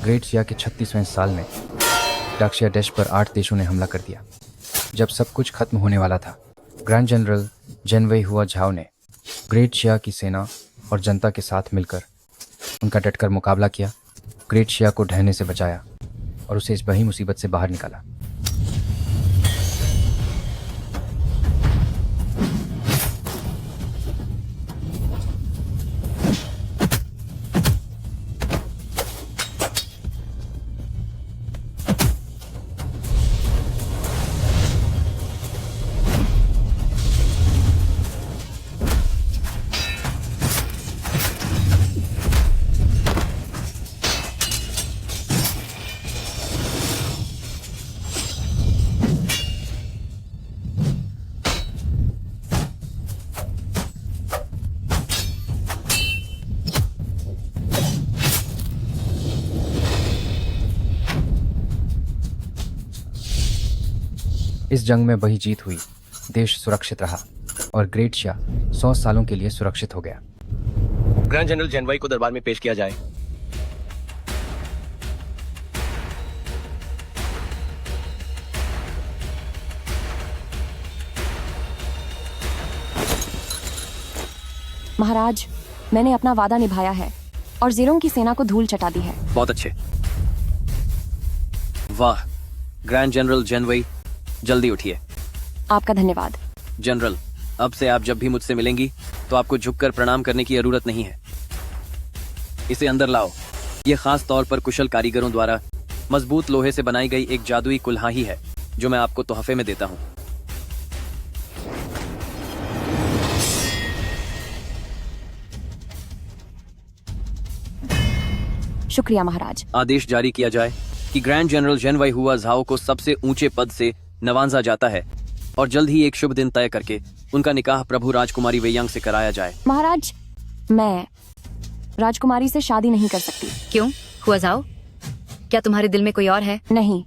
Great शिया के 36वें साल में डाक्शिया डैश पर 8 देशों ने हमला कर दिया। जब सब कुछ खत्म होने वाला था, ग्रैंड जनरल जेनवेई हुआ झाओ ने ग्रेट शिया की सेना और जनता के साथ मिलकर उनका डटकर मुकाबला किया, ग्रेट शिया को ढहने से बचाया और उसे इस बड़ी मुसीबत से बाहर निकाला। इस जंग में वही जीत हुई, देश सुरक्षित रहा और ग्रेट शिया 100 सालों के लिए सुरक्षित हो गया। ग्रैंड जनरल जेनवाई को दरबार में पेश किया जाए। महाराज, मैंने अपना वादा निभाया है और ज़ेरोंग की सेना को धूल चटा दी है। बहुत अच्छे। वाह, ग्रैंड जनरल जेनवाई, जल्दी उठिए। आपका धन्यवाद। जनरल, अब से आप जब भी मुझसे मिलेंगी तो आपको झुककर प्रणाम करने की जरूरत नहीं है। इसे अंदर लाओ। यह खास तौर पर कुशल कारीगरों द्वारा मजबूत लोहे से बनाई गई एक जादुई कुल्हाड़ी है जो मैं आपको तोहफे में देता हूँ। शुक्रिया महाराज। आदेश जारी किया जाए कि ग्रैंड जनरल जेनवाई हुआ झाओ को सबसे ऊंचे पद से नवाजा जाता है और जल्द ही एक शुभ दिन तय करके उनका निकाह प्रभु राजकुमारी वेयांग से कराया जाए। महाराज, मैं राजकुमारी से शादी नहीं कर सकती। क्यों हुआ जाओ? क्या तुम्हारे दिल में कोई और है? नहीं,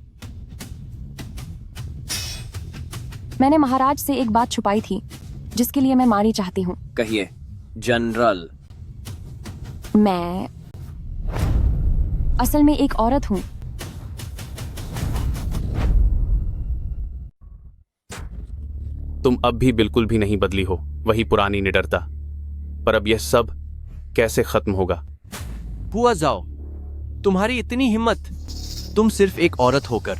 मैंने महाराज से एक बात छुपाई थी जिसके लिए मैं मारी चाहती हूँ। कहिए जनरल। मैं असल में एक औरत हूँ। तुम अब भी बिल्कुल भी नहीं बदली हो, वही पुरानी निडरता। पर अब यह सब कैसे खत्म होगा? हुआ जाओ, तुम्हारी इतनी हिम्मत! तुम सिर्फ एक औरत होकर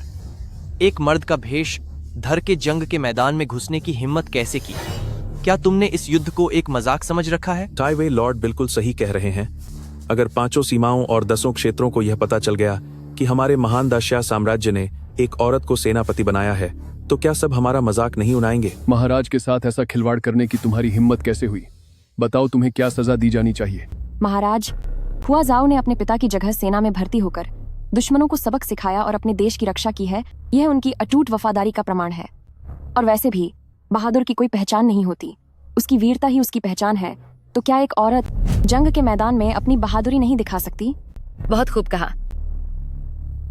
एक मर्द का भेष धर के जंग के मैदान में घुसने की हिम्मत कैसे की? क्या तुमने इस युद्ध को एक मजाक समझ रखा है? टाइवे लॉर्ड बिल्कुल सही कह रहे हैं। अगर 5 सीमाओं और 10 क्षेत्रों को यह पता चल गया कि हमारे महान दाशिया साम्राज्य ने एक औरत को सेनापति बनाया है, तो क्या सब हमारा मजाक नहीं उड़ाएंगे? महाराज के साथ ऐसा खिलवाड़ करने की तुम्हारी हिम्मत कैसे हुई? बताओ, तुम्हें क्या सजा दी जानी चाहिए? महाराज, हुआ जाओ ने अपने पिता की जगह सेना में भर्ती होकर दुश्मनों को सबक सिखाया और अपने देश की रक्षा की है। यह उनकी अटूट वफादारी का प्रमाण है। और वैसे भी बहादुर की कोई पहचान नहीं होती, उसकी वीरता ही उसकी पहचान है। तो क्या एक औरत जंग के मैदान में अपनी बहादुरी नहीं दिखा सकती? बहुत खूब कहा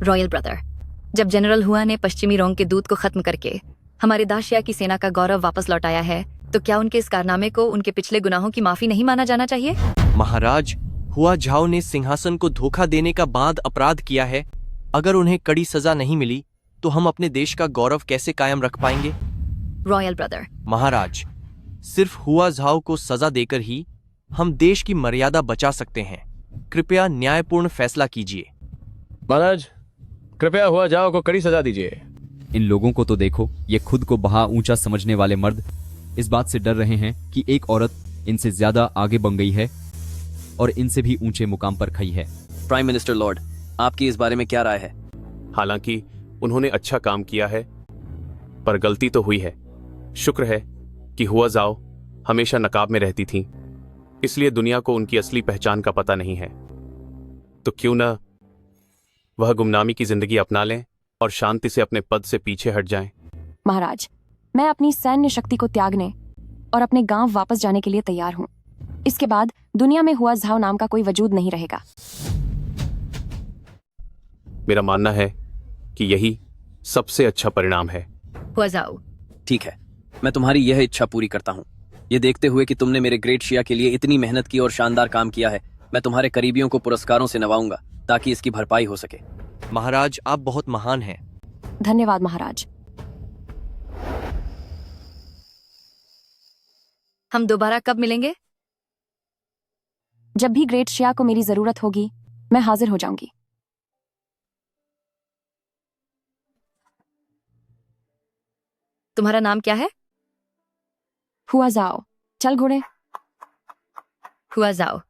रॉयल ब्रदर। जब जनरल हुआ ने पश्चिमी रोंग के दूत को खत्म करके हमारे दाशिया की सेना का गौरव वापस लौटाया है, तो क्या उनके इस कारनामे को उनके पिछले गुनाहों की माफी नहीं माना जाना चाहिए? महाराज, हुआ झाओ ने सिंहासन को धोखा देने का बाद अपराध किया है। अगर उन्हें कड़ी सजा नहीं मिली तो हम अपने देश का गौरव कैसे कायम रख पाएंगे? रॉयल ब्रदर, महाराज, सिर्फ हुआ झाओ को सजा देकर ही हम देश की मर्यादा बचा सकते हैं। कृपया न्यायपूर्ण फैसला कीजिए। महाराज, कृपया हुआ जाओ को कड़ी सजा दीजिए। इन लोगों को तो देखो, ये खुद को बहा ऊंचा समझने वाले मर्द इस बात से डर रहे हैं कि एक औरत इनसे ज्यादा आगे बढ़ गई है और इनसे भी ऊंचे मुकाम पर खड़ी है। प्राइम मिनिस्टर लॉर्ड, आपकी इस बारे में क्या राय है? हालांकि उन्होंने अच्छा काम किया है, पर गलती तो हुई है। शुक्र है कि हुआ जाओ हमेशा नकाब में रहती थी, इसलिए दुनिया को उनकी असली पहचान का पता नहीं है। तो क्यों न वह गुमनामी की जिंदगी अपना लें और शांति से अपने पद से पीछे हट जाएं। महाराज, मैं अपनी सैन्य शक्ति को त्यागने और अपने गांव वापस जाने के लिए तैयार हूँ। इसके बाद दुनिया में हुआ झाओ नाम का कोई वजूद नहीं रहेगा। मेरा मानना है कि यही सबसे अच्छा परिणाम है। हुआ जाओ। ठीक है, मैं तुम्हारी यह इच्छा पूरी करता हूँ। ये देखते हुए कि तुमने मेरे ग्रेट शिया के लिए इतनी मेहनत की और शानदार काम किया है, मैं तुम्हारे करीबियों को पुरस्कारों से नवाऊंगा ताकि इसकी भरपाई हो सके। महाराज, आप बहुत महान हैं। धन्यवाद महाराज। हम दोबारा कब मिलेंगे? जब भी ग्रेट शिया को मेरी जरूरत होगी मैं हाजिर हो जाऊंगी। तुम्हारा नाम क्या है? हुआ जाओ। चल घोड़े। हुआ जाओ।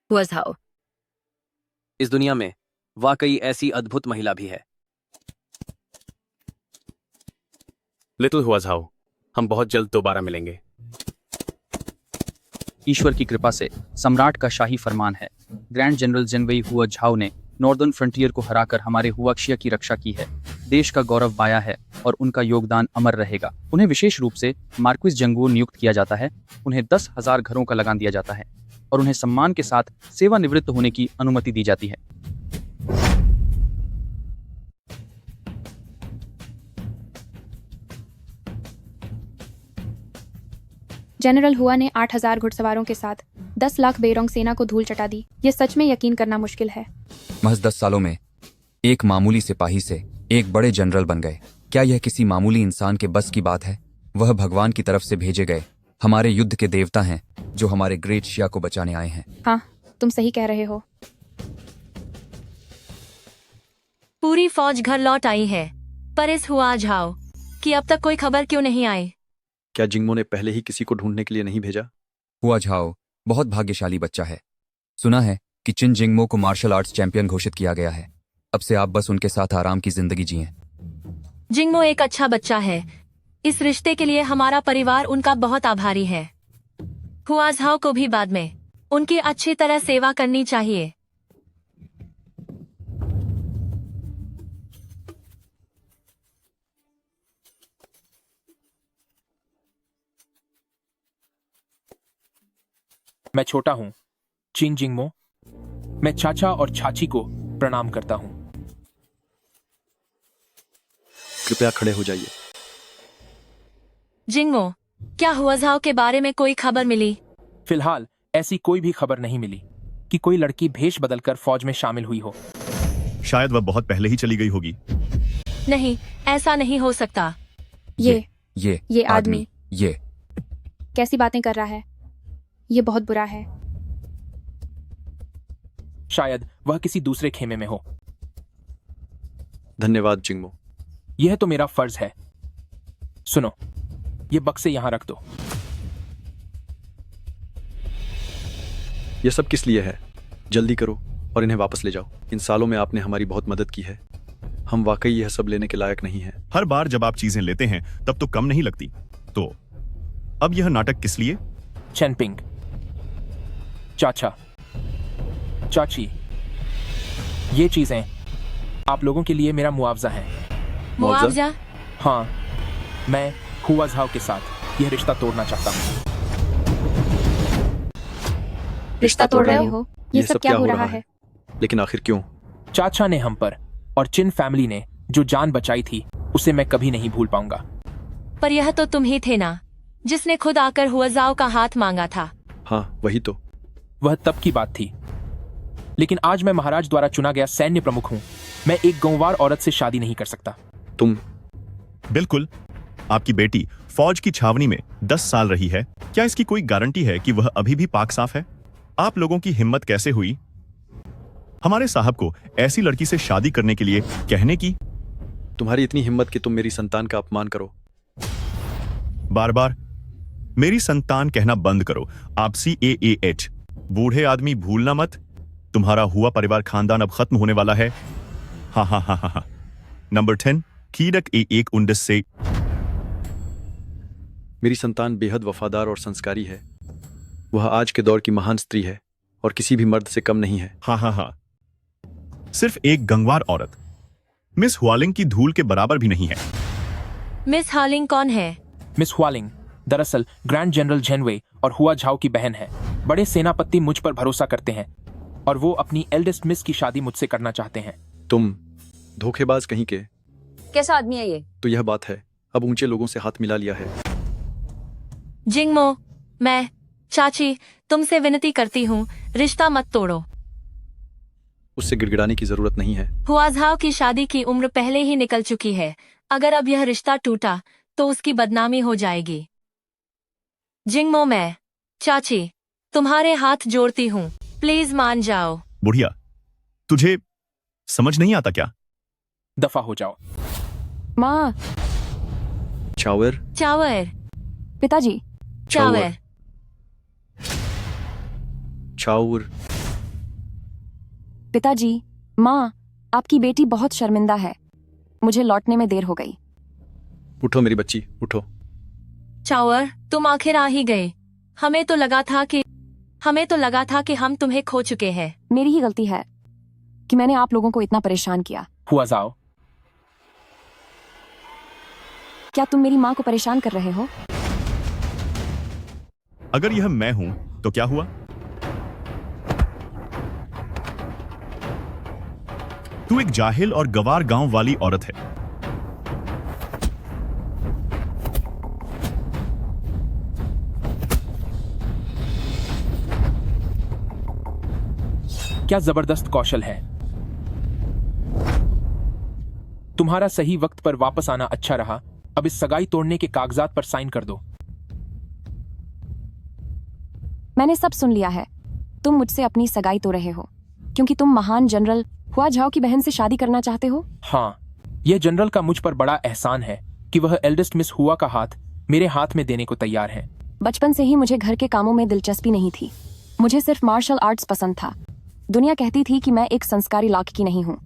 हुआ जाओ। इस दुनिया में वाकई ऐसी अद्भुत महिला भी है। लिटिल हुआ झाओ, हम बहुत जल्द दोबारा मिलेंगे। ईश्वर की कृपा से सम्राट का शाही फरमान है। ग्रैंड जनरल जेनवेई हुआ झाओ ने नॉर्दर्न फ्रंटियर को हराकर हमारे हुआक्षिया की रक्षा की है। देश का गौरव पाया है और उनका योगदान अमर रहेगा। उन्हें विशेष रूप से मार्क्विस जंगवो नियुक्त किया जाता है। उन्हें 10,000 घरों का लगान दिया जाता है और उन्हें सम्मान के साथ सेवानिवृत्त होने की अनुमति दी जाती है। जनरल हुआ ने 8,000 घुड़सवारों के साथ 10 लाख बेरोंग सेना को धूल चटा दी। ये सच में यकीन करना मुश्किल है। महज 10 सालों में एक मामूली सिपाही से एक बड़े जनरल बन गए। क्या यह किसी मामूली इंसान के बस की बात है? वह भगवान की तरफ से भेजे गए हमारे युद्ध के देवता हैं जो हमारे ग्रेट शिया को बचाने आए हैं। हाँ, तुम सही कह रहे हो। पूरी फौज घर लौट आई है, पर इस हुआ झाओ कि अब तक कोई खबर क्यों नहीं आई? क्या जिंगमो ने पहले ही किसी को ढूंढने के लिए नहीं भेजा? हुआ झाओ बहुत भाग्यशाली बच्चा है। सुना है कि चिन जिंगमो को मार्शल आर्ट्स चैंपियन घोषित किया गया है। अब से आप बस उनके साथ आराम की जिंदगी जिएं। जिंगमो एक अच्छा बच्चा है। इस रिश्ते के लिए हमारा परिवार उनका बहुत आभारी है। हुआ झाओ को भी बाद में उनकी अच्छी तरह सेवा करनी चाहिए। मैं छोटा हूं चिन जिंगमो। मैं चाचा और चाची को प्रणाम करता हूं। कृपया खड़े हो जाइए। जिंगमो, क्या हुआ झाओ के बारे में कोई खबर मिली? फिलहाल ऐसी कोई भी खबर नहीं मिली कि कोई लड़की भेष बदलकर फौज में शामिल हुई हो। शायद वह बहुत पहले ही चली गई होगी। नहीं, ऐसा नहीं हो सकता। ये आदमी ये कैसी बातें कर रहा है? ये बहुत बुरा है। शायद वह किसी दूसरे खेमे में हो। धन्यवाद जिंगमो। यह तो मेरा फर्ज है। सुनो, ये बक्से यहां रख दो। यह सब किस लिए है? जल्दी करो और इन्हें वापस ले जाओ। इन सालों में आपने हमारी बहुत मदद की है। हम वाकई यह सब लेने के लायक नहीं हैं। हर बार जब आप चीजें लेते हैं तब तो कम नहीं लगती। तो अब यह नाटक किस लिए? चेनपिंग, चाचा, चाची, ये चीजें आप लोगों के लिए मेरा मुआवजा है। मुआवजा? हाँ, मैं हुआ झाओ के साथ यह रिश्ता तोड़ना चाहता हूँ। रिश्ता तोड़ रहे हो? ये सब क्या हो रहा है? लेकिन आखिर क्यों? चाचा ने हम पर और चिन फैमिली ने जो जान बचाई थी उसे मैं कभी नहीं भूल पाऊंगा। पर यह तो तुम ही थे ना जिसने खुद आकर हुआ झाओ का हाथ मांगा था। हाँ, वही तो। वह तब की बात थी, लेकिन आज मैं महाराज द्वारा चुना गया सैन्य प्रमुख हूँ। मैं एक गंवार औरत से शादी नहीं कर सकता। तुम? बिल्कुल। आपकी बेटी फौज की छावनी में 10 साल रही है। क्या इसकी कोई गारंटी है कि वह अभी भी पाक साफ है? आप लोगों की हिम्मत कैसे हुई हमारे साहब को ऐसी लड़की से शादी करने के लिए कहने की? तुम्हारी इतनी हिम्मत कि तुम मेरी संतान का अपमान करो। बार बार मेरी संतान कहना बंद करो। आप CAAH बूढ़े आदमी भूलना मत। तुम्हारा हुआ परिवार खानदान अब खत्म होने वाला है। हाँ हाँ हाँ हाँ हाँ। नंबर 10 कीडक A1 19 से। मेरी संतान बेहद वफादार और संस्कारी है। वह आज के दौर की महान स्त्री है और किसी भी मर्द से कम नहीं है। हाँ हाँ हाँ। सिर्फ एक गंवार औरत मिस हुआलिंग की धूल के बराबर भी नहीं है। मिस हालिंग कौन है? मिस हुआलिंग दरअसल ग्रैंड जनरल जेनवे और हुआ झाओ की बहन है। बड़े सेनापति मुझ पर भरोसा करते हैं और वो अपनी एल्डेस्ट मिस की शादी मुझसे करना चाहते हैं। तुम धोखेबाज कहीं के। कैसा आदमी है ये? तो यह बात है, अब ऊंचे लोगों से हाथ मिला लिया है। जिंगमो, मैं चाची तुमसे विनती करती हूँ, रिश्ता मत तोड़ो। उससे गिड़गिड़ाने की जरूरत नहीं है। हुआ झाओ की शादी की उम्र पहले ही निकल चुकी है। अगर अब यह रिश्ता टूटा तो उसकी बदनामी हो जाएगी। जिंगमो, मैं चाची तुम्हारे हाथ जोड़ती हूँ, प्लीज मान जाओ। बुढ़िया, तुझे समझ नहीं आता क्या? दफा हो जाओ। माँ। चावर। चावर। पिताजी। चावर। चावर। पिताजी, माँ, आपकी बेटी बहुत शर्मिंदा है। मुझे लौटने में देर हो गई। उठो मेरी बच्ची, उठो। चावर, तुम आखिर आ ही गए। हमें तो लगा था कि हम तुम्हें खो चुके हैं। मेरी ही गलती है कि मैंने आप लोगों को इतना परेशान किया। हुआ जाओ। क्या तुम मेरी माँ को परेशान कर रहे हो? अगर यह मैं हूं तो क्या हुआ? तू एक जाहिल और गवार गांव वाली औरत है। क्या जबरदस्त कौशल है। तुम्हारा सही वक्त पर वापस आना अच्छा रहा। अब इस सगाई तोड़ने के कागजात पर साइन कर दो। मैंने सब सुन लिया है। तुम मुझसे अपनी सगाई तो रहे हो क्योंकि तुम महान जनरल हुआ झाओ की बहन से शादी करना चाहते हो। हाँ, यह जनरल का मुझ पर बड़ा एहसान है कि वह एल्डेस्ट मिस हुआ का हाथ मेरे हाथ में देने को तैयार है। बचपन से ही मुझे घर के कामों में दिलचस्पी नहीं थी। मुझे सिर्फ मार्शल आर्ट्स पसंद था। दुनिया कहती थी कि मैं एक संस्कारी लाड़की नहीं हूँ।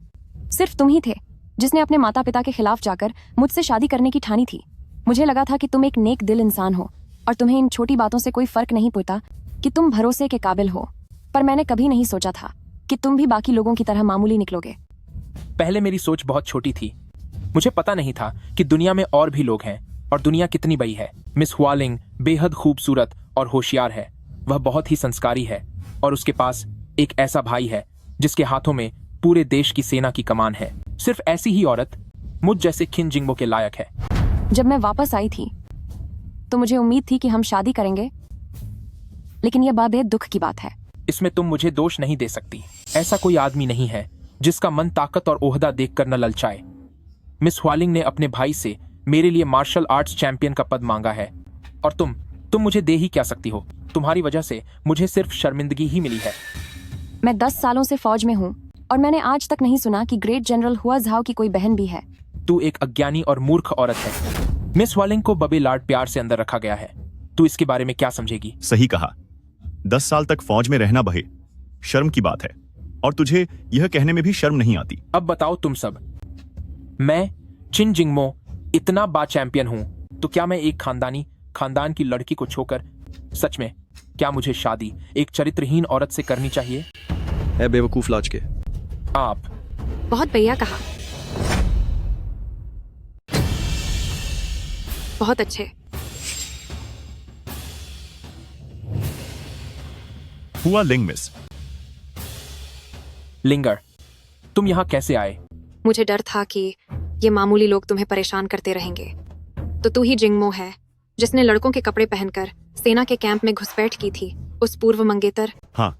सिर्फ तुम ही थे जिसने अपने माता पिता के खिलाफ जाकर मुझसे शादी करने की ठानी थी। मुझे लगा था कि तुम एक नेक दिल इंसान हो और तुम्हें इन छोटी बातों से कोई फर्क नहीं पड़ता कि तुम भरोसे के काबिल हो। पर मैंने कभी नहीं सोचा था कि तुम भी बाकी लोगों की तरह मामूली निकलोगे। पहले मेरी सोच बहुत छोटी थी। मुझे पता नहीं था कि दुनिया में और भी लोग हैं और दुनिया कितनी बड़ी है। मिस हुआलिंग बेहद खूबसूरत और होशियार है। वह बहुत ही संस्कारी है और उसके पास एक ऐसा भाई है जिसके हाथों में पूरे देश की सेना की कमान है। सिर्फ ऐसी ही औरत मुझ जैसे खिन जिंगमो के लायक है। जब मैं वापस आई थी तो मुझे उम्मीद थी कि हम शादी करेंगे, लेकिन यह बेहद दुख की बात है। इसमें तुम मुझे दोष नहीं दे सकती। ऐसा कोई आदमी नहीं है जिसका मन ताकत और ओहदा देखकर न ललचाए। मिस हुआलिंग ने अपने भाई से मेरे लिए मार्शल आर्ट्स चैंपियन का पद मांगा है और तुम मुझे दे ही क्या सकती हो। तुम्हारी वजह से मुझे सिर्फ शर्मिंदगी ही मिली है। मैं 10 सालों से फौज में हूँ और मैंने आज तक नहीं सुना कि ग्रेट जनरल हुआ झाओ की कोई बहन भी है। तू एक अज्ञानी और मूर्ख औरत है। मिस हुआलिंग को बबे लाड प्यार से अंदर रखा गया है। तू इसके बारे में क्या समझेगी? सही कहा। 10 साल तक फौज में रहना बहे शर्म की बात है और तुझे यह कहने में भी शर्म नहीं आती। अब बताओ तुम सब, मैं चिन जिंगमो इतना बा चैंपियन हूं तो क्या मैं एक खानदान की लड़की को छोकर सच में क्या मुझे शादी एक चरित्रहीन औरत से करनी चाहिए? है बेवकूफ लाज के। आप बहुत बढ़िया कहा। बहुत अच्छे। हुआ लिंग मिस। लिंगर, तुम यहाँ कैसे आए? मुझे डर था कि ये मामूली लोग तुम्हें परेशान करते रहेंगे, तो तू ही जिंगमो है जिसने लड़कों के कपड़े पहनकर सेना के कैंप में घुसपैठ की थी, उस पूर्व मंगेतर। हाँ,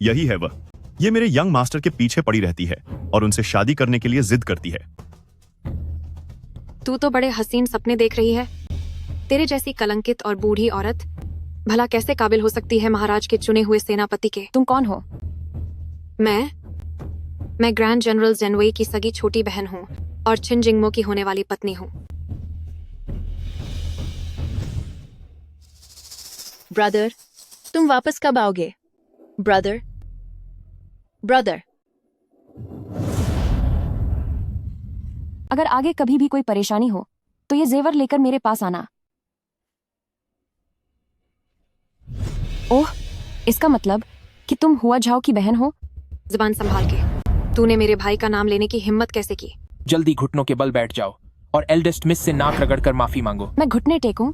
यही है वह। ये मेरे यंग मास्टर के पीछे पड़ी रहती है और उनसे शादी करने के लिए जिद करती है। तू तो बड़े हसीन सपने देख रही है। तेरे जैसी कलंकित और बूढ़ी औरत भला कैसे काबिल हो सकती है महाराज के चुने हुए सेनापति के? तुम कौन हो? मैं ग्रैंड जनरल जेनवेई की सगी छोटी बहन हूँ और छिन जिंगमो की होने वाली पत्नी हूँ। ब्रदर, तुम वापस कब आओगे? ब्रदर। अगर आगे कभी भी कोई परेशानी हो तो ये जेवर लेकर मेरे पास आना। ओह, इसका मतलब कि तुम हुआ झाओ की बहन हो? जुबान संभाल के। तूने मेरे भाई का नाम लेने की हिम्मत कैसे की? जल्दी घुटनों के बल बैठ जाओ और एल्डेस्ट मिस से नाक रगड़कर माफी मांगो। मैं घुटने टेकूं?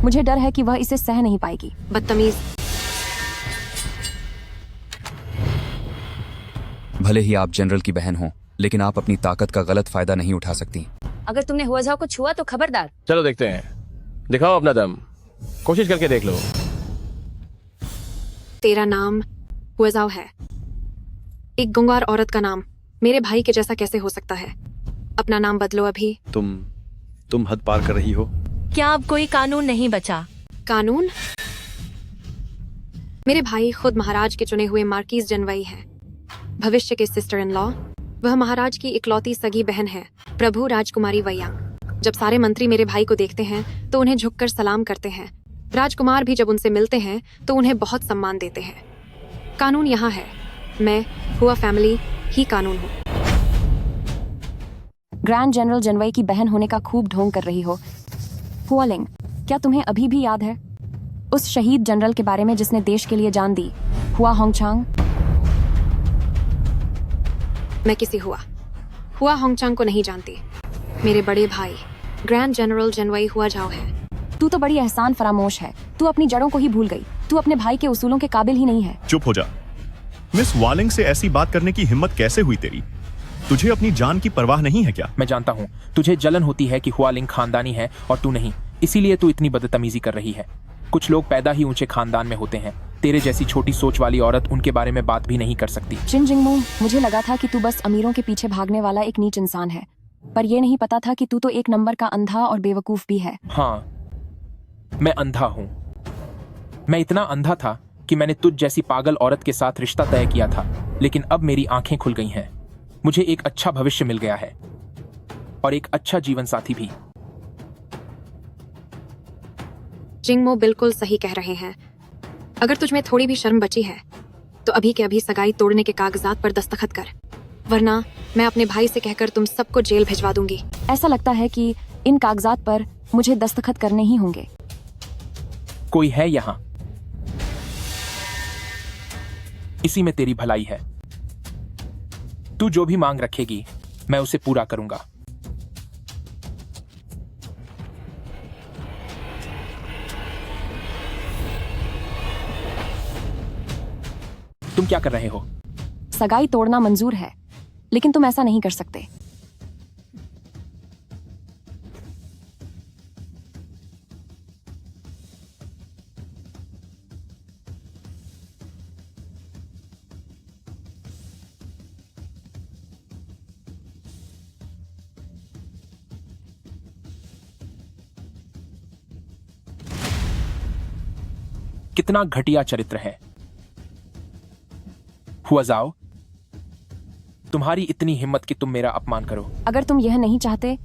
मुझे डर है कि वह इसे सह नहीं पाएगी। बदतमीज। भले ही आप जनरल की बहन हो, लेकिन आप अपनी ताकत का गलत फायदा नहीं उठा सकती। अगर तुमने हुआ झाओ को छुआ तो खबरदार। चलो देखते हैं, दिखाओ अपना दम, कोशिश करके देख लो। तेरा नाम हुआजाओ है। एक गुंगार औरत का नाम मेरे भाई के जैसा कैसे हो सकता है? अपना नाम बदलो अभी। तुम हद पार कर रही हो। क्या अब कोई कानून नहीं बचा? कानून? मेरे भाई खुद महाराज के चुने हुए मार्कीज जनवई है, भविष्य के सिस्टर इन लॉ। वह महाराज की इकलौती सगी बहन है, प्रभु राजकुमारी वैयांग। जब सारे मंत्री मेरे भाई को देखते हैं तो उन्हें झुककर सलाम करते हैं। राजकुमार भी जब उनसे मिलते हैं तो उन्हें बहुत सम्मान देते हैं। कानून यहाँ है, मैं हुआ फैमिली ही कानून हूँ। ग्रैंड जनरल जनवई की बहन होने का खूब ढोंग कर रही हो। हुआलिंग, क्या तुम्हें अभी भी याद है उस शहीद जनरल के बारे में जिसने देश के लिए जान दी, हुआ होंगचांग? मैं किसी हुआ होंगचांग को नहीं जानती। मेरे बड़े भाई ग्रैंड जनरल जनवई हुआजाओ है। तू तो बड़ी एहसान फरामोश है। तू अपनी जड़ों को ही भूल गई। तू अपने भाई के उसूलों के काबिल ही नहीं है। चुप हो जा। मिस वालिंग से ऐसी बात करने की हिम्मत कैसे हुई तेरी? तुझे अपनी जान की परवाह नहीं है क्या? मैं जानता हूँ तुझे जलन होती है कि हुआलिंग खानदानी है और तू नहीं, इसीलिए तू इतनी बदतमीजी कर रही है। कुछ लोग पैदा ही ऊंचे खानदान में होते हैं। तेरे जैसी छोटी सोच वाली औरत उनके बारे में बात भी नहीं कर सकती। चिन जिंगमो, मुझे लगा था कि तू बस अमीरों के पीछे भागने वाला एक नीच इंसान है, पर यह नहीं पता था कि तू तो एक नंबर का अंधा और बेवकूफ भी है। हाँ, मैं अंधा हूँ। मैं इतना अंधा था कि मैंने तुझ जैसी पागल औरत के साथ रिश्ता तय किया था, लेकिन अब मेरी आंखें खुल गई हैं। मुझे एक अच्छा भविष्य मिल गया है और एक अच्छा जीवन साथी भी। जिंगमो बिल्कुल सही कह रहे हैं। अगर तुझमें थोड़ी भी शर्म बची है तो अभी के अभी सगाई तोड़ने के कागजात पर दस्तखत कर, वरना मैं अपने भाई से कहकर तुम सबको जेल भिजवा दूंगी। ऐसा लगता है कि इन कागजात पर मुझे दस्तखत करने ही होंगे। कोई है यहाँ? इसी में तेरी भलाई है। तू जो भी मांग रखेगी मैं उसे पूरा करूंगा। तुम क्या कर रहे हो? सगाई तोड़ना मंजूर है, लेकिन तुम ऐसा नहीं कर सकते। कितना घटिया चरित्र है। हुआजाओ, तुम्हारी इतनी हिम्मत कि तुम मेरा अपमान करो। अगर तुम यह नहीं चाहते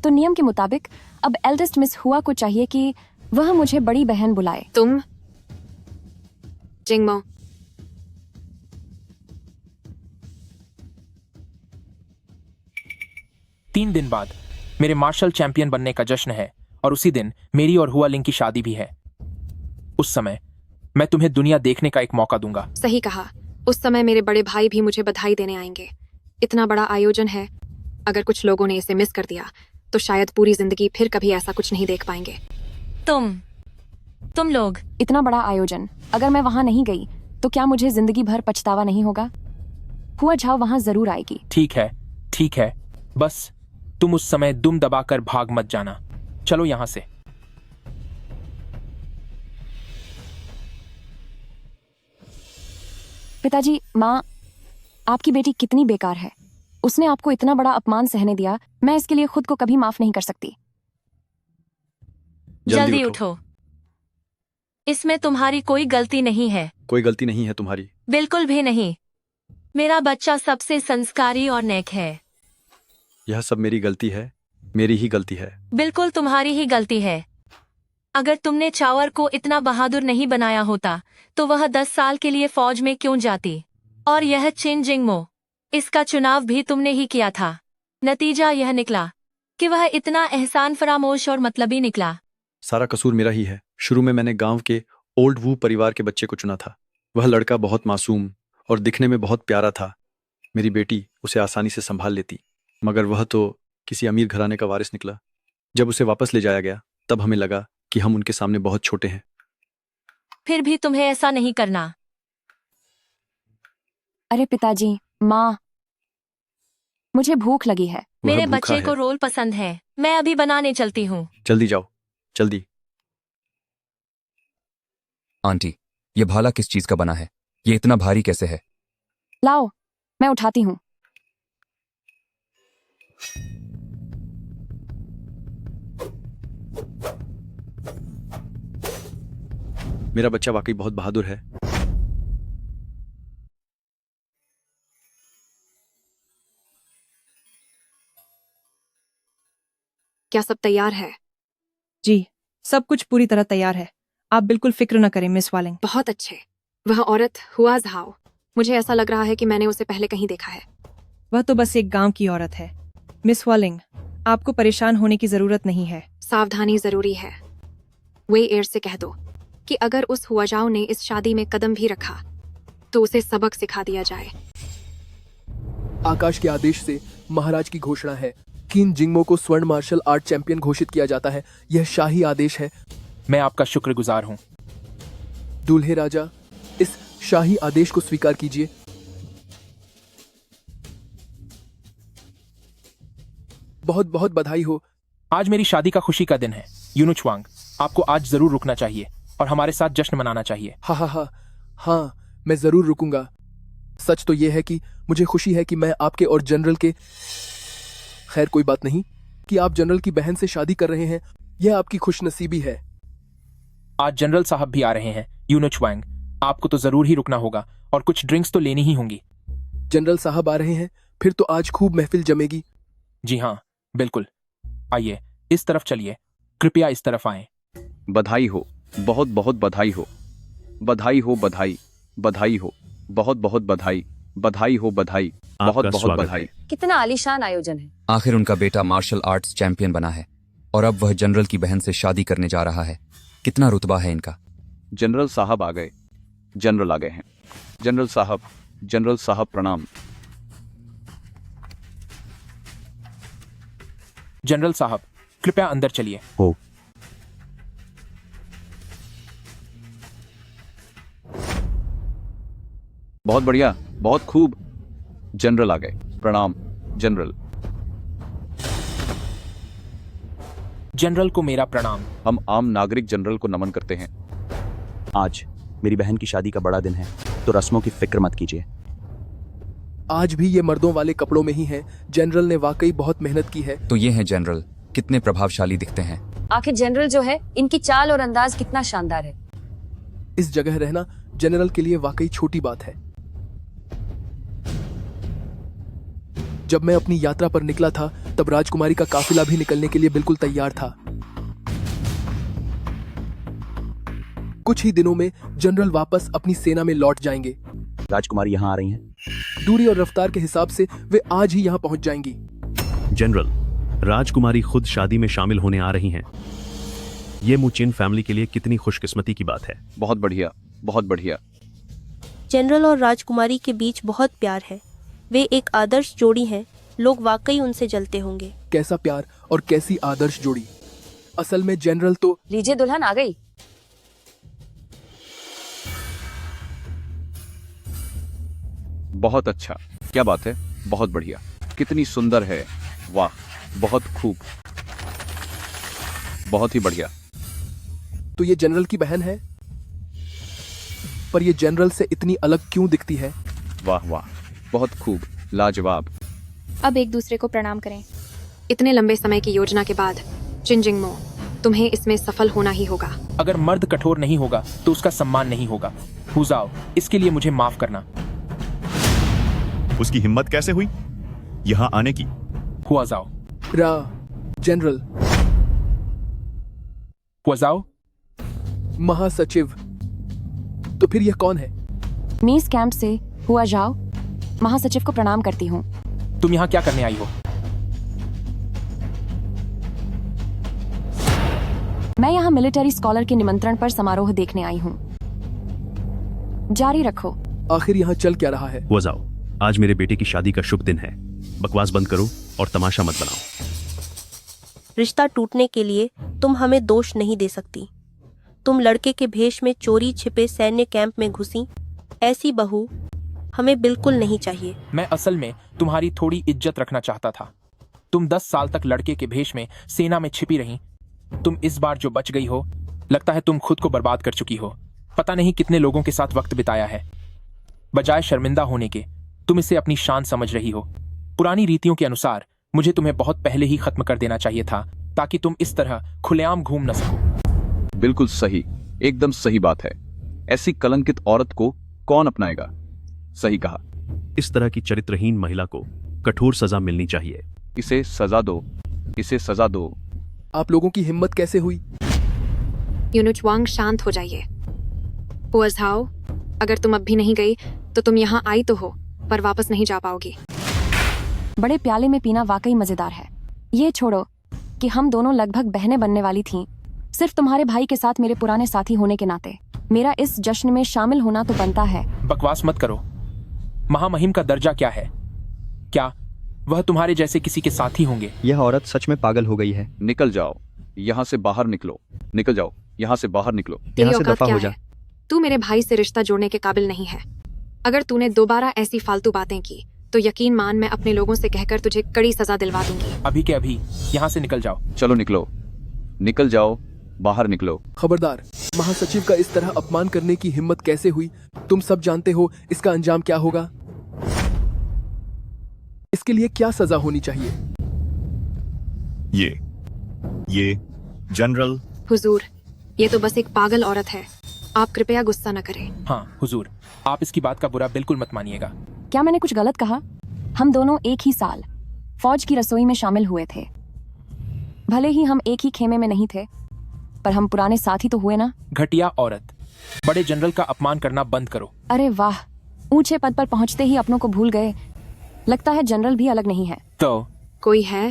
तो नियम के मुताबिक अब एल्डेस्ट मिस हुआ को चाहिए कि वह मुझे बड़ी बहन बुलाए। तुम जिंगमो, तीन दिन बाद मेरे मार्शल चैंपियन बनने का जश्न है और उसी दिन मेरी और हुआलिंग की शादी भी है। उस समय मैं तुम्हें दुनिया देखने का एक मौका दूंगा। सही कहा। उस समय मेरे बड़े भाई भी मुझे बधाई देने आएंगे। इतना बड़ा आयोजन है, अगर कुछ लोगों ने इसे मिस कर दिया तो शायद पूरी जिंदगी फिर कभी ऐसा कुछ नहीं देख पाएंगे। तुम लोग, इतना बड़ा आयोजन, अगर मैं वहां नहीं गई तो क्या मुझे जिंदगी भर पछतावा नहीं होगा? हुआझाओ वहां जरूर आएगी। ठीक है, बस तुम उस समय दुम दबाकर भाग मत जाना। चलो यहां से। पिताजी, माँ, आपकी बेटी कितनी बेकार है। उसने आपको इतना बड़ा अपमान सहने दिया। मैं इसके लिए खुद को कभी माफ नहीं कर सकती। जल्दी उठो। इसमें तुम्हारी कोई गलती नहीं है। कोई गलती नहीं है तुम्हारी। बिल्कुल भी नहीं। मेरा बच्चा सबसे संस्कारी और नेक है। यह सब मेरी गलती है, मेरी ही गलती है। बिल्कुल तुम्हारी ही गलती है। अगर तुमने चावर को इतना बहादुर नहीं बनाया होता तो वह 10 साल के लिए फौज में क्यों जाती? और यह चिन जिंगमो, इसका चुनाव भी तुमने ही किया था। नतीजा यह निकला कि वह इतना एहसान फरामोश और मतलबी निकला। सारा कसूर मेरा ही है। शुरू में मैंने गांव के ओल्ड वू परिवार के बच्चे को चुना था। वह लड़का बहुत मासूम और दिखने में बहुत प्यारा था। मेरी बेटी उसे आसानी से संभाल लेती, मगर वह तो किसी अमीर घराने का वारिस निकला। जब उसे वापस ले जाया गया तब हमें लगा कि हम उनके सामने बहुत छोटे हैं। फिर भी तुम्हें ऐसा नहीं करना। अरे पिताजी, माँ, मुझे भूख लगी है। मेरे बच्चे को रोल पसंद है। मैं अभी बनाने चलती हूँ। जल्दी जाओ, जल्दी। आंटी, ये भाला किस चीज का बना है? ये इतना भारी कैसे है? लाओ, मैं उठाती हूँ। मेरा बच्चा वाकई बहुत बहादुर है। क्या सब तैयार है? जी, सब कुछ पूरी तरह तैयार है। आप बिल्कुल फिक्र न करें मिस वालिंग। बहुत अच्छे। वह औरत हुआ झाओ, मुझे ऐसा लग रहा है कि मैंने उसे पहले कहीं देखा है। वह तो बस एक गांव की औरत है। मिस वालिंग, आपको परेशान होने की जरूरत नहीं है। सावधानी जरूरी है। वे एयर से कह दो कि अगर उस हुआजाओ ने इस शादी में कदम भी रखा तो उसे सबक सिखा दिया जाए। आकाश के आदेश से महाराज की घोषणा है। किन जिंगमो को स्वर्ण मार्शल आर्ट चैंपियन घोषित किया जाता है। यह शाही आदेश है। मैं आपका शुक्रगुजार हूँ। दूल्हे राजा, इस शाही आदेश को स्वीकार कीजिए। बहुत बहुत बधाई हो। आज मेरी शादी का खुशी का दिन है। यूनुचवांग, आपको आज जरूर रुकना चाहिए और हमारे साथ जश्न मनाना चाहिए। हाँ, मैं जरूर रुकूंगा। सच तो यह है कि मुझे खुशी है कि मैं आपके और जनरल के, खैर कोई बात नहीं, कि आप जनरल की बहन से शादी कर रहे हैं। यह आपकी खुशनसीबी है। आज जनरल साहब भी आ रहे हैं। यूनुचवांग, आपको तो जरूर ही रुकना होगा और कुछ ड्रिंक्स तो लेनी ही होंगी। जनरल साहब आ रहे हैं, फिर तो आज खूब महफिल जमेगी। जी हाँ, बिल्कुल। आइए, इस तरफ चलिए। कृपया इस तरफ आएं। बधाई हो, बहुत बहुत बधाई हो। बधाई हो, बधाई, बधाई हो, बहुत बहुत बधाई, बधाई हो, बधाई, बहुत बहुत बधाई। कितना आलीशान आयोजन है। आखिर उनका बेटा मार्शल आर्ट्स चैंपियन बना है और अब वह जनरल की बहन से शादी करने जा रहा है। कितना रुतबा है इनका। जनरल साहब आ गए। जनरल आ गए हैं। जनरल साहब प्रणाम। जनरल साहब, कृपया अंदर चलिए। हो। बहुत बढ़िया, बहुत खूब। जनरल आ गए। प्रणाम जनरल। जनरल को मेरा प्रणाम। हम आम नागरिक जनरल को नमन करते हैं। आज मेरी बहन की शादी का बड़ा दिन है, तो रस्मों की फिक्र मत कीजिए। आज भी ये मर्दों वाले कपड़ों में ही हैं। जनरल ने वाकई बहुत मेहनत की है। तो ये हैं जनरल, कितने प्रभावशाली दिखते हैं। आखिर जनरल जो है, इनकी चाल और अंदाज कितना शानदार है। इस जगह रहना जनरल के लिए वाकई छोटी बात है। जब मैं अपनी यात्रा पर निकला था, तब राजकुमारी का काफिला भी निकलने के लिए बिल्कुल तैयार था। कुछ ही दिनों में जनरल वापस अपनी सेना में लौट जाएंगे। राजकुमारी यहाँ आ रही हैं। दूरी और रफ्तार के हिसाब से वे आज ही यहाँ पहुंच जाएंगी। जनरल, राजकुमारी खुद शादी में शामिल होने आ रही हैं। ये मुचिन फैमिली के लिए कितनी खुशकिस्मती की बात है। बहुत बढ़िया, बहुत बढ़िया। जनरल और राजकुमारी के बीच बहुत प्यार है। वे एक आदर्श जोड़ी हैं। लोग वाकई उनसे जलते होंगे। कैसा प्यार और कैसी आदर्श जोड़ी। असल में जनरल तो। लीजिए, दुल्हन आ गई। बहुत अच्छा, क्या बात है, बहुत बढ़िया। कितनी सुंदर है, वाह, बहुत खूब, बहुत ही बढ़िया। तो ये जनरल की बहन है, पर ये जनरल से इतनी अलग क्यों दिखती है। वाह वाह, बहुत खूब, लाजवाब। अब एक दूसरे को प्रणाम करें। इतने लंबे समय की योजना के बाद चिनजिंगमो, तुम्हें इसमें सफल होना ही होगा। अगर मर्द कठोर नहीं होगा तो उसका सम्मान नहीं होगा। हुजाओ, इसके लिए मुझे माफ करना। उसकी हिम्मत कैसे हुई यहाँ आने की। हुआजाओ। जनरल। हुआजाओ। महासचिव। तो फिर यह कौन है। मीस कैंप से हुआ जाओ। महासचिव को प्रणाम करती हूँ। तुम यहाँ क्या करने आई हो। मैं यहाँ मिलिट्री स्कॉलर के निमंत्रण पर समारोह देखने आई हूँ। जारी रखो। आखिर यहाँ चल क्या रहा है। वो जाओ, आज मेरे बेटे की शादी का शुभ दिन है। बकवास बंद करो और तमाशा मत बनाओ। रिश्ता टूटने के लिए तुम हमें दोष नहीं दे सकती। तुम लड़के के भेष में चोरी छिपे सैन्य कैंप में घुसी। ऐसी बहू हमें बिल्कुल नहीं चाहिए। मैं असल में तुम्हारी थोड़ी इज्जत रखना चाहता था। तुम 10 साल तक लड़के के भेष में सेना में छिपी रही। तुम इस बार जो बच गई हो, लगता है तुम खुद को बर्बाद कर चुकी हो। पता नहीं कितने लोगों के साथ वक्त बिताया है। बजाय शर्मिंदा होने के तुम इसे अपनी शान समझ रही हो। पुरानी रीतियों के अनुसार मुझे तुम्हें बहुत पहले ही खत्म कर देना चाहिए था, ताकि तुम इस तरह खुलेआम घूम न सको। बिल्कुल सही, एकदम सही बात है। ऐसी कलंकित औरत को कौन अपनाएगा? सही कहा। इस तरह की चरित्रहीन महिला को कठोर सजा मिलनी चाहिए। इसे सजा दो, इसे सजा दो। आप लोगों की हिम्मत कैसे हुई? यूनुचवांग, शांत हो जाइए। हुआ झाओ, अगर तुम अब भी नहीं गई तो तुम यहाँ आई तो हो, पर वापस नहीं जा पाओगी। बड़े प्याले में पीना वाकई मजेदार है। ये छोड़ो कि हम दोनों लगभग बहनें बनने वाली थीं। सिर्फ तुम्हारे भाई के साथ मेरे पुराने साथी होने के नाते मेरा इस जश्न में शामिल होना तो बनता है। बकवास मत करो। महामहिम का दर्जा क्या है? क्या वह तुम्हारे जैसे किसी के साथी होंगे? यह औरत सच में पागल हो गई है। निकल जाओ, यहाँ से बाहर निकलो। निकल जाओ, यहाँ से बाहर निकलो। तेरी यहाँ से औकात दफा क्या हो जा। है? तू मेरे भाई से रिश्ता जोड़ने के काबिल नहीं है। अगर तूने दोबारा ऐसी फालतू बातें की तो यकीन मान, मैं अपने लोगों से कहकर तुझे कड़ी सजा दिलवा दूंगी। अभी के अभी यहाँ से निकल जाओ। चलो निकलो, निकल जाओ, बाहर निकलो। खबरदार, महासचिव का इस तरह अपमान करने की हिम्मत कैसे हुई? तुम सब जानते हो इसका अंजाम क्या होगा। इसके लिए क्या सजा होनी चाहिए? ये जनरल। हुजूर, ये तो बस एक पागल औरत है। आप कृपया गुस्सा न करें। हाँ हुजूर, आप इसकी बात का बुरा बिल्कुल मत मानिएगा। क्या मैंने कुछ गलत कहा? हम दोनों एक ही साल फौज की रसोई में शामिल हुए थे। भले ही हम एक ही खेमे में नहीं थे, पर हम पुराने साथी तो हुए ना। घटिया औरत, बड़े जनरल का अपमान करना बंद करो। अरे वाह, ऊंचे पद पर पहुंचते ही अपनों को भूल गए। लगता है जनरल भी अलग नहीं है। तो कोई है?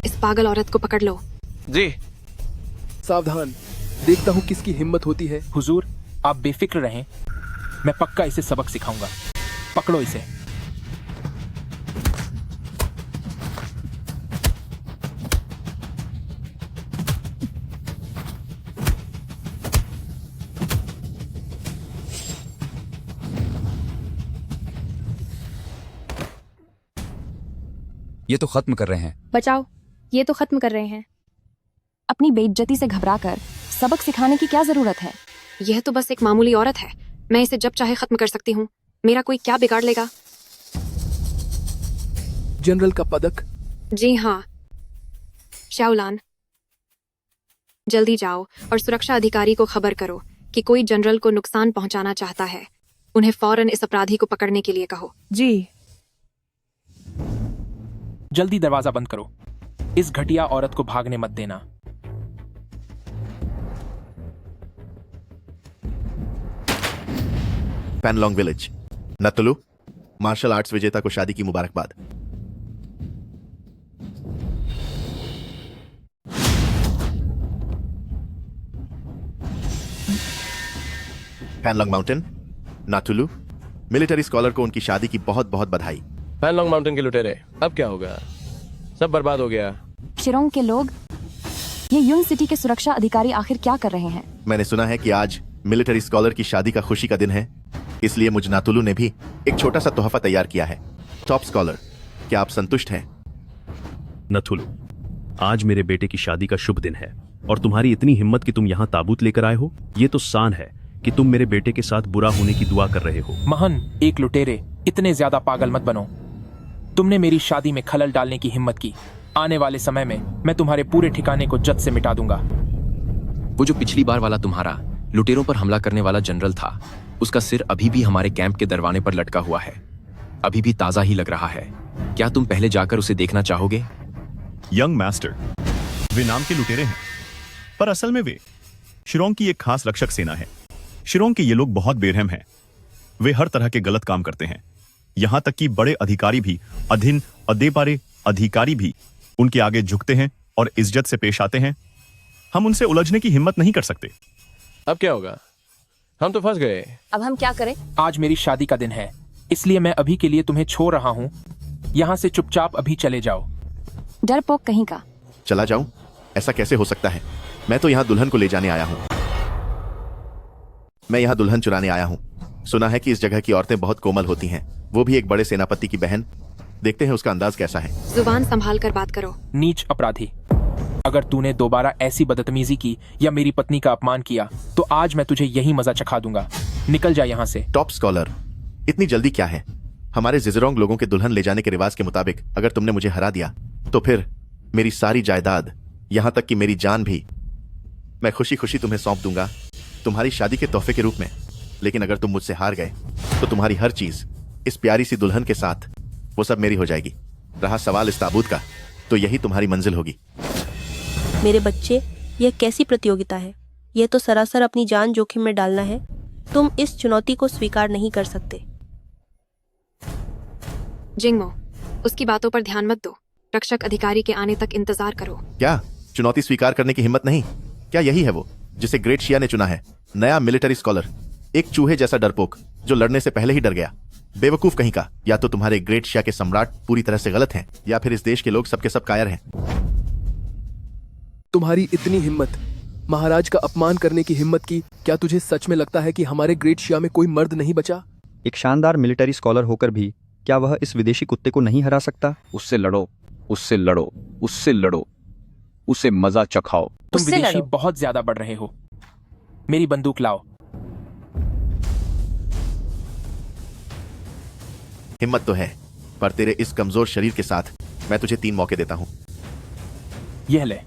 इस पागल औरत को पकड़ लो। जी। सावधान, देखता हूँ किसकी हिम्मत होती है। हुजूर, आप बेफिक्र रहें, मैं पक्का इसे सबक सिखाऊंगा। पकड़ो इसे। ये तो खत्म कर रहे हैं। बचाओ, ये तो खत्म कर रहे हैं। अपनी बेइज्जती से घबराकर सबक सिखाने की क्या जरूरत है? यह तो बस एक मामूली औरत है। मैं इसे जब चाहे खत्म कर सकती हूँ। मेरा कोई क्या बिगाड़ लेगा? जनरल का पदक? जी हाँ शाओलान, जल्दी जाओ और सुरक्षा अधिकारी को खबर करो कि कोई जनरल को नुकसान पहुंचाना चाहता है। उन्हें फौरन इस अपराधी को पकड़ने के लिए कहो। जी। जल्दी दरवाजा बंद करो। इस घटिया औरत को भागने मत देना। पैनलोंग विलेज, नतुलु, मार्शल आर्ट्स विजेता को शादी की मुबारकबाद। पैनलोंग माउंटेन, नातुलु, मिलिट्री स्कॉलर को उनकी शादी की बहुत बहुत बधाई। पैनलोंग माउंटेन के लुटेरे, अब क्या होगा? सब बर्बाद हो गया। शिरोंग के लोग, ये यून सिटी के सुरक्षा अधिकारी आखिर क्या कर रहे हैं? मैंने सुना है कि आज मिलिट्री स्कॉलर की शादी का खुशी का दिन है, इसलिए मुझ नातुलु ने भी एक छोटा सा तोहफा तैयार किया है। टॉप स्कॉलर, क्या आप संतुष्ट हैं? नथुलु, आज मेरे बेटे की शादी का शुभ दिन है और तुम्हारी इतनी हिम्मत कि तुम यहाँ ताबूत लेकर आए हो, ये तो शान है कि तुम मेरे बेटे के साथ बुरा होने की दुआ कर रहे हो। महन, एक लुटेरे, इतने ज्यादा पागल मत बनो। तुमने मेरी शादी में खलल डालने की हिम्मत की। आने वाले समय में मैं तुम्हारे पूरे ठिकाने को जद से मिटा दूंगा। वो जो पिछली बार वाला तुम्हारा लुटेरों पर हमला करने वाला जनरल था, उसका सिर अभी भी हमारे कैंप के दरवाजे पर लटका हुआ है। अभी भी ताजा ही लग रहा है। क्या तुम पहले जाकर उसे देखना चाहोगे? यंग मास्टर, वे नाम के लुटेरे हैं, पर असल में वे शिरोंग की एक खास रक्षक सेना है। शिरोंग के ये लोग बहुत बेरहम हैं। वे हर तरह के गलत काम करते हैं। यहां तक कि बड़े अधिकारी भी, अधीन अदेपारे अधिकारी भी उनके आगे झुकते हैं और इज्जत से पेश आते हैं। हम उनसे उलझने की हिम्मत नहीं कर सकते। अब क्या होगा? हम तो फंस गए। अब हम क्या करें? आज मेरी शादी का दिन है, इसलिए मैं अभी के लिए तुम्हें छोड़ रहा हूँ। यहाँ से चुपचाप अभी चले जाओ। डरपोक कहीं का। चला जाऊं? ऐसा कैसे हो सकता है? मैं तो यहाँ दुल्हन को ले जाने आया हूँ। मैं यहाँ दुल्हन चुराने आया हूँ। सुना है कि इस जगह की औरतें बहुत कोमल होती हैं, वो भी एक बड़े सेनापति की बहन। देखते हैं उसका अंदाज कैसा है। जुबान संभाल कर बात करो। नीच अपराधी, अगर तूने दोबारा ऐसी बदतमीजी की या मेरी पत्नी का अपमान किया तो आज मैं तुझे यही मजा चखा दूंगा। निकल जा यहाँ से। टॉप स्कॉलर, इतनी जल्दी क्या है? हमारे जिजरोंग लोगों के दुल्हन ले जाने के रिवाज के मुताबिक अगर तुमने मुझे हरा दिया तो फिर मेरी सारी जायदाद, यहां तक कि मेरी जान भी मैं खुशी खुशी तुम्हें सौंप दूंगा तुम्हारी शादी के तोहफे के रूप में। लेकिन अगर तुम मुझसे हार गए तो तुम्हारी हर चीज इस प्यारी सी दुल्हन के साथ वो सब मेरी हो जाएगी। रहा सवाल इस ताबूत का, तो यही तुम्हारी मंजिल होगी। मेरे बच्चे, यह कैसी प्रतियोगिता है? यह तो सरासर अपनी जान जोखिम में डालना है। तुम इस चुनौती को स्वीकार नहीं कर सकते। जिंगमो, उसकी बातों पर ध्यान मत दो। रक्षक अधिकारी के आने तक इंतजार करो। क्या चुनौती स्वीकार करने की हिम्मत नहीं? क्या यही है वो जिसे ग्रेट शिया ने चुना है? नया मिलिट्री स्कॉलर, एक चूहे जैसा डरपोक जो लड़ने से पहले ही डर गया। बेवकूफ कहीं का। या तो तुम्हारे ग्रेट शिया के सम्राट पूरी तरह से गलत हैं, या फिर इस देश के लोग सबके सब कायर हैं। तुम्हारी इतनी हिम्मत, महाराज का अपमान करने की हिम्मत की। क्या तुझे सच में लगता है कि हमारे ग्रेट शिया में कोई मर्द नहीं बचा? एक शानदार मिलिट्री स्कॉलर होकर भी क्या वह इस विदेशी कुत्ते को नहीं हरा सकता? उससे लड़ो, उससे लड़ो, उससे लड़ो, उसे मजा चखाओ। तुम विदेशी बहुत ज्यादा बढ़ रहे हो। मेरी बंदूक लाओ। हिम्मत तो है, पर तेरे इस कमजोर शरीर के साथ मैं तुझे 3 मौके देता हूं। यह ले।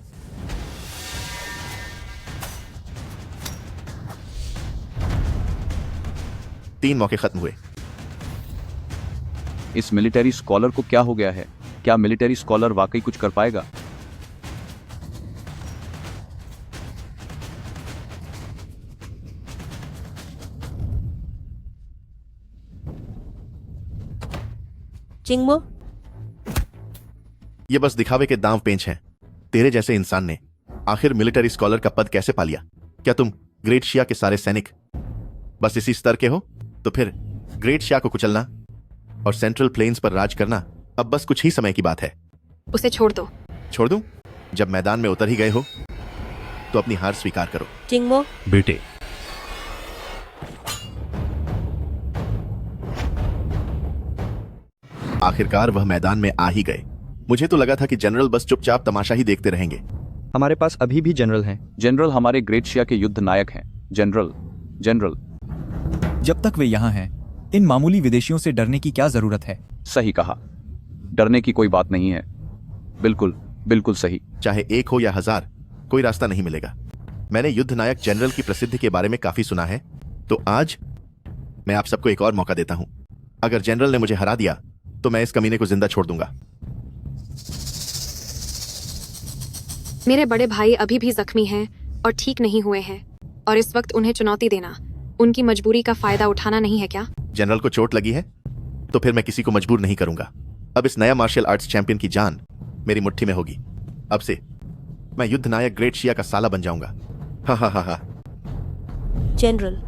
तीन मौके खत्म हुए। इस मिलिट्री स्कॉलर को क्या हो गया है? क्या मिलिट्री स्कॉलर वाकई कुछ कर पाएगा? जिंगमो, ये बस दिखावे के दांव पेंच हैं। तेरे जैसे इंसान ने आखिर मिलिट्री स्कॉलर का पद कैसे पा लिया? क्या तुम ग्रेट शिया के सारे सैनिक बस इसी स्तर के हो? तो फिर ग्रेट शिया को कुचलना और सेंट्रल प्लेन्स पर राज करना अब बस कुछ ही समय की बात है। उसे छोड़ दो। छोड़ दूं? जब मैदान में उतर ही गए हो तो अपनी हार स्वीकार करो। जिंगमो, बेटे, आखिरकार वह मैदान में आ ही गए। मुझे तो लगा था कि जनरल बस चुपचाप तमाशा ही देखते रहेंगे। हमारे पास अभी भी जनरल हैं। जनरल हमारे ग्रेट शिया के युद्ध नायक हैं। General, general. जब तक वे यहाँ हैं, इन मामूली विदेशियों से डरने की क्या जरूरत है? सही कहा, डरने की कोई बात नहीं है। बिल्कुल, बिल्कुल सही। चाहे 1 हो या 1000, कोई रास्ता नहीं मिलेगा। मैंने युद्ध नायक जनरल की प्रसिद्धि के बारे में काफी सुना है, तो आज मैं आप सबको एक और मौका देता हूं। अगर जनरल ने मुझे हरा दिया तो मैं इस कमीने को जिंदा छोड़ दूंगा। मेरे बड़े भाई अभी भी जख्मी हैं और ठीक नहीं हुए हैं, और इस वक्त उन्हें चुनौती देना उनकी मजबूरी का फायदा उठाना नहीं है क्या? जनरल को चोट लगी है तो फिर मैं किसी को मजबूर नहीं करूंगा। अब इस नया मार्शल आर्ट्स चैंपियन की जान मेरी मुट्ठी में होगी। अब से मैं युद्ध नायक ग्रेट शिया का साला बन जाऊंगा। हा हा हा हा। जनरल,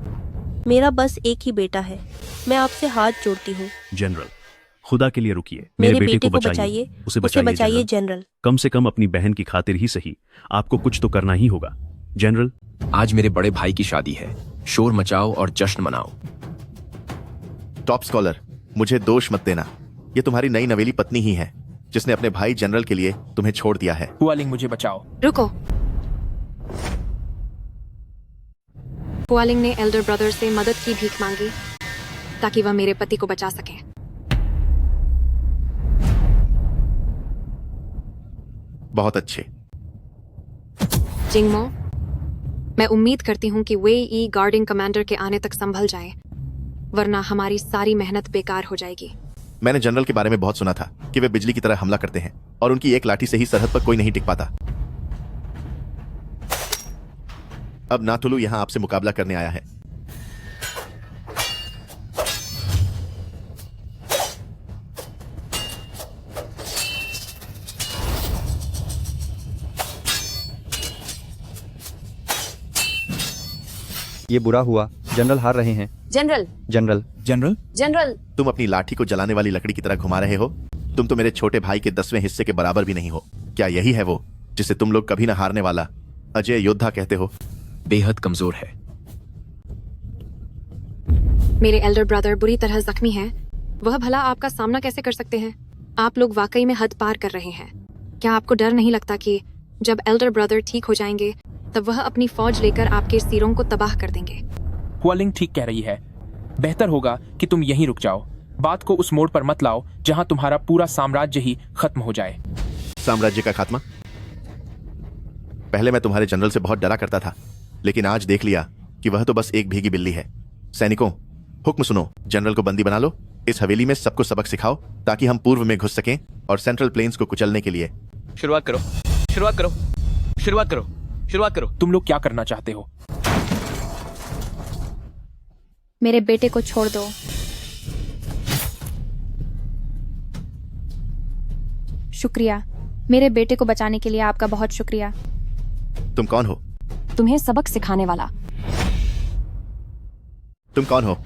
मेरा बस एक ही बेटा है। मैं आपसे हाथ जोड़ती हूँ। जनरल, खुदा के लिए रुकिए। मेरे बेटे को बचाइए। उसे बचाइए जनरल। कम से कम अपनी बहन की खातिर ही सही, आपको कुछ तो करना ही होगा। जनरल, आज मेरे बड़े भाई की शादी है। शोर मचाओ और जश्न मनाओ। टॉप स्कॉलर, मुझे दोष मत देना। ये तुम्हारी नई नवेली पत्नी ही है जिसने अपने भाई जनरल के लिए तुम्हें छोड़ दिया है। हुआलिंग, मुझे बचाओ। रुको। हुआलिंग ने एल्डर ब्रदर से मदद की भीख मांगी ताकि वह मेरे पति को बचा सके। बहुत अच्छे। जिंगमो, मैं उम्मीद करती हूँ कि वे ई गार्डिंग कमांडर के आने तक संभल जाएं, वरना हमारी सारी मेहनत बेकार हो जाएगी। मैंने जनरल के बारे में बहुत सुना था कि वे बिजली की तरह हमला करते हैं और उनकी एक लाठी से ही सरहद पर कोई नहीं टिक पाता। अब नाथुलू यहां आपसे मुकाबला करने आया है। ये बुरा हुआ, जनरल हार रहे हैं। General, general, general, general. तुम अपनी लाठी को जलाने वाली लकड़ी की तरह घुमा रहे हो। तुम तो मेरे छोटे भाई के 10वें हिस्से के बराबर भी नहीं हो। क्या यही है वो जिसे तुम लोग कभी ना हारने वाला अजय योद्धा कहते हो? बेहद कमजोर है। मेरे एल्डर ब्रदर बुरी तरह जख्मी हैं। वह भला आपका सामना कैसे कर सकते हैं? आप लोग वाकई में हद पार कर रहे हैं। क्या आपको डर नहीं लगता कि जब एल्डर ब्रदर ठीक हो जाएंगे तब वह अपनी फौज लेकर आपके सिरों को तबाह कर देंगे? हुआलिंग ठीक कह रही है। बेहतर होगा कि तुम यहीं रुक जाओ। बात को उस मोड़ पर मत लाओ जहां तुम्हारा पूरा साम्राज्य ही खत्म हो जाए। साम्राज्य का खात्मा? पहले मैं तुम्हारे जनरल से बहुत डरा करता था, लेकिन आज देख लिया कि वह तो बस एक भीगी बिल्ली है। सैनिकों, हुक्म सुनो, जनरल को बंदी बना लो, इस हवेली में सबको सबक सिखाओ ताकि हम पूर्व में घुस सकें और सेंट्रल प्लेन्स को कुचलने के लिए। शुरुआत करो, शुरुआत करो, शुरुआत करो, शुरुआत करो। तुम लोग क्या करना चाहते हो? मेरे बेटे को छोड़ दो। शुक्रिया, मेरे बेटे को बचाने के लिए आपका बहुत शुक्रिया। तुम कौन हो? तुम्हें सबक सिखाने वाला। तुम कौन हो?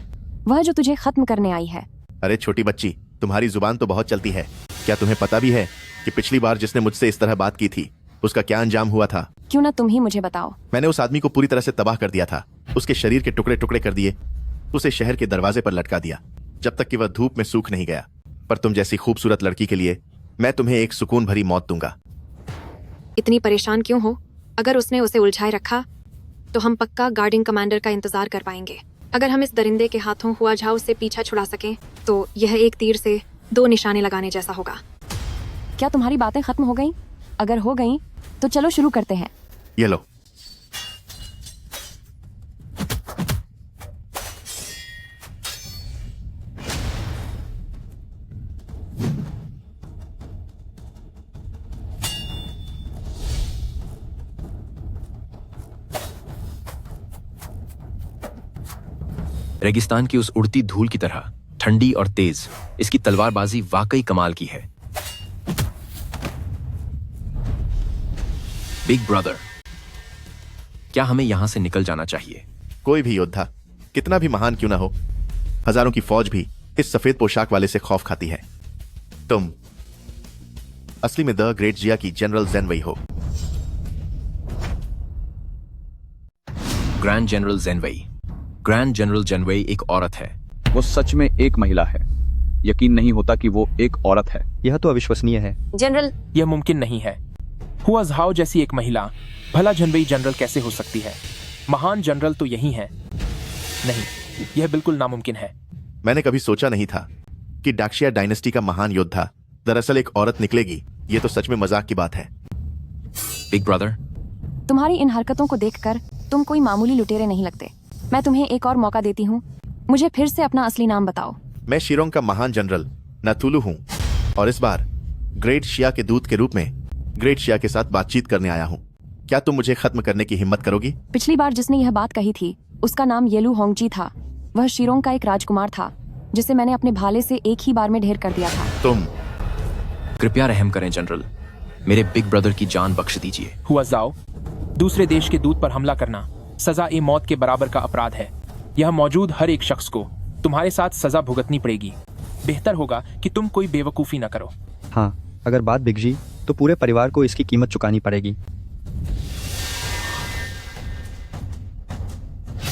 वह जो तुझे खत्म करने आई है। अरे छोटी बच्ची, तुम्हारी जुबान तो बहुत चलती है। क्या तुम्हें पता भी है कि पिछली बार जिसने मुझसे इस तरह बात की थी उसका क्या अंजाम हुआ था? क्यों ना तुम ही मुझे बताओ। मैंने उस आदमी को पूरी तरह से तबाह कर दिया था, उसके शरीर के टुकड़े टुकड़े कर दिए, उसे शहर के दरवाजे पर लटका दिया जब तक कि वह धूप में सूख नहीं गया। पर तुम जैसी खूबसूरत लड़की के लिए मैं तुम्हें एक सुकून भरी मौत दूंगा। इतनी परेशान क्यों हो? अगर उसने उसे उलझाए रखा तो हम पक्का गार्डिंग कमांडर का इंतजार कर पाएंगे। अगर हम इस दरिंदे के हाथों हुआ झाओ से पीछा छुड़ा सकें तो यह एक तीर से दो निशाने लगाने जैसा होगा। क्या तुम्हारी बातें खत्म हो गईं? अगर हो गईं तो चलो शुरू करते हैं। ये लो। रेगिस्तान की उस उड़ती धूल की तरह ठंडी और तेज इसकी तलवारबाजी वाकई कमाल की है। बिग ब्रदर, क्या हमें यहां से निकल जाना चाहिए? कोई भी योद्धा, कितना भी महान क्यों ना हो, हजारों की फौज भी इस सफेद पोशाक वाले से खौफ खाती है। तुम असली में द ग्रेट जिया की जनरल जेनवई हो। ग्रैंड जनरल जेनवई। ग्रैंड जनरल जेनवई एक औरत है। वो सच में एक महिला है। यकीन नहीं होता कि वो एक औरत है। यह तो अविश्वसनीय है। जनरल, यह मुमकिन नहीं है। हुआ झाओ जैसी एक महिला भला जनवई जनरल कैसे हो सकती है? महान जनरल तो यही है। नहीं, यह बिल्कुल नामुमकिन है। मैंने कभी सोचा नहीं था कि डाक्शिया डायनेस्टी का महान योद्धा दरअसल एक औरत निकलेगी। ये तो सच में मजाक की बात है। बिग ब्रदर, तुम्हारी इन हरकतों को देखकर तुम कोई मामूली लुटेरे नहीं लगते। मैं तुम्हें एक और मौका देती हूँ, मुझे फिर से अपना असली नाम बताओ। मैं शिरोंग का महान जनरल नाथुलू हूँ और इस बार ग्रेट शिया के दूत के रूप में ग्रेट शिया के साथ बातचीत करने आया हूँ। क्या तुम मुझे खत्म करने की हिम्मत करोगी? पिछली बार जिसने यह बात कही थी उसका नाम येलू होंगजी था। वह शिरोंग का एक राजकुमार था जिसे मैंने अपने भाले से एक ही बार में ढेर कर दिया था। तुम कृपया रहम करें जनरल, मेरे बिग ब्रदर की जान बख्श दीजिए। हुआ जाओ, दूसरे देश के दूत पर हमला करना सजा ए मौत के बराबर का अपराध है। यह मौजूद हर एक शख्स को तुम्हारे साथ सजा भुगतनी पड़ेगी। बेहतर होगा कि तुम कोई बेवकूफी न करो। हाँ, अगर बात बिग जी तो पूरे परिवार को इसकी कीमत चुकानी पड़ेगी।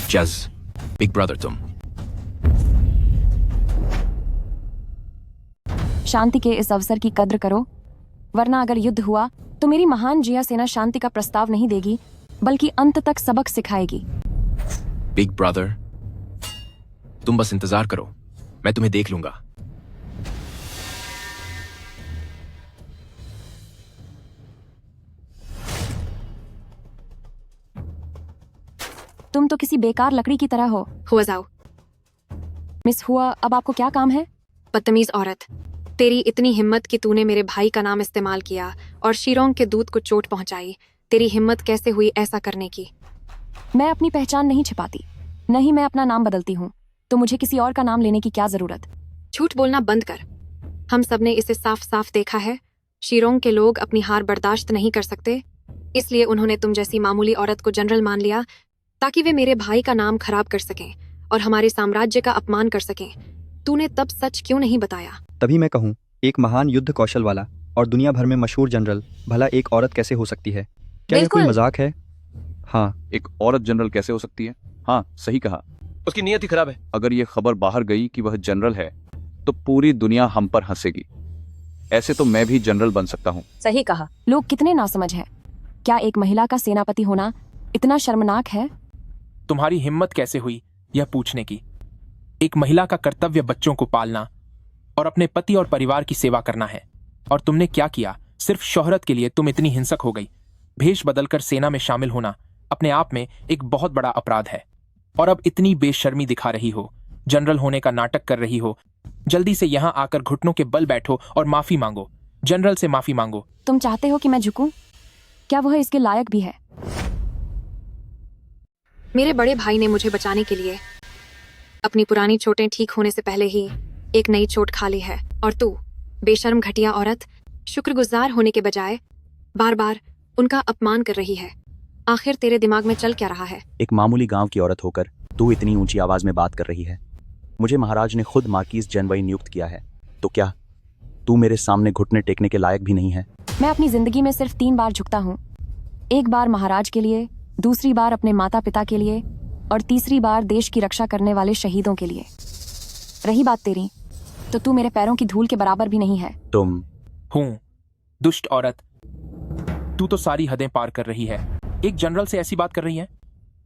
जज, बिग ब्रदर तुम। शांति के इस अवसर की कद्र करो, वरना अगर युद्ध हुआ तो मेरी महान जिया सेना शांति का प्रस्ताव नहीं देगी बल्कि अंत तक सबक सिखाएगी। बिग ब्रदर, तुम बस इंतजार करो, मैं तुम्हें देख लूंगा। तुम तो किसी बेकार लकड़ी की तरह हो। हुआ जाओ। मिस हुआ, अब आपको क्या काम है? बदतमीज औरत, तेरी इतनी हिम्मत कि तूने मेरे भाई का नाम इस्तेमाल किया और शिरोंग के दूत को चोट पहुंचाई। तेरी हिम्मत कैसे हुई ऐसा करने की? मैं अपनी पहचान नहीं छिपाती, नहीं मैं अपना नाम बदलती हूँ, तो मुझे किसी और का नाम लेने की क्या जरूरत? झूठ बोलना बंद कर। हम सब ने इसे साफ साफ देखा है। शिरोंग के लोग अपनी हार बर्दाश्त नहीं कर सकते, इसलिए उन्होंने तुम जैसी मामूली औरत को जनरल मान लिया ताकि वे मेरे भाई का नाम खराब कर सकें और हमारे साम्राज्य का अपमान कर सकें। तूने तब सच क्यों नहीं बताया? तभी मैं कहूँ, एक महान युद्ध कौशल वाला और दुनिया भर में मशहूर जनरल भला एक औरत कैसे हो सकती है? क्या यह कोई मजाक है? हाँ, एक औरत जनरल कैसे हो सकती है? हाँ, सही कहा। उसकी नीयत ही खराब है। अगर ये खबर बाहर गई कि वह जनरल है तो पूरी दुनिया हम पर हंसेगी। ऐसे तो मैं भी जनरल बन सकता हूँ। सही कहा। लोग कितने नासमझ हैं। क्या एक महिला का सेनापति होना इतना शर्मनाक है? तुम्हारी हिम्मत कैसे हुई यह पूछने की? एक महिला का कर्तव्य बच्चों को पालना और अपने पति और परिवार की सेवा करना है। और तुमने क्या किया? सिर्फ शोहरत के लिए तुम इतनी हिंसक हो गई। भेष बदलकर सेना में शामिल होना अपने आप में एक बहुत बड़ा अपराध है। और अब इतनी बेशर्मी दिखा रही हो, जनरल होने का नाटक कर रही हो। जल्दी से यहाँ आकर घुटनों के बल बैठो और माफी मांगो। जनरल से माफी मांगो। तुम चाहते हो कि मैं झुकूं? क्या वह इसके लायक भी है? मेरे बड़े भाई ने मुझे बचाने के लिए अपनी पुरानी चोटें ठीक होने से पहले ही एक नई चोट खा ली है। और तू बेशर्म घटिया औरत शुक्रगुजार होने के बजाय बार बार उनका अपमान कर रही है। आखिर तेरे दिमाग में चल क्या रहा है? एक मामूली गांव की औरत होकर तू इतनी ऊंची आवाज में बात कर रही है। मुझे महाराज ने खुद मार्कीज जनवई नियुक्त किया है, तो क्या तू मेरे सामने घुटने टेकने के लायक भी नहीं है? मैं अपनी जिंदगी में सिर्फ 3 बार झुकता हूँ। एक बार महाराज के लिए, दूसरी बार अपने माता पिता के लिए और तीसरी बार देश की रक्षा करने वाले शहीदों के लिए। रही बात तेरी, तो तू मेरे पैरों की धूल के बराबर भी नहीं है। तुम हूँ दुष्ट औरत, तू तो सारी हदें पार कर रही है। एक जनरल से ऐसी बात कर रही है?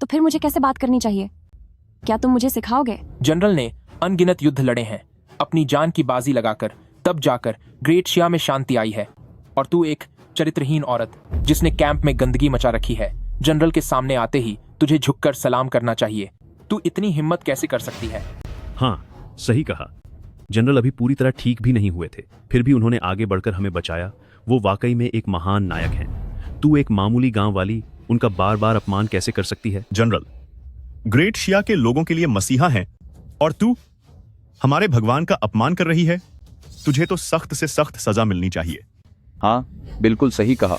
तो फिर मुझे कैसे बात करनी चाहिए? क्या तुम मुझे सिखाओगे? जनरल ने अनगिनत युद्ध लड़े हैं अपनी जान की बाजी लगाकर, तब जाकर ग्रेट शिया में शांति आई है। और तू एक चरित्रहीन औरत जिसने कैंप में गंदगी मचा रखी है, जनरल के सामने आते ही तुझे झुककर सलाम करना चाहिए। तू इतनी हिम्मत कैसे कर सकती है? हाँ, सही कहा। जनरल अभी पूरी तरह ठीक भी नहीं हुए थे, फिर भी उन्होंने आगे बढ़कर हमें बचाया। वो वाकई में एक महान नायक हैं। तू एक मामूली गांव वाली उनका बार बार अपमान कैसे कर सकती है? जनरल, ग्रेट शिया के लोगों के लिए मसीहा हैं और तू हमारे भगवान का अपमान कर रही है। तुझे तो सख्त से सख्त सजा मिलनी चाहिए। हाँ, बिल्कुल सही कहा।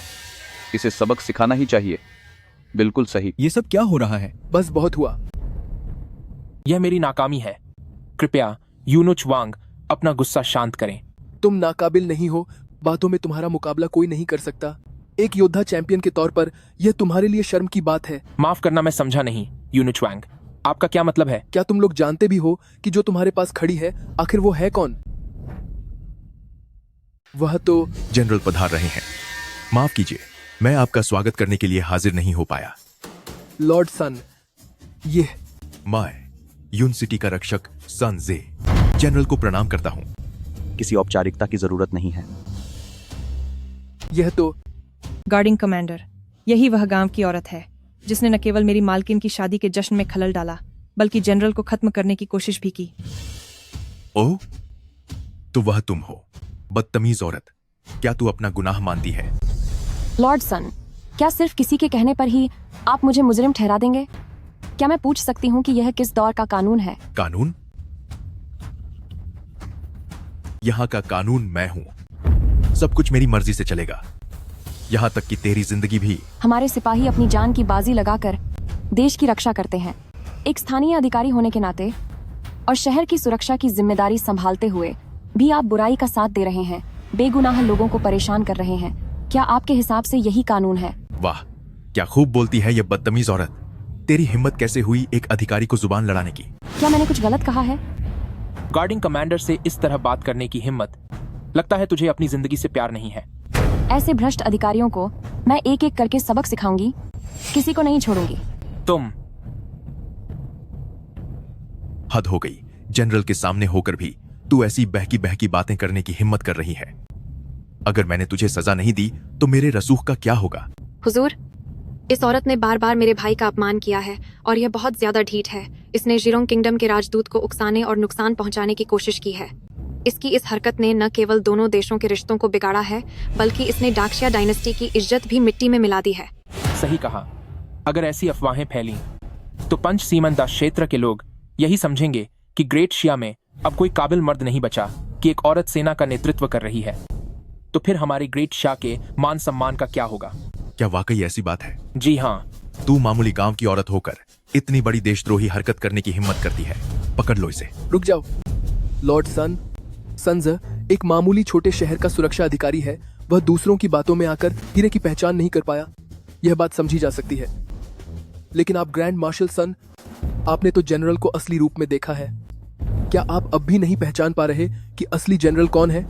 इसे सबक सिखाना ही चाहिए। बिल्कुल सही। ये सब क्या हो रहा है? बस बहुत हुआ। यह मेरी नाकामी है। कृपया यूनुच वांग अपना गुस्सा शांत करें। तुम नाकाबिल नहीं हो। बातों में तुम्हारा मुकाबला कोई नहीं कर सकता। एक योद्धा चैंपियन के तौर पर यह तुम्हारे लिए शर्म की बात है। माफ करना, मैं समझा नहीं। यूनुच वांग, आपका क्या मतलब है? क्या तुम लोग जानते भी हो कि जो तुम्हारे पास खड़ी है आखिर वो है कौन? वह तो जनरल पधार रहे हैं। माफ कीजिए, मैं आपका स्वागत करने के लिए हाजिर नहीं हो पाया। लॉर्ड सन, ये मैं यून सिटी का रक्षक सन जे जनरल को प्रणाम करता हूँ। किसी औपचारिकता की जरूरत नहीं है। यह तो गार्डिंग कमांडर, यही वह गांव की औरत है जिसने न केवल मेरी मालकिन की शादी के जश्न में खलल डाला, बल्कि जनरल को खत्म करने की कोशिश भी की। ओह, तो वह तुम हो, बदतमीज औरत। क्या तू अपना गुनाह मानती है? लॉर्ड सन, क्या सिर्फ किसी के कहने पर ही आप मुझे मुजरिम ठहरा देंगे? क्या मैं पूछ सकती हूँ कि यह किस दौर का कानून है? कानून? यहाँ का कानून मैं हूँ। सब कुछ मेरी मर्जी से चलेगा, यहाँ तक कि तेरी जिंदगी भी। हमारे सिपाही अपनी जान की बाजी लगाकर देश की रक्षा करते हैं। एक स्थानीय अधिकारी होने के नाते और शहर की सुरक्षा की जिम्मेदारी संभालते हुए भी आप बुराई का साथ दे रहे हैं, बेगुनाह लोगों को परेशान कर रहे हैं। क्या आपके हिसाब से यही कानून है? वाह, क्या खूब बोलती है ये बदतमीज औरत। तेरी हिम्मत कैसे हुई एक अधिकारी को जुबान लड़ाने की? क्या मैंने कुछ गलत कहा है? गार्डिंग कमांडर से इस तरह बात करने की हिम्मत? लगता है तुझे अपनी जिंदगी से प्यार नहीं है। ऐसे भ्रष्ट अधिकारियों को मैं एक एक करके सबक सिखाऊंगी, किसी को नहीं छोड़ूंगी। तुम हद हो गई। जनरल के सामने होकर भी तू ऐसी बहकी बहकी बातें करने की हिम्मत कर रही है। अगर मैंने तुझे सजा नहीं दी तो मेरे रसूख का क्या होगा? हुजूर, इस औरत ने बार बार मेरे भाई का अपमान किया है और यह बहुत ज्यादा ढीठ है। इसने जिरोंग किंगडम के राजदूत को उकसाने और नुकसान पहुंचाने की कोशिश की है। इसकी इस हरकत ने न केवल दोनों देशों के रिश्तों को बिगाड़ा है, बल्कि इसने डाक्शिया डायनेस्टी की इज्जत भी मिट्टी में मिला दी है। सही कहा। अगर ऐसी अफवाहें फैली तो पंच सीमंदा क्षेत्र के लोग यही समझेंगे कि ग्रेट शिया में अब कोई काबिल मर्द नहीं बचा कि एक औरत सेना का नेतृत्व कर रही है। तो फिर हमारी ग्रेट शिया के मान सम्मान का क्या होगा? क्या वाकई ऐसी बात है? जी हाँ। तू मामूली गांव की औरत होकर इतनी बड़ी देशद्रोही हरकत करने की हिम्मत करती है। पकड़ लो इसे। रुक जाओ लॉर्ड सन। सन्ज एक मामूली छोटे शहर का सुरक्षा अधिकारी है। वह दूसरों की बातों में आकर हीरे की पहचान नहीं कर पाया। यह बात समझी जा सकती है, लेकिन आप ग्रैंड मार्शल सन, आपने तो जनरल को असली रूप में देखा है। क्या आप अब भी नहीं पहचान पा रहे कि असली जनरल कौन है?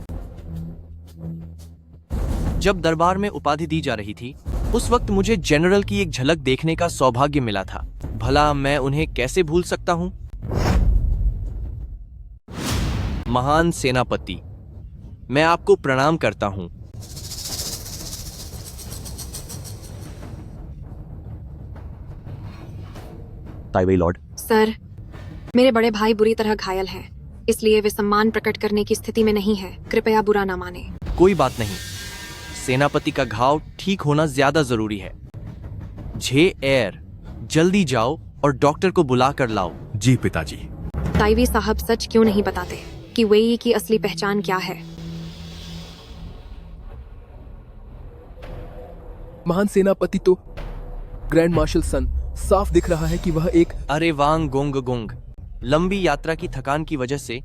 जब दरबार में उपाधि दी जा रही थी, उस वक्त मुझे जनरल की एक झलक देखने का सौभाग्य मिला था। भला मैं उन्हें कैसे भूल सकता हूँ? महान सेनापति, मैं आपको प्रणाम करता हूं। ताइवेई लॉर्ड, सर, मेरे बड़े भाई बुरी तरह घायल हैं, इसलिए वे सम्मान प्रकट करने की स्थिति में नहीं है। कृपया बुरा ना माने। कोई बात नहीं, सेनापति का घाव ठीक होना ज्यादा जरूरी है। झे एयर, जल्दी जाओ और डॉक्टर को बुला कर लाओ। जी पिताजी। ताइवी साहब सच क्यों नहीं बताते कि वेई की असली पहचान क्या है? महान सेनापति तो ग्रैंड मार्शल सन, साफ दिख रहा है कि वह एक... अरे वांग गोंग गोंग, लंबी यात्रा की थकान की वजह से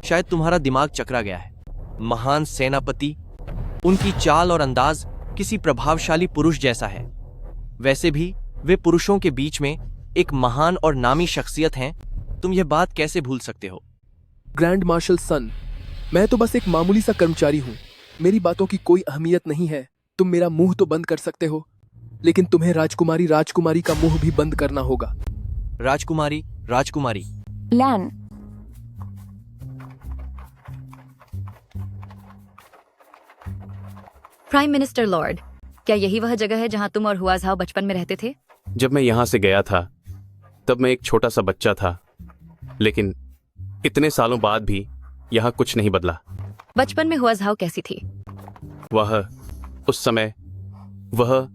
शायद तुम्हारा दिमाग चकरा गया है। महान सेनापति, उनकी चाल और अंदाज किसी प्रभावशाली पुरुष जैसा है। वैसे भी वे पुरुषों के बीच में एक महान और नामी शख्सियत हैं। तुम यह बात कैसे भूल सकते हो? ग्रैंड मार्शल सन, मैं तो बस एक मामूली सा कर्मचारी हूँ। मेरी बातों की कोई अहमियत नहीं है। तुम मेरा मुंह तो बंद कर सकते हो, लेकिन तुम्हें राजकुमारी का मुंह भी बंद करना होगा। राजकुमारी, राजकुमारी। लैन, प्राइम मिनिस्टर लॉर्ड, क्या यही वह जगह है जहां तुम और हुआझाओ बचपन में रहते थे? जब मैं यहाँ से गया था तब मैं एक छोटा सा बच्चा था, लेकिन इतने सालों बाद भी यहाँ कुछ नहीं बदला। बचपन में हुआझाओ कैसी थी? उस समय वह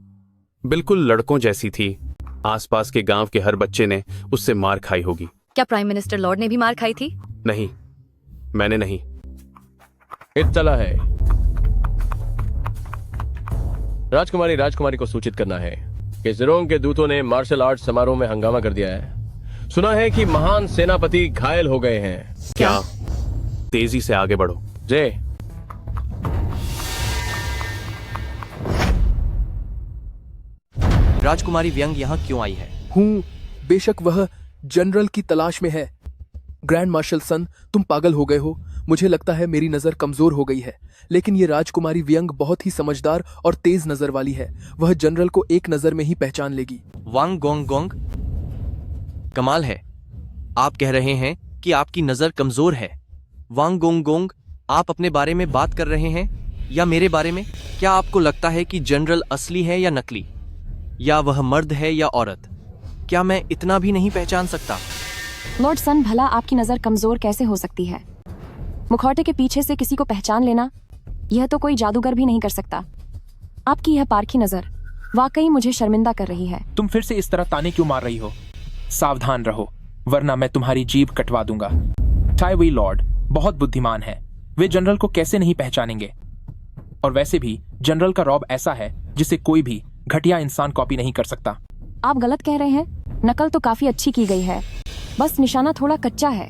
बिल्कुल लड़कों जैसी थी। आसपास के गांव के हर बच्चे ने उससे मार खाई होगी। क्या प्राइम मिनिस्टर लॉर्ड ने भी मार खाई थी? नहीं, मैंने नहीं। इत्तला है, राजकुमारी को सूचित करना है कि ज़िरोंग के दूतों ने मार्शल आर्ट समारोह में हंगामा कर दिया है। सुना है कि महान सेनापति घायल हो गए हैं। क्या? तेजी से आगे बढ़ो। जे। राजकुमारी व्यंग यहाँ क्यों आई है? हूँ, बेशक वह जनरल की तलाश में है। ग्रैंड मार्शल सन, तुम पागल हो गए हो। मुझे लगता है मेरी नजर कमजोर हो गई है, लेकिन ये राजकुमारी व्यंग बहुत ही समझदार और तेज नजर वाली है। वह जनरल को एक नजर में ही पहचान लेगी। वांग गोंग गोंग, कमाल है। आप कह रहे हैं कि आपकी नजर कमजोर है। वांग गोंग गोंग, आप अपने बारे में बात कर रहे हैं या मेरे बारे में? क्या आपको लगता है कि जनरल असली है या नकली, या वह मर्द है या औरत? क्या मैं इतना भी नहीं पहचान सकता? लॉर्ड सन, भला आपकी नजर कमजोर कैसे हो सकती है? मुखौटे के पीछे से किसी को पहचान लेना, यह तो कोई जादूगर भी नहीं कर सकता। आपकी यह पारखी नजर वाकई मुझे शर्मिंदा कर रही है। तुम फिर से इस तरह ताने क्यों मार रही हो? सावधान रहो, वरना मैं तुम्हारी जीभ कटवा दूंगा। ताइवेई लॉर्ड बहुत बुद्धिमान है, वे जनरल को कैसे नहीं पहचानेंगे? और वैसे भी जनरल का रौब ऐसा है जिसे कोई भी घटिया इंसान कॉपी नहीं कर सकता। आप गलत कह रहे हैं। नकल तो काफी अच्छी की गई है, बस निशाना थोड़ा कच्चा है।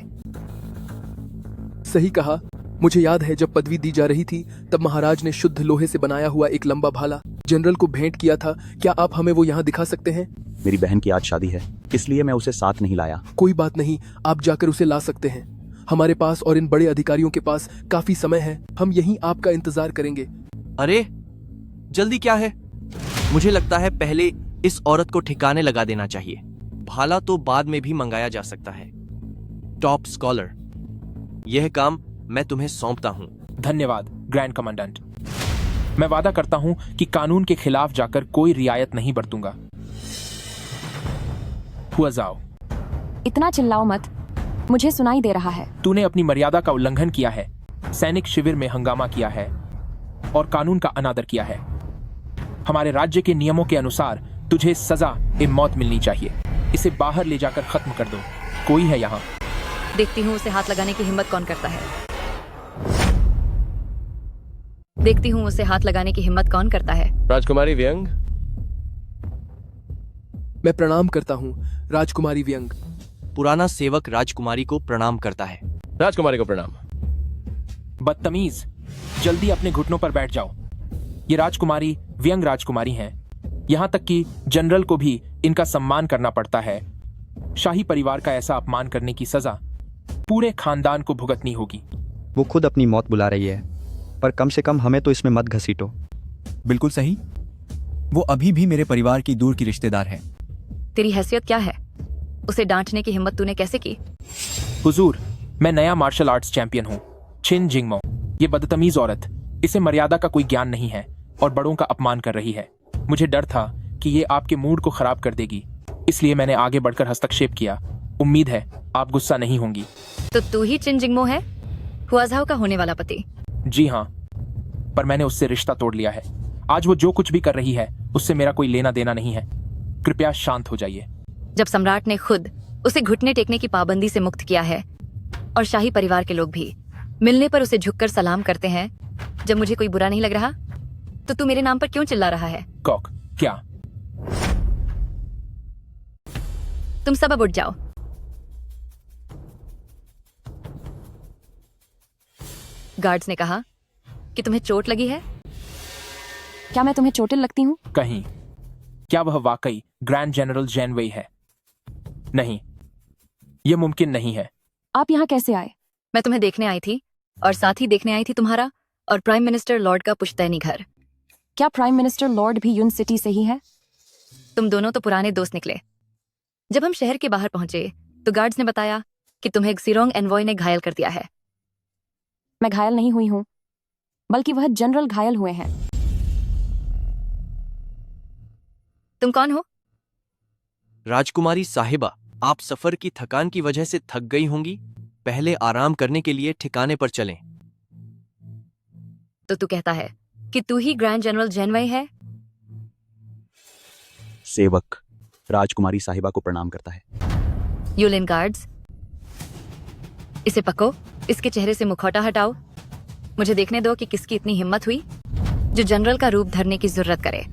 सही कहा। मुझे याद है जब पदवी दी जा रही थी तब महाराज ने शुद्ध लोहे से बनाया हुआ एक लंबा भाला जनरल को भेंट किया था। क्या आप हमें वो यहाँ दिखा सकते हैं? मेरी बहन की आज शादी है, इसलिए मैं उसे साथ नहीं लाया। कोई बात नहीं, आप जाकर उसे ला सकते हैं। हमारे पास और इन बड़े अधिकारियों के पास काफी समय है। हम यहीं आपका इंतजार करेंगे। अरे जल्दी क्या है? मुझे लगता है पहले इस औरत को ठिकाने लगा देना चाहिए। भाला तो बाद में भी मंगाया जा सकता है। टॉप स्कॉलर, यह काम मैं तुम्हें सौंपता हूं। धन्यवाद ग्रैंड कमांडेंट। मैं वादा करता हूं कि कानून के खिलाफ जाकर कोई रियायत नहीं बरतूंगा। हुआझाओ, इतना चिल्लाओ मत, मुझे सुनाई दे रहा है। तूने अपनी मर्यादा का उल्लंघन किया है, सैनिक शिविर में हंगामा किया है और कानून का अनादर किया है। हमारे राज्य के नियमों के अनुसार तुझे सजा ए मौत मिलनी चाहिए। इसे बाहर ले जाकर खत्म कर दो। कोई है यहाँ? देखती हूँ उसे हाथ लगाने की हिम्मत कौन करता है। देखती हूँ उसे हाथ लगाने की हिम्मत कौन करता है। राजकुमारी व्यंग। मैं प्रणाम करता हूँ राजकुमारी व्यंग। पुराना सेवक राजकुमारी को प्रणाम करता है। राजकुमारी को प्रणाम। बदतमीज, जल्दी अपने घुटनों पर बैठ जाओ। ये राजकुमारी व्यंग राजकुमारी हैं। यहाँ तक कि जनरल को भी इनका सम्मान करना पड़ता है। शाही परिवार का ऐसा अपमान करने की सजा पूरे खानदान को भुगतनी होगी। वो खुद अपनी मौत बुला रही है, पर कम से कम हमें तो इसमें मत घसीटो। बिल्कुल सही, वो अभी भी मेरे परिवार की दूर की रिश्तेदार है। तेरी हैसियत क्या है? उसे डांटने की हिम्मत तूने कैसे की? हुजूर, मैं नया मार्शल आर्ट्स चैंपियन हूँ, छिन जिंगमो। ये बदतमीज औरत, इसे मर्यादा का कोई ज्ञान नहीं है और बड़ों का अपमान कर रही है। मुझे डर था कि ये आपके मूड को खराब कर देगी, इसलिए मैंने आगे बढ़कर हस्तक्षेप किया। उम्मीद है आप गुस्सा नहीं होंगी। तो तू ही चिन जिंगमो है, हुआझाओ का होने वाला पति? जी हाँ, पर मैंने उससे रिश्ता तोड़ लिया है। आज वो जो कुछ भी कर रही है उससे मेरा कोई लेना देना नहीं है। कृपया शांत हो जाइए। जब सम्राट ने खुद उसे घुटने टेकने की पाबंदी से मुक्त किया है और शाही परिवार के लोग भी मिलने पर उसे झुककर सलाम करते हैं, जब मुझे कोई बुरा नहीं लग रहा, तो तू मेरे नाम पर क्यों चिल्ला रहा है? कॉक, क्या? तुम सब अब उठ जाओ। गार्ड्स ने कहा कि तुम्हें चोट लगी है। क्या मैं तुम्हें चोटिल लगती हूँ? कहीं। क्या वह वाकई ग्रैंड जनरल जैनवेई है? नहीं, यह मुमकिन नहीं है। आप यहाँ कैसे आए? मैं तुम्हें देखने आई थी और साथ ही देखने आई थी तुम्हारा और प्राइम मिनिस्टर लॉर्ड का पुश्तैनी घर। क्या प्राइम मिनिस्टर लॉर्ड भी यून सिटी से ही है? तुम दोनों तो पुराने दोस्त निकले। जब हम शहर के बाहर पहुंचे तो गार्ड्स ने बताया कि तुम्हें एक्सिरोंग एनवॉय ने घायल कर दिया है। मैं घायल नहीं हुई हूँ, बल्कि वह जनरल घायल हुए हैं। तुम कौन हो? राजकुमारी साहिबा, आप सफर की थकान की वजह से थक गई होंगी। पहले आराम करने के लिए ठिकाने पर चलें। तो तू कहता है कि तू ही ग्रैंड जनरल जैनवेई है? सेवक राजकुमारी साहिबा को प्रणाम करता है। यूलिन गार्ड्स, इसे पको, इसके चेहरे से मुखौटा हटाओ। मुझे देखने दो कि किसकी इतनी हिम्मत हुई जो जनरल का रूप धरने की जरूरत करे।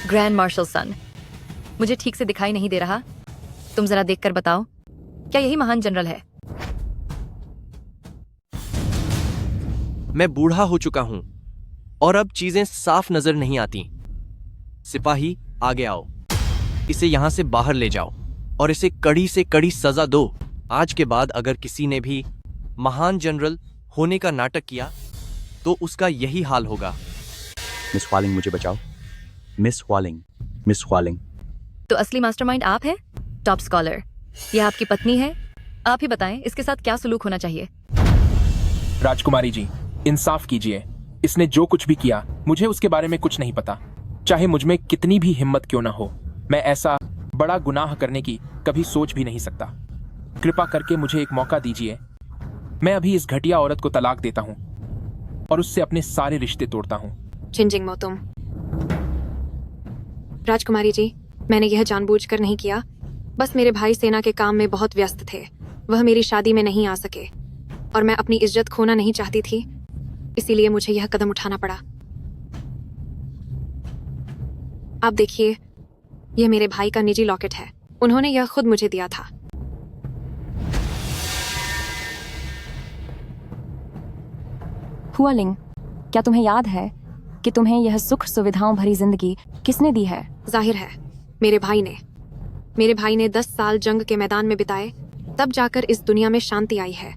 ग्रैंड मार्शल सन, मुझे ठीक से दिखाई नहीं दे रहा, तुम जरा देखकर बताओ, क्या यही महान जनरल है? मैं बूढ़ा हो चुका हूं और अब चीजें साफ नजर नहीं आती। सिपाही, आगे आओ। इसे यहां से बाहर ले जाओ और इसे कड़ी से कड़ी सजा दो। आज के बाद अगर किसी ने भी महान जनरल होने का नाटक किया तो उसका यही हाल होगा। मिस वालिंग, मुझे बचाओ। मिस वालिंग, मिस वालिंग। तो असली मास्टरमाइंड आप हैं, टॉप स्कॉलर। यह आपकी पत्नी है, आप ही बताएं इसके साथ क्या सलूक होना चाहिए। राजकुमारी जी, इंसाफ कीजिए। इसने जो कुछ भी किया, मुझे उसके बारे में कुछ नहीं पता। चाहे मुझमें कितनी भी हिम्मत क्यों ना हो, मैं ऐसा बड़ा गुनाह करने की कभी सोच भी नहीं सकता। कृपा करके मुझे एक मौका दीजिए। मैं अभी इस घटिया औरत को तलाक देता हूँ और उससे अपने सारे रिश्ते तोड़ता हूँ। छिन जिंगमो, तुम। राजकुमारी जी, मैंने यह जानबूझकर नहीं किया। बस मेरे भाई सेना के काम में बहुत व्यस्त थे। वह मेरी शादी में नहीं आ सके और मैं अपनी इज्जत खोना नहीं चाहती थी, इसीलिए मुझे यह कदम उठाना पड़ा। आप देखिए, यह मेरे भाई का निजी लॉकेट है। उन्होंने यह खुद मुझे दिया था। हुआलिंग, क्या तुम्हें याद है कि तुम्हें यह सुख सुविधाओं भरी जिंदगी किसने दी है? जाहिर है, मेरे भाई ने। मेरे भाई ने 10 साल जंग के मैदान में बिताए, तब जाकर इस दुनिया में शांति आई है।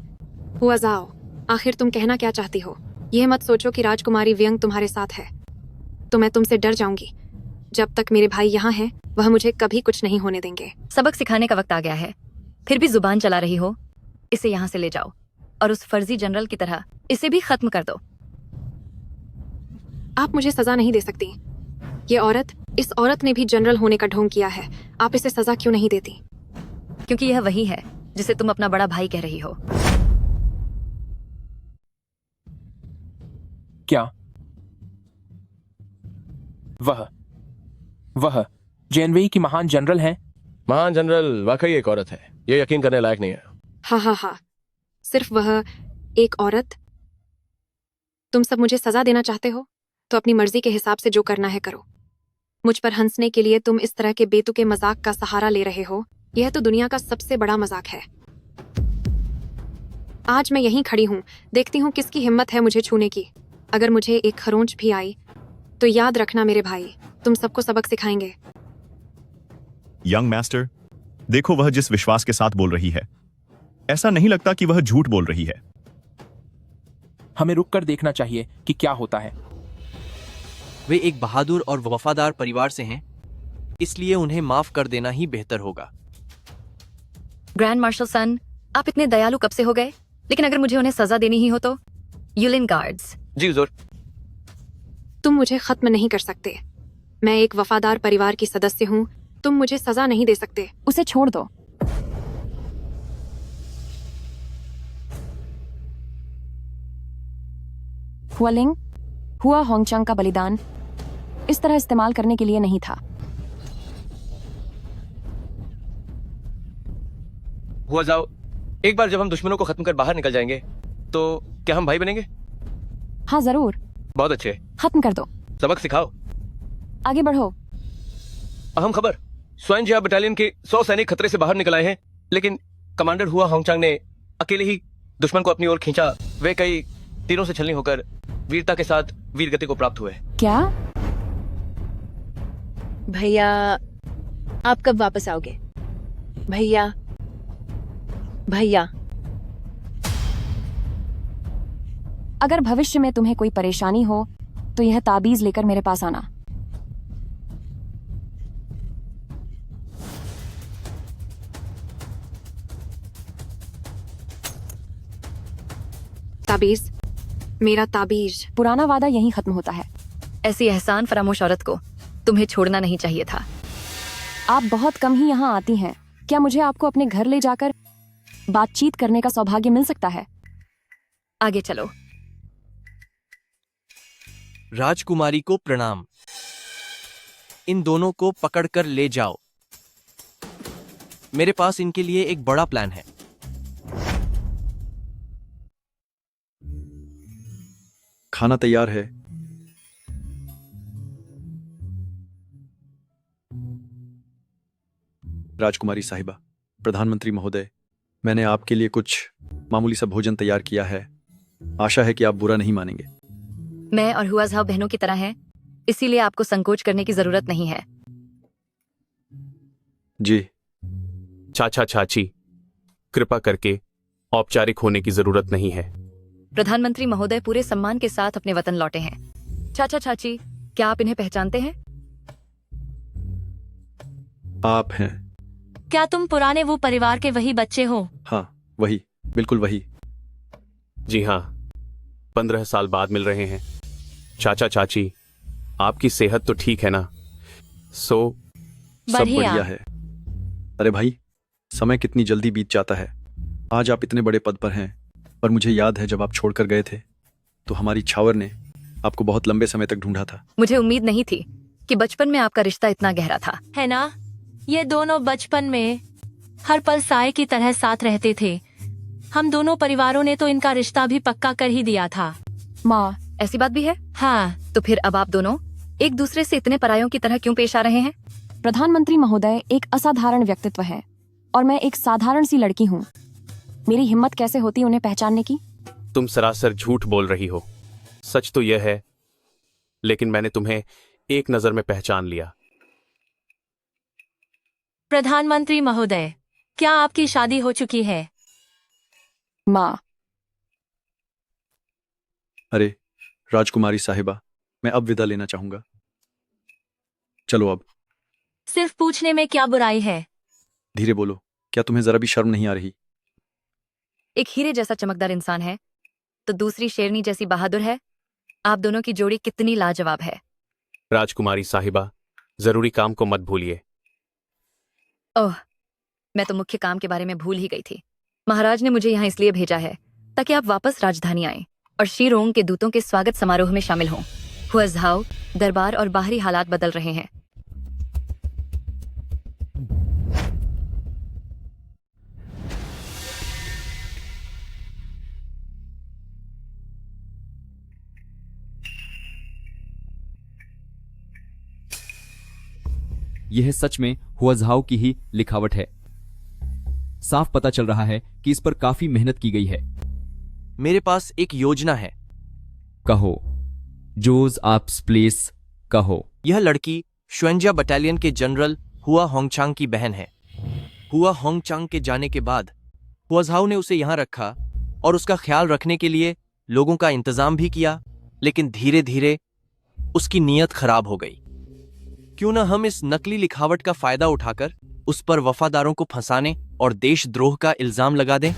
हुआझाओ, आखिर तुम कहना क्या चाहती हो? यह मत सोचो कि राजकुमारी व्यंग तुम्हारे साथ है तो मैं तुमसे डर जाऊंगी। जब तक मेरे भाई यहाँ हैं, वह मुझे कभी कुछ नहीं होने देंगे। सबक सिखाने का वक्त आ गया है, फिर भी जुबान चला रही हो। इसे यहाँ से ले जाओ और उस फर्जी जनरल की तरह इसे भी खत्म कर दो। आप मुझे सजा नहीं दे सकती। इस औरत ने भी जनरल होने का ढोंग किया है। आप इसे सजा क्यों नहीं देती? क्योंकि यह वही है जिसे तुम अपना बड़ा भाई कह रही हो। क्या वह जैनवेई की महान जनरल हैं? महान जनरल वाकई एक औरत है, यह यकीन करने लायक नहीं है। हाँ, सिर्फ वह एक औरत। तुम सब मुझे सजा देना चाहते हो तो अपनी मर्जी के हिसाब से जो करना है करो। मुझ पर हंसने के लिए तुम इस तरह के बेतुके मजाक का सहारा ले रहे हो। यह तो दुनिया का सबसे बड़ा मजाक है। आज मैं यहीं खड़ी हूँ, देखती हूँ किसकी हिम्मत है मुझे छूने की। अगर मुझे एक खरोंच भी आई तो याद रखना मेरे भाई, तुम सबको सबक सिखाएंगे। यंग मास्टर, देखो वह जिस विश्वास के साथ बोल रही है, ऐसा नहीं लगता कि वह झूठ बोल रही है। हमें रुककर देखना चाहिए कि क्या होता है। वे एक बहादुर और वफादार परिवार से हैं, इसलिए उन्हें माफ कर देना ही बेहतर होगा। ग्रैंड मार्शल सन, आप इतने दयालु कब से हो गए? लेकिन अगर मुझे उन्हें सजा देनी ही हो तो? Yulin guards. जी हुजूर। तुम मुझे खत्म नहीं कर सकते। मैं एक वफादार परिवार की सदस्य हूँ। तुम मुझे सजा नहीं दे सकते। उसे छोड़ दो। हुआलिंग, हुआ होंगचांग का बलिदान इस तरह इस्तेमाल करने के लिए नहीं था। हुआ जाओ, एक बार जब हम दुश्मनों को खत्म कर बाहर निकल जाएंगे तो क्या हम भाई बनेंगे? हाँ जरूर। बहुत अच्छे। खत्म कर दो। सबक सिखाओ। आगे बढ़ो। अहम खबर, स्वाइनजिया बटालियन के 100 सैनिक खतरे से बाहर निकल आए हैं, लेकिन कमांडर हुआ होंगचांग ने अकेले ही दुश्मन को अपनी ओर खींचा। वे कई तीरों से छलनी होकर वीरता के साथ वीरगति को प्राप्त हुए। क्या? भैया, आप कब वापस आओगे? भैया, भैया। अगर भविष्य में तुम्हें कोई परेशानी हो तो यह ताबीज लेकर मेरे पास आना। ताबीज, मेरा ताबीज। पुराना वादा यहीं खत्म होता है। ऐसी एहसान फरामोश औरत को तुम्हें छोड़ना नहीं चाहिए था। आप बहुत कम ही यहाँ आती हैं। क्या मुझे आपको अपने घर ले जाकर बातचीत करने का सौभाग्य मिल सकता है? आगे चलो। राजकुमारी को प्रणाम। इन दोनों को पकड़कर ले जाओ। मेरे पास इनके लिए एक बड़ा प्लान है। खाना तैयार है। राजकुमारी साहिबा, प्रधानमंत्री महोदय, मैंने आपके लिए कुछ मामूली सा भोजन तैयार किया है। आशा है कि आप बुरा नहीं मानेंगे। मैं और हुआ झाओ बहनों की तरह हैं, इसीलिए आपको संकोच करने की जरूरत नहीं है। जी। चाचा चाची, कृपा करके औपचारिक होने की जरूरत नहीं है। प्रधानमंत्री महोदय पूरे सम्मान के साथ अपने वतन लौटे हैं। चाचा चाची, क्या आप इन्हें पहचानते हैं? आप हैं? क्या तुम पुराने वो परिवार के वही बच्चे हो? हाँ, वही, बिल्कुल वही। जी हाँ, 15 साल बाद मिल रहे हैं। चाचा चाची, आपकी सेहत तो ठीक है ना? सब बढ़िया है। अरे भाई, समय कितनी जल्दी बीत जाता है। आज आप इतने बड़े पद पर हैं, पर मुझे याद है जब आप छोड़कर गए थे तो हमारी छावर ने आपको बहुत लंबे समय तक ढूंढा था। मुझे उम्मीद नहीं थी कि बचपन में आपका रिश्ता इतना गहरा था। है ना? ये दोनों बचपन में हर पल साए की तरह साथ रहते थे। हम दोनों परिवारों ने तो इनका रिश्ता भी पक्का कर ही दिया था। माँ, ऐसी बात भी है? हाँ। तो फिर अब आप दोनों एक दूसरे से इतने परायों की तरह क्यों पेश आ रहे हैं? प्रधानमंत्री महोदय एक असाधारण व्यक्तित्व है और मैं एक साधारण सी लड़की हूँ। मेरी हिम्मत कैसे होती उन्हें पहचानने की? तुम सरासर झूठ बोल रही हो। सच तो यह है, लेकिन मैंने तुम्हें एक नजर में पहचान लिया। प्रधानमंत्री महोदय, क्या आपकी शादी हो चुकी है? माँ। अरे राजकुमारी साहिबा, मैं अब विदा लेना चाहूंगा। चलो अब। सिर्फ पूछने में क्या बुराई है? धीरे बोलो, क्या तुम्हें जरा भी शर्म नहीं आ रही? एक हीरे जैसा चमकदार इंसान है तो दूसरी शेरनी जैसी बहादुर है। आप दोनों की जोड़ी कितनी लाजवाब है। राजकुमारी साहिबा, जरूरी काम को मत भूलिए। ओह, मैं तो मुख्य काम के बारे में भूल ही गई थी। महाराज ने मुझे यहाँ इसलिए भेजा है ताकि आप वापस राजधानी आएं और शीरोंग के दूतों के स्वागत समारोह में शामिल हों। हुआ झाओ, दरबार और बाहरी हालात बदल रहे हैं। यह सच में हुआझाओ की ही लिखावट है। साफ पता चल रहा है कि इस पर काफी मेहनत की गई है। मेरे पास एक योजना है। कहो, जोज आप्स प्लेस कहो। यह लड़की श्वेंजिया बटालियन के जनरल हुआ होंगचांग की बहन है। हुआ होंगचांग के जाने के बाद हुआझाओ ने उसे यहां रखा और उसका ख्याल रखने के लिए लोगों का इंतजाम भी किया, लेकिन धीरे धीरे उसकी नीयत खराब हो गई। क्यों ना हम इस नकली लिखावट का फायदा उठाकर उस पर वफादारों को फंसाने और देशद्रोह का इल्जाम लगा दें?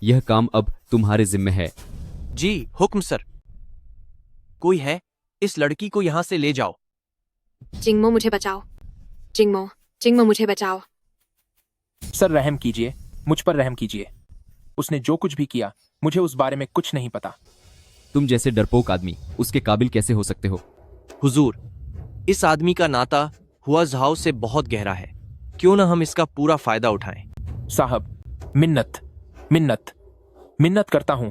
यह काम अब तुम्हारे जिम्मे है। जी हुक्म सर। कोई है? इस लड़की को यहां से ले जाओ। जिंगमो मुझे बचाओ। जिंगमो जिंगमो मुझे बचाओ। सर रहम कीजिए, मुझ पर रहम कीजिए। उसने जो कुछ भी किया मुझे उस बारे में कुछ नहीं पता। तुम जैसे डरपोक आदमी उसके काबिल कैसे हो सकते हो? हुजूर, इस आदमी का नाता हुआ झाओ से बहुत गहरा है, क्यों ना हम इसका पूरा फायदा उठाएं। साहब मिन्नत मिन्नत मिन्नत करता हूं,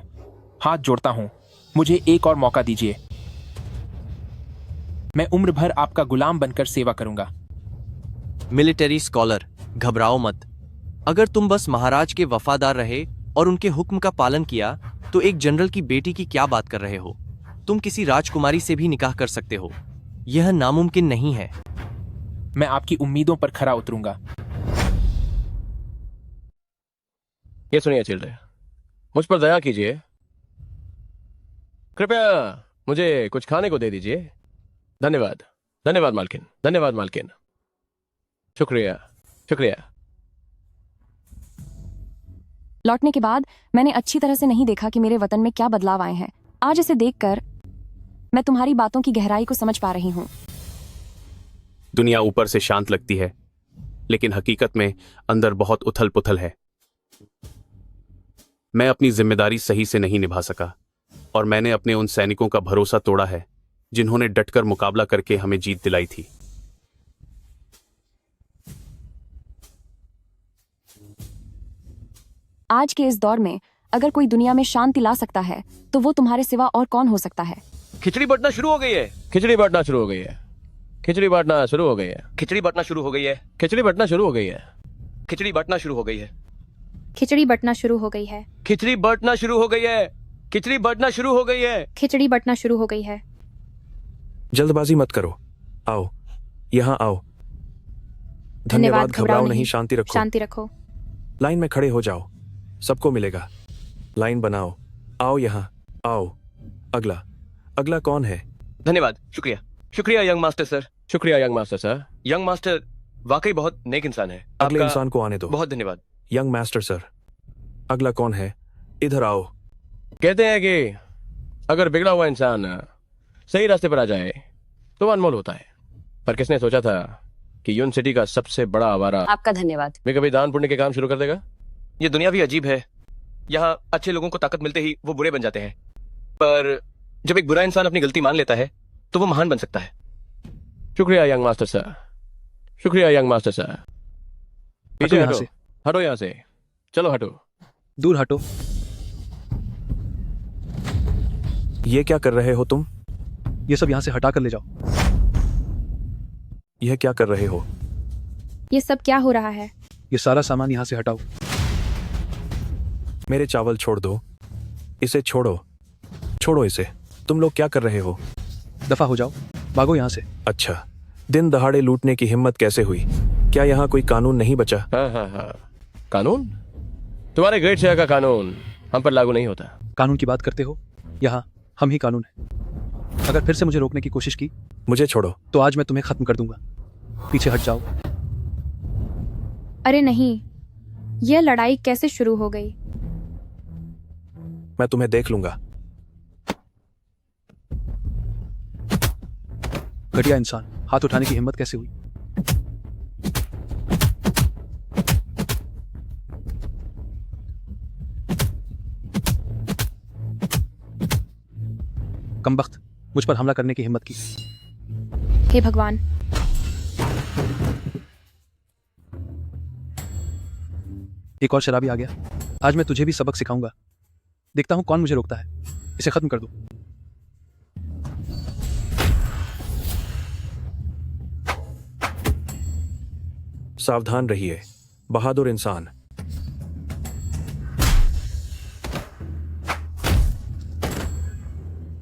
हाथ जोड़ता हूं, मुझे एक और मौका दीजिए। मैं उम्र भर आपका गुलाम बनकर सेवा करूंगा। मिलिट्री स्कॉलर, घबराओ मत। अगर तुम बस महाराज के वफादार रहे और उनके हुक्म का पालन किया तो एक जनरल की बेटी की क्या बात कर रहे हो? तुम किसी राजकुमारी से भी निकाह कर सकते हो। यह नामुमकिन नहीं है। मैं आपकी उम्मीदों पर खरा उतरूंगा। ये सुनिए चिल्ड्रे, मुझ पर दया कीजिए। कृपया मुझे कुछ खाने को दे दीजिए। धन्यवाद, धन्यवाद मालकिन, धन्यवाद मालकिन। शुक्रिया, शुक्रिया। लौटने के बाद मैंने अच्छी तरह से नहीं देखा कि मेरे वतन में क्या बदलाव आए हैं। आज इसे देखकर मैं तुम्हारी बातों की गहराई को समझ पा रही हूँ। दुनिया ऊपर से शांत लगती है, लेकिन हकीकत में अंदर बहुत उथल पुथल है। मैं अपनी जिम्मेदारी सही से नहीं निभा सका और मैंने अपने उन सैनिकों का भरोसा तोड़ा है जिन्होंने डटकर मुकाबला करके हमें जीत दिलाई थी। आज के इस दौर में अगर कोई दुनिया में शांति ला सकता है तो वो तुम्हारे सिवा और कौन हो सकता है? खिचड़ी बंटना शुरू हो गई है। खिचड़ी बांटना शुरू हो गई है। खिचड़ी बांटना शुरू हो गई है। खिचड़ी बंटना शुरू हो गई है। खिचड़ी बांटना शुरू हो गई है। खिचड़ी बंटना शुरू हो गई है। खिचड़ी बंटना शुरू हो गई है। खिचड़ी बांटना शुरू हो गई है। खिचड़ी बांटना शुरू हो गई है। खिचड़ी बंटना शुरू हो गई है। जल्दबाजी मत करो, आओ यहाँ आओ। धन्यवाद, घबराओ नहीं, शांति रखो। शांति रखो। लाइन में खड़े हो जाओ, सबको मिलेगा। लाइन बनाओ, आओ यहाँ आओ। अगला अगला कौन है? धन्यवाद, शुक्रिया, शुक्रिया यंग मास्टर सर। शुक्रिया young master sir. Young master वाकई बहुत नेक इंसान है। अगले आपका इंसान को आने दो। बहुत धन्यवाद। यंग मास्टर सर, अगला कौन है? इधर आओ। कहते हैं कि अगर बिगड़ा हुआ इंसान सही रास्ते पर आ जाए तो अनमोल होता है, पर किसने सोचा था कि यून सिटी का सबसे बड़ा आवारा आपका धन्यवाद भी कभी दान पुण्य के काम शुरू कर देगा। ये दुनिया भी अजीब है। यहाँ अच्छे लोगों को ताकत मिलते ही वो बुरे बन जाते हैं, पर जब एक बुरा इंसान अपनी गलती मान लेता है तो वो महान बन सकता है। शुक्रिया यंग मास्टर सर। शुक्रिया यंग मास्टर सर। पीछे यहाँ हटो, से। हटो यहाँ से। चलो हटो, दूर हटो। ये क्या कर रहे हो तुम? ये सब यहाँ से हटा कर ले जाओ। यह क्या कर रहे हो? ये सब क्या हो रहा है? ये सारा सामान यहाँ से हटाओ। मेरे चावल छोड़ दो, इसे छोड़ो, छोड़ो इसे। तुम लोग क्या कर रहे हो? दफा हो जाओ, भागो यहाँ से। अच्छा, दिन दहाड़े लूटने की हिम्मत कैसे हुई? क्या यहाँ कोई कानून नहीं बचा? हाँ। कानून? तुम्हारे ग्रेट शहर का कानून हम पर लागू नहीं होता। कानून की बात करते हो? यहाँ हम ही कानून है। अगर फिर से मुझे रोकने की कोशिश की, मुझे छोड़ो तो आज मैं तुम्हें खत्म कर दूंगा। पीछे हट जाओ। अरे नहीं, यह लड़ाई कैसे शुरू हो गई? मैं तुम्हें देख लूंगा। घटिया इंसान, हाथ उठाने की हिम्मत कैसे हुई? कमबख्त, मुझ पर हमला करने की हिम्मत की। हे भगवान, एक और शराबी आ गया। आज मैं तुझे भी सबक सिखाऊंगा। देखता हूं कौन मुझे रोकता है। इसे खत्म कर दो। सावधान रहिए, बहादुर इंसान।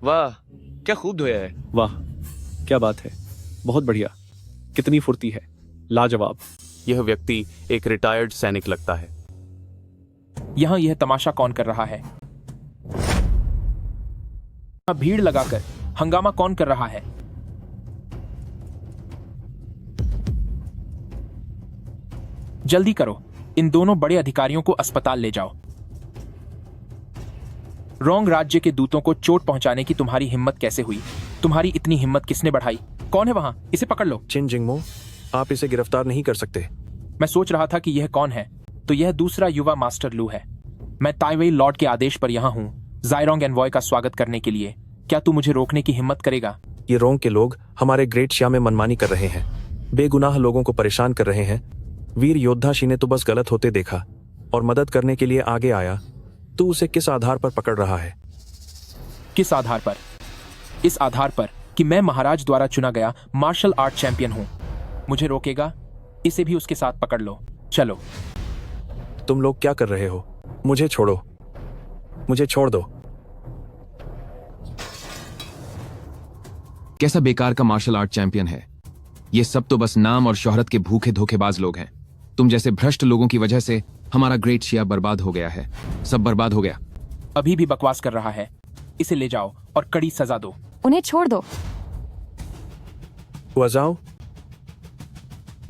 वाह, क्या खूब धोया है। वाह, क्या बात है, बहुत बढ़िया। कितनी फुर्ती है, लाजवाब। यह व्यक्ति एक रिटायर्ड सैनिक लगता है। यहाँ यह तमाशा कौन कर रहा है? भीड़ लगाकर हंगामा कौन कर रहा है? जल्दी करो, इन दोनों बड़े अधिकारियों को अस्पताल ले जाओ। रोंग राज्य के दूतों को चोट पहुंचाने की तुम्हारी हिम्मत कैसे हुई? तुम्हारी इतनी हिम्मत किसने बढ़ाई? कौन है वहां? इसे पकड़ लो। चिन जिंगमो, आप इसे गिरफ्तार नहीं कर सकते। मैं सोच रहा था कि यह कौन है, तो यह दूसरा युवा मास्टर लू है। मैं ताइवेई लॉर्ड के आदेश पर यहाँ हूँ जायरोंग एनवॉय का स्वागत करने के लिए। क्या तू मुझे रोकने की हिम्मत करेगा? ये रोंग के लोग हमारे ग्रेट शिया में मनमानी कर रहे हैं, बेगुनाह लोगों को परेशान कर रहे हैं। वीर योद्धा शी ने तो बस गलत होते देखा और मदद करने के लिए आगे आया। तू उसे किस आधार पर पकड़ रहा है? किस आधार पर? इस आधार पर कि मैं महाराज द्वारा चुना गया मार्शल आर्ट चैंपियन हूँ। मुझे रोकेगा? इसे भी उसके साथ पकड़ लो। चलो। तुम लोग क्या कर रहे हो? मुझे छोड़ो, मुझे छोड़ दो। कैसा बेकार का मार्शल आर्ट चैंपियन है ये? सब तो बस नाम और शोहरत के भूखे धोखेबाज लोग हैं। तुम जैसे भ्रष्ट लोगों की वजह से हमारा ग्रेट शिया बर्बाद हो गया है। सब बर्बाद हो गया। अभी भी बकवास कर रहा है। इसे ले जाओ और कड़ी सजा दो। उन्हें छोड़ दो। वजाओ।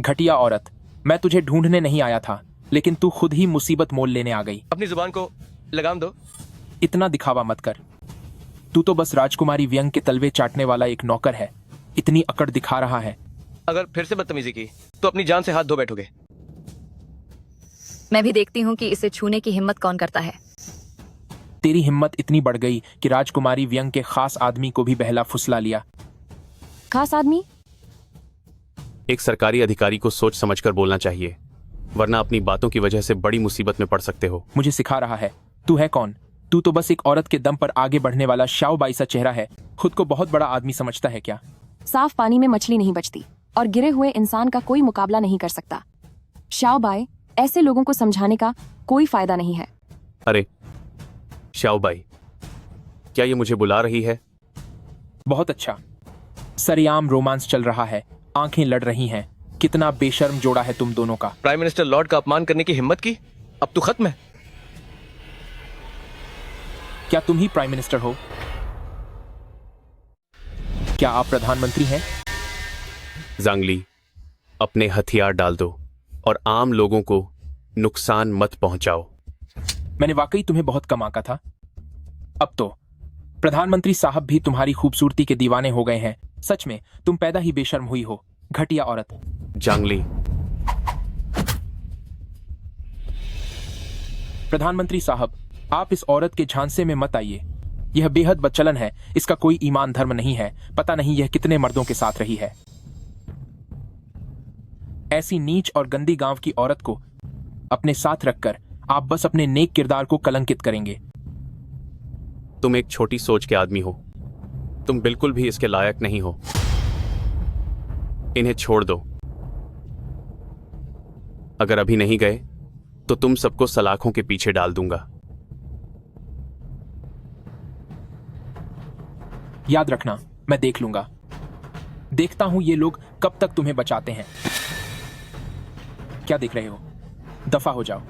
घटिया औरत, मैं तुझे ढूंढने नहीं आया था, लेकिन तू खुद ही मुसीबत मोल लेने आ गई। अपनी जुबान को लगाम दो। इतना दिखावा मत कर। तू तो बस राजकुमारी व्यंग के तलवे चाटने वाला एक नौकर है। इतनी अकड़ दिखा रहा है। अगर फिर से बदतमीजी की तो अपनी जान से हाथ धो बैठोगे। मैं भी देखती हूँ कि इसे छूने की हिम्मत कौन करता है। तेरी हिम्मत इतनी बढ़ गई कि राजकुमारी व्यंग के खास आदमी को भी बहला फुसला लिया। खास आदमी? एक सरकारी अधिकारी को सोच समझकर बोलना चाहिए, वरना अपनी बातों की वजह से बड़ी मुसीबत में पड़ सकते हो। मुझे सिखा रहा है। तू है कौन? तू तो बस एक औरत के दम पर आगे बढ़ने वाला शाओ बाई सा चेहरा है। खुद को बहुत बड़ा आदमी समझता है क्या? साफ पानी में मछली नहीं बचती और गिरे हुए इंसान का कोई मुकाबला नहीं कर सकता। शाओ बाई, ऐसे लोगों को समझाने का कोई फायदा नहीं है। अरे शाओ बाई, क्या ये मुझे बुला रही है? बहुत अच्छा। सरेआम रोमांस चल रहा है, आंखें लड़ रही हैं। कितना बेशर्म जोड़ा है तुम दोनों का। प्राइम मिनिस्टर लॉर्ड का अपमान करने की हिम्मत की? अब तो खत्म है। क्या तुम ही प्राइम मिनिस्टर हो? क्या आप प्रधानमंत्री हैं? जांगली, अपने हथियार डाल दो और आम लोगों को नुकसान मत पहुंचाओ। मैंने वाकई तुम्हें बहुत कम आंका था। अब तो प्रधानमंत्री साहब भी तुम्हारी खूबसूरती के दीवाने हो गए हैं। सच में तुम पैदा ही बेशर्म हुई हो, घटिया औरत। जांगली। प्रधानमंत्री साहब, आप इस औरत के झांसे में मत आइए। यह बेहद बदचलन है। इसका कोई ईमान धर्म नहीं है। पता नहीं यह कितने मर्दों के साथ रही है। ऐसी नीच और गंदी गांव की औरत को अपने साथ रखकर आप बस अपने नेक किरदार को कलंकित करेंगे। तुम एक छोटी सोच के आदमी हो। तुम बिल्कुल भी इसके लायक नहीं हो। इन्हें छोड़ दो। अगर अभी नहीं गए तो तुम सबको सलाखों के पीछे डाल दूंगा। याद रखना, मैं देख लूंगा। देखता हूं ये लोग कब तक तुम्हें बचाते हैं। क्या देख रहे हो? दफा हो जाओ।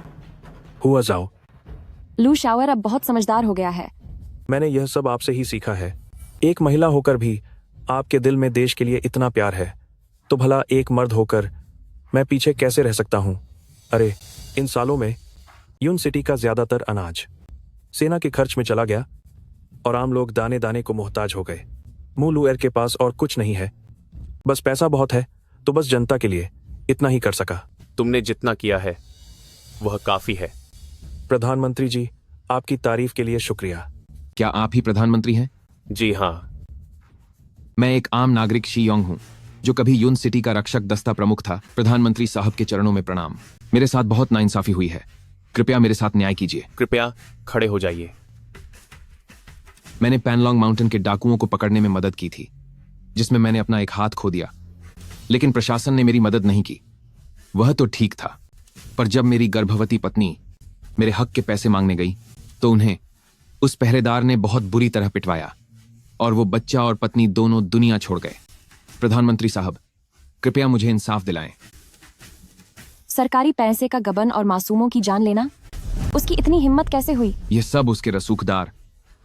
हुआ जाओ। लू शावर अब बहुत समझदार हो गया है। मैंने यह सब आपसे ही सीखा है। एक महिला होकर भी आपके दिल में देश के लिए इतना प्यार है, तो भला एक मर्द होकर मैं पीछे कैसे रह सकता हूं? अरे, इन सालों में यून सिटी का ज्यादातर अनाज सेना के खर्च में चला गया और आम लोग दाने दाने को मोहताज हो गए। मूलुएर के पास और कुछ नहीं है, बस पैसा बहुत है, तो बस जनता के लिए इतना ही कर सका। तुमने जितना किया है वह काफी है। प्रधानमंत्री जी, आपकी तारीफ के लिए शुक्रिया। क्या आप ही प्रधानमंत्री हैं? जी हाँ। मैं एक आम नागरिक शी योंग हूँ, जो कभी यून सिटी का रक्षक दस्ता प्रमुख था। प्रधानमंत्री साहब के चरणों में प्रणाम। मेरे साथ बहुत नाइंसाफी हुई है। कृपया मेरे साथ न्याय कीजिए। कृपया खड़े हो जाइए। मैंने पैनलॉन्ग माउंटेन के डाकुओं को पकड़ने में मदद की थी, जिसमें मैंने अपना एक हाथ खो दिया, लेकिन प्रशासन ने मेरी मदद नहीं की। वह तो ठीक था, पर जब मेरी गर्भवती पत्नी मेरे हक के पैसे मांगने गई तो उन्हें उस पहरेदार ने बहुत बुरी तरह पिटवाया और वो बच्चा और पत्नी दोनों दुनिया छोड़ गए। प्रधानमंत्री साहब, कृपया मुझे इंसाफ दिलाएं। सरकारी पैसे का गबन और मासूमों की जान लेना, उसकी इतनी हिम्मत कैसे हुई? यह सब उसके रसूखदार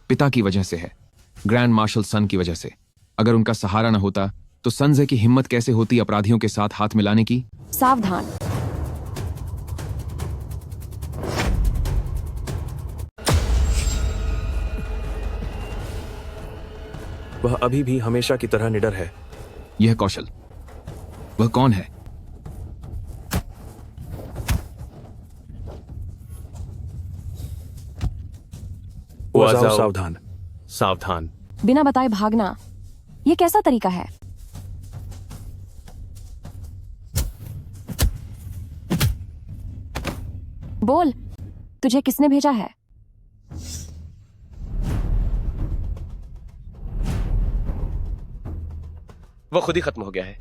पिता की वजह से है, ग्रैंड मार्शल सन की वजह से। अगर उनका सहारा न होता तो संजय की हिम्मत कैसे होती अपराधियों के साथ हाथ मिलाने की? सावधान। वह अभी भी हमेशा की तरह निडर है। यह कौशल, वह कौन है? हुआजाओ सावधान। सावधान। बिना बताए भागना, ये कैसा तरीका है? बोल, तुझे किसने भेजा है? वो खुद ही खत्म हो गया है।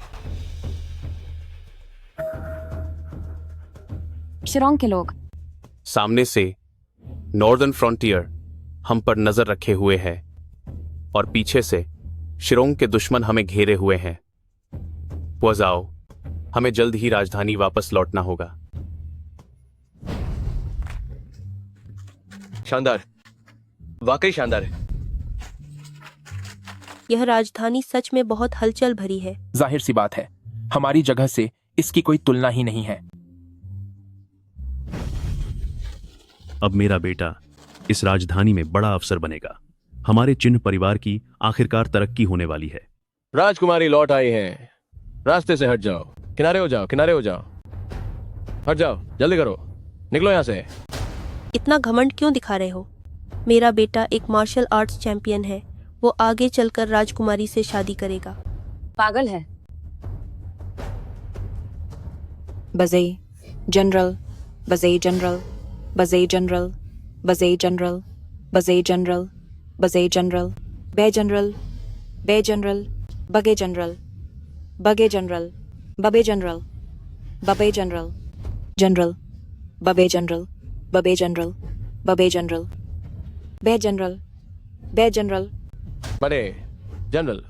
शिरोंग के लोग सामने से नॉर्दर्न फ्रंटियर हम पर नजर रखे हुए है और पीछे से शिरोंग के दुश्मन हमें घेरे हुए हैं। वजाओ, हमें जल्द ही राजधानी वापस लौटना होगा। शानदार, वाकई शानदार है। यह राजधानी सच में बहुत हलचल भरी है। जाहिर सी बात है, हमारी जगह से इसकी कोई तुलना ही नहीं है। अब मेरा बेटा इस राजधानी में बड़ा अफसर बनेगा। हमारे चिन्ह परिवार की आखिरकार तरक्की होने वाली है। राजकुमारी लौट आई हैं। रास्ते से हट जाओ, किनारे हो जाओ, किनारे हो जाओ, हट जाओ, जल्दी करो, निकलो यहां से। इतना घमंड क्यों दिखा रहे हो? मेरा बेटा एक मार्शल आर्ट्स चैंपियन है। वो आगे चलकर राजकुमारी से शादी करेगा। पागल है। बज़ई जनरल, बज़ई जनरल, बज़ई जनरल, बज़ई जनरल, बज़ई जनरल, बज़ई जनरल, बे जनरल, बे जनरल, बगे जनरल, बगे जनरल, बबे जनरल, बबे जनरल, जनरल, बबे जनरल, बबे जनरल, बबे जनरल, बे जनरल, बे जनरल, बड़े जनरल,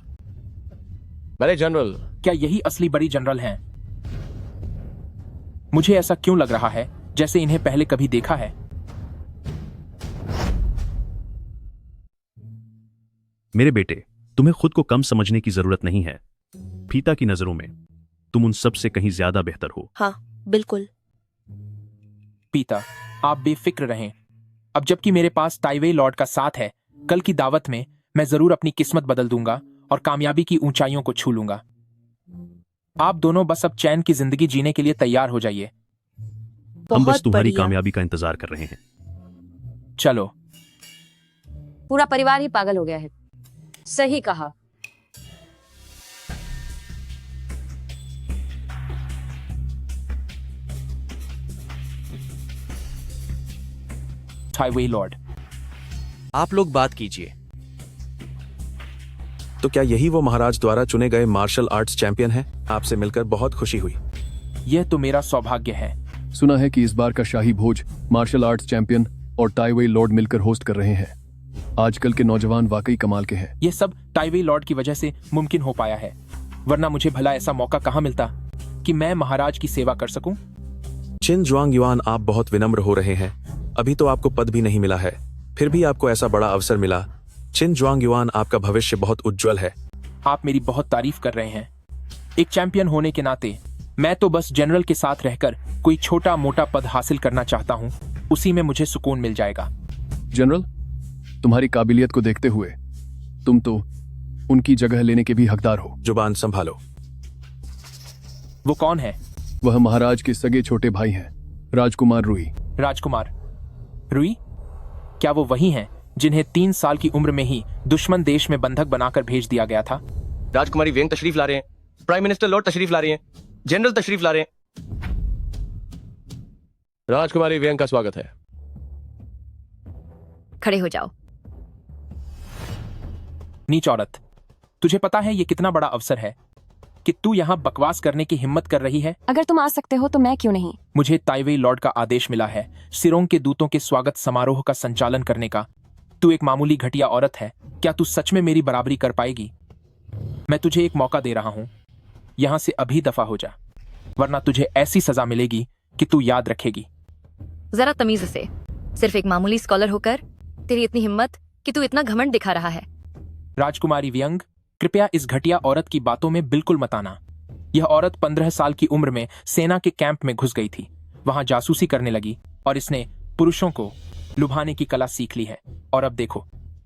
बड़े जनरल। क्या यही असली बड़ी जनरल हैं? मुझे ऐसा क्यों लग रहा है जैसे इन्हें पहले कभी देखा है। मेरे बेटे, तुम्हें खुद को कम समझने की जरूरत नहीं है। पिता की नजरों में तुम उन सब से कहीं ज्यादा बेहतर हो। हाँ, बिल्कुल। पिता, आप बेफिक्र रहें। अब जबकि मेरे पास ताइवे लॉर्ड का साथ है, कल की दावत में मैं जरूर अपनी किस्मत बदल दूंगा और कामयाबी की ऊंचाइयों को छू लूंगा। आप दोनों बस अब चैन की जिंदगी जीने के लिए तैयार हो जाइए। हम बस तुम्हारी कामयाबी का इंतजार कर रहे हैं। चलो। पूरा परिवार ही पागल हो गया है। सही कहा। ताइवे लॉर्ड, आप लोग बात कीजिए। तो क्या यही वो महाराज द्वारा चुने गए मार्शल आर्ट्स चैंपियन हैं? आपसे मिलकर बहुत खुशी हुई। यह तो मेरा सौभाग्य है। सुना है कि इस बार का शाही भोज मार्शल आर्ट्स चैंपियन और ताइवे लॉर्ड मिलकर होस्ट कर रहे हैं। आजकल के नौजवान वाकई कमाल के हैं। यह सब ताइवे लॉर्ड की वजह से मुमकिन हो पाया है, वरना मुझे भला ऐसा मौका कहाँ मिलता कि मैं महाराज की सेवा कर सकूं। चिन जुआंग युआन, आप बहुत विनम्र हो रहे हैं। अभी तो आपको पद भी नहीं मिला है, फिर भी आपको ऐसा बड़ा अवसर मिला। चिन जुआंग युआन, आपका भविष्य बहुत उज्जवल है। आप मेरी बहुत तारीफ कर रहे हैं। एक चैंपियन होने के नाते मैं तो बस जनरल के साथ रहकर कोई छोटा मोटा पद हासिल करना चाहता हूँ, उसी में मुझे सुकून मिल जाएगा। जनरल, तुम्हारी काबिलियत को देखते हुए तुम तो उनकी जगह लेने के भी हकदार हो। जुबान संभालो। वो कौन है? वह महाराज के सगे छोटे भाई हैं, राजकुमार रुई। राजकुमार रुई? क्या वो वही हैं जिन्हें 3 साल की उम्र में ही दुश्मन देश में बंधक बनाकर भेज दिया गया था? राजकुमारी वेंग तशरीफ ला रहे हैं, प्राइम मिनिस्टर लॉर्ड तशरीफ ला रहे हैं, जनरल तशरीफ ला रहे हैं। राजकुमारी वेंग का स्वागत है। खड़े हो जाओ। नीच औरत, तुझे पता है ये कितना बड़ा अवसर है कि तू यहाँ बकवास करने की हिम्मत कर रही है? अगर तुम आ सकते हो तो मैं क्यों नहीं? मुझे ताइवे लॉर्ड का आदेश मिला है सिरोंग के दूतों के स्वागत समारोह का संचालन करने का। तू एक मामूली घटिया औरत है, क्या तू सच में मेरी बराबरी कर पाएगी? मैं तुझे एक मौका दे रहा हूँ, यहाँ से अभी दफा हो जा, वरना तुझे ऐसी सजा मिलेगी कि तू याद रखेगी। जरा तमीज से, सिर्फ एक मामूली स्कॉलर होकर तेरी इतनी हिम्मत कि तू इतना घमंड दिखा रहा है। राजकुमारी व्यंग, कृपया इस घटिया औरत की बातों में बिल्कुल मत आना। यह औरत 15 साल की उम्र में सेना के कैंप में घुस गई थी, वहां जासूसी करने लगी और इसने पुरुषों को लुभाने की कला सीख ली है। और अब देखो,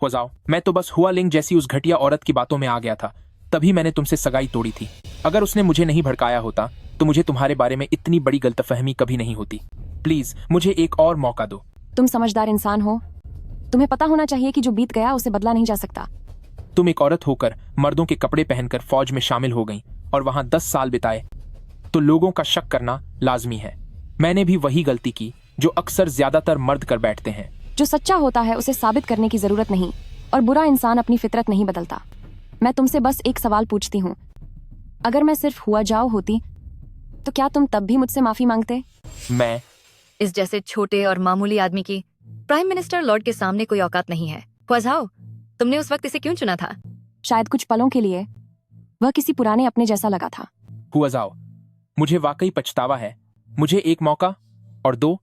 हो जाओ, मैं तो बस हुआ लिंग जैसी उस घटिया औरत की बातों में आ गया था, तभी मैंने तुमसे सगाई तोड़ी थी। अगर उसने मुझे नहीं भड़काया होता तो मुझे तुम्हारे बारे में इतनी बड़ी गलतफहमी कभी नहीं होती। प्लीज मुझे एक और मौका दो। तुम समझदार इंसान हो, तुम्हें पता होना चाहिए कि जो बीत गया उसे बदला नहीं जा सकता। तुम एक औरत होकर मर्दों के कपड़े पहनकर फौज में शामिल हो गई और वहां 10 साल बिताए, तो लोगों का शक करना लाजमी है। मैंने भी वही गलती की जो अक्सर ज्यादातर मर्द कर बैठते हैं। जो सच्चा होता है उसे साबित करने की जरूरत नहीं, और बुरा इंसान अपनी फितरत नहीं बदलता। मैं तुमसे बस एक सवाल पूछती हूँ, अगर मैं सिर्फ हुआ जाओ होती तो क्या तुम तब भी मुझसे माफी मांगते? मैं इस जैसे छोटे और मामूली आदमी की प्राइम मिनिस्टर लॉर्ड के सामने कोई औकात नहीं है। ख्वाजाओ, तुमने उस वक्त इसे क्यों चुना था? शायद कुछ पलों के लिए वह किसी पुराने अपने जैसा लगा था। हुआ जाओ, मुझे वाकई पछतावा है। मुझे एक मौका, और 2,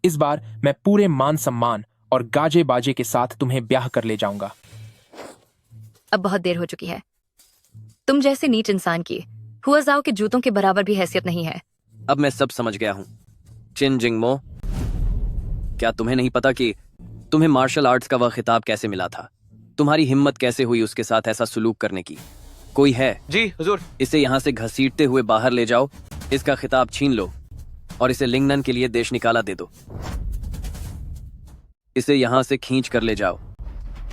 इस बार मैं पूरे मान सम्मान और गाजे बाजे के साथ तुम्हें ब्याह कर ले जाऊंगा। अब बहुत देर हो चुकी है। तुम जैसे नीच इंसान की हुआ जाओ के जूतों के बराबर भी हैसियत नहीं है। अब मैं सब समझ गया हूँ। चिन जिंगमो, क्या तुम्हें नहीं पता कि तुम्हें मार्शल आर्ट्स का वह खिताब कैसे मिला था? तुम्हारी हिम्मत कैसे हुई उसके साथ ऐसा सुलूक करने की? कोई है? जी हुजूर। इसे यहाँ से घसीटते हुए बाहर ले जाओ, इसका खिताब छीन लो और इसे लिंगनन के लिए देश निकाला दे दो। इसे यहाँ से खींच कर ले जाओ,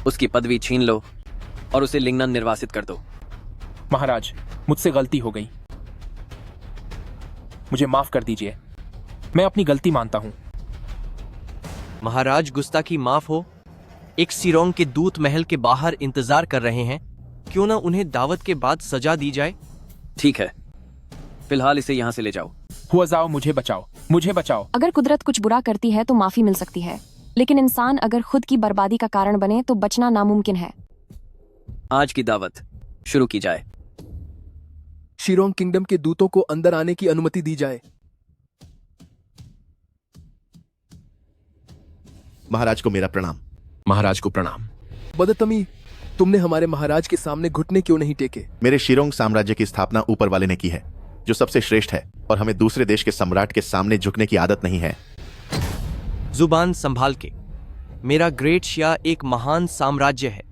उसकी पदवी छीन लो और उसे लिंगनन निर्वासित कर दो। महाराज, मुझसे गलती हो गई, मुझे माफ कर दीजिए। मैं अपनी गलती मानता हूँ। महाराज, गुस्ताखी माफ हो। एक सिरोंग के दूत महल के बाहर इंतजार कर रहे हैं, क्यों ना उन्हें दावत के बाद सजा दी जाए? ठीक है, फिलहाल इसे यहाँ से ले जाओ। हुआ जाओ, मुझे बचाओ, मुझे बचाओ। अगर कुदरत कुछ बुरा करती है तो माफी मिल सकती है, लेकिन इंसान अगर खुद की बर्बादी का कारण बने तो बचना नामुमकिन है। आज की दावत शुरू की जाए। शिरोंग किंगडम के दूतों को अंदर आने की अनुमति दी जाए। महाराज को मेरा प्रणाम। महाराज को प्रणाम। बदतमी, तुमने हमारे महाराज के सामने घुटने क्यों नहीं टेके? मेरे शिरोंग साम्राज्य की स्थापना ऊपर वाले ने की है, जो सबसे श्रेष्ठ है, और हमें दूसरे देश के सम्राट के सामने झुकने की आदत नहीं है। जुबान संभाल के। मेरा ग्रेट शिया एक महान साम्राज्य है।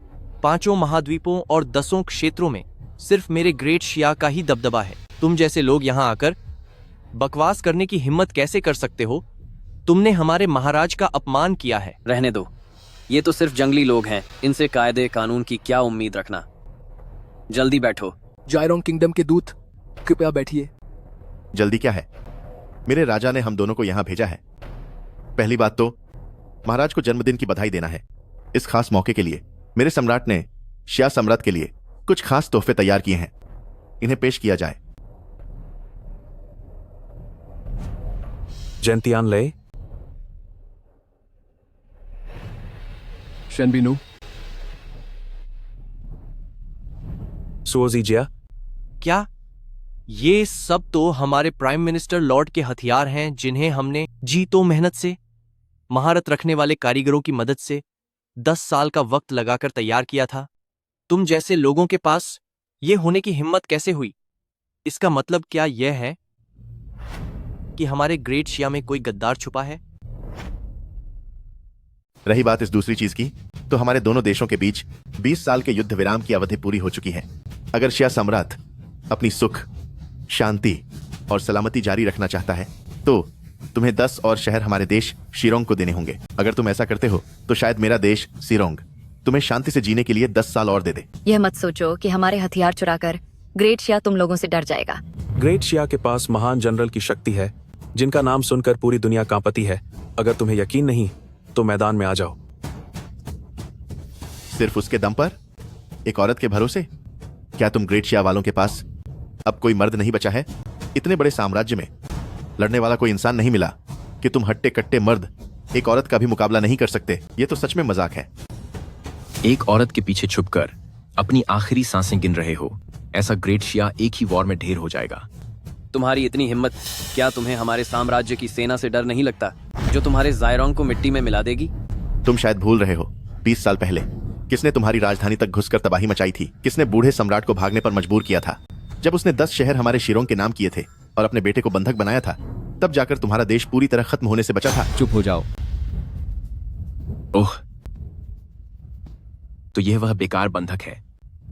5 महाद्वीपों और 10 क्षेत्रों में सिर्फ मेरे ग्रेट शिया का ही दबदबा है। तुम जैसे लोग यहाँ आकर बकवास करने की हिम्मत कैसे कर सकते हो? तुमने हमारे महाराज का अपमान किया है। रहने दो, ये तो सिर्फ जंगली लोग हैं, इनसे कायदे कानून की क्या उम्मीद रखना। जल्दी बैठो। जायरोंग किंगडम के दूत, कृपया बैठिए। जल्दी क्या है? मेरे राजा ने हम दोनों को यहाँ भेजा है। पहली बात तो महाराज को जन्मदिन की बधाई देना है। इस खास मौके के लिए मेरे सम्राट ने शिया सम्राट के लिए कुछ खास तोहफे तैयार किए हैं, इन्हें पेश किया जाए। जयंतियान ले। शेनबिनु। सुओजीजिया। क्या ये सब तो हमारे प्राइम मिनिस्टर लॉर्ड के हथियार हैं, जिन्हें हमने जी तो मेहनत से, महारत रखने वाले कारीगरों की मदद से 10 साल का वक्त लगाकर तैयार किया था। तुम जैसे लोगों के पास ये होने की हिम्मत कैसे हुई? इसका मतलब क्या यह है कि हमारे ग्रेट शिया में कोई गद्दार छुपा है? रही बात इस दूसरी चीज की, तो हमारे दोनों देशों के बीच 20 साल के युद्ध विराम की अवधि पूरी हो चुकी है। अगर शिया सम्राट अपनी सुख, शांति और सलामती जारी रखना चाहता है तो तुम्हें 10 और शहर हमारे देश शिरोंग को देने होंगे। अगर तुम ऐसा करते हो तो शायद मेरा देश सिरोंग तुम्हें शांति से जीने के लिए 10 साल और दे दे। यह मत सोचो कि हमारे हथियार चुराकर ग्रेट शिया तुम लोगों से डर जाएगा। ग्रेट शिया के पास महान जनरल की शक्ति है, जिनका नाम सुनकर पूरी दुनिया कांपती है। अगर तुम्हें यकीन नहीं तो मैदान में आ जाओ। सिर्फ उसके दम पर, एक औरत के भरोसे? क्या तुम ग्रेट शिया वालों के पास अब कोई मर्द नहीं बचा है? इतने बड़े साम्राज्य में लड़ने वाला कोई इंसान नहीं मिला कि तुम हट्टे कट्टे मर्द एक औरत का भी मुकाबला नहीं कर सकते? ये तो सच में मजाक है। एक औरत के पीछे छुपकर अपनी आखिरी सांसें गिन रहे हो, ऐसा ग्रेट शिया एक ही वॉर में ढेर हो जाएगा। तुम्हारी इतनी हिम्मत, क्या तुम्हें हमारे साम्राज्य की सेना से डर नहीं लगता, जो तुम्हारे जायरोंग को मिट्टी में मिला देगी? तुम शायद भूल रहे हो, 20 साल पहले किसने तुम्हारी राजधानी तक घुसकर तबाही मचाई थी? किसने बूढ़े सम्राट को भागने पर मजबूर किया था? जब उसने 10 शहर हमारे शिरोंग के नाम किए थे और अपने बेटे को बंधक बनाया था, तब जाकर तुम्हारा देश पूरी तरह खत्म होने से बचा था। चुप हो जाओ। ओह, तो यह वह बेकार बंधक है,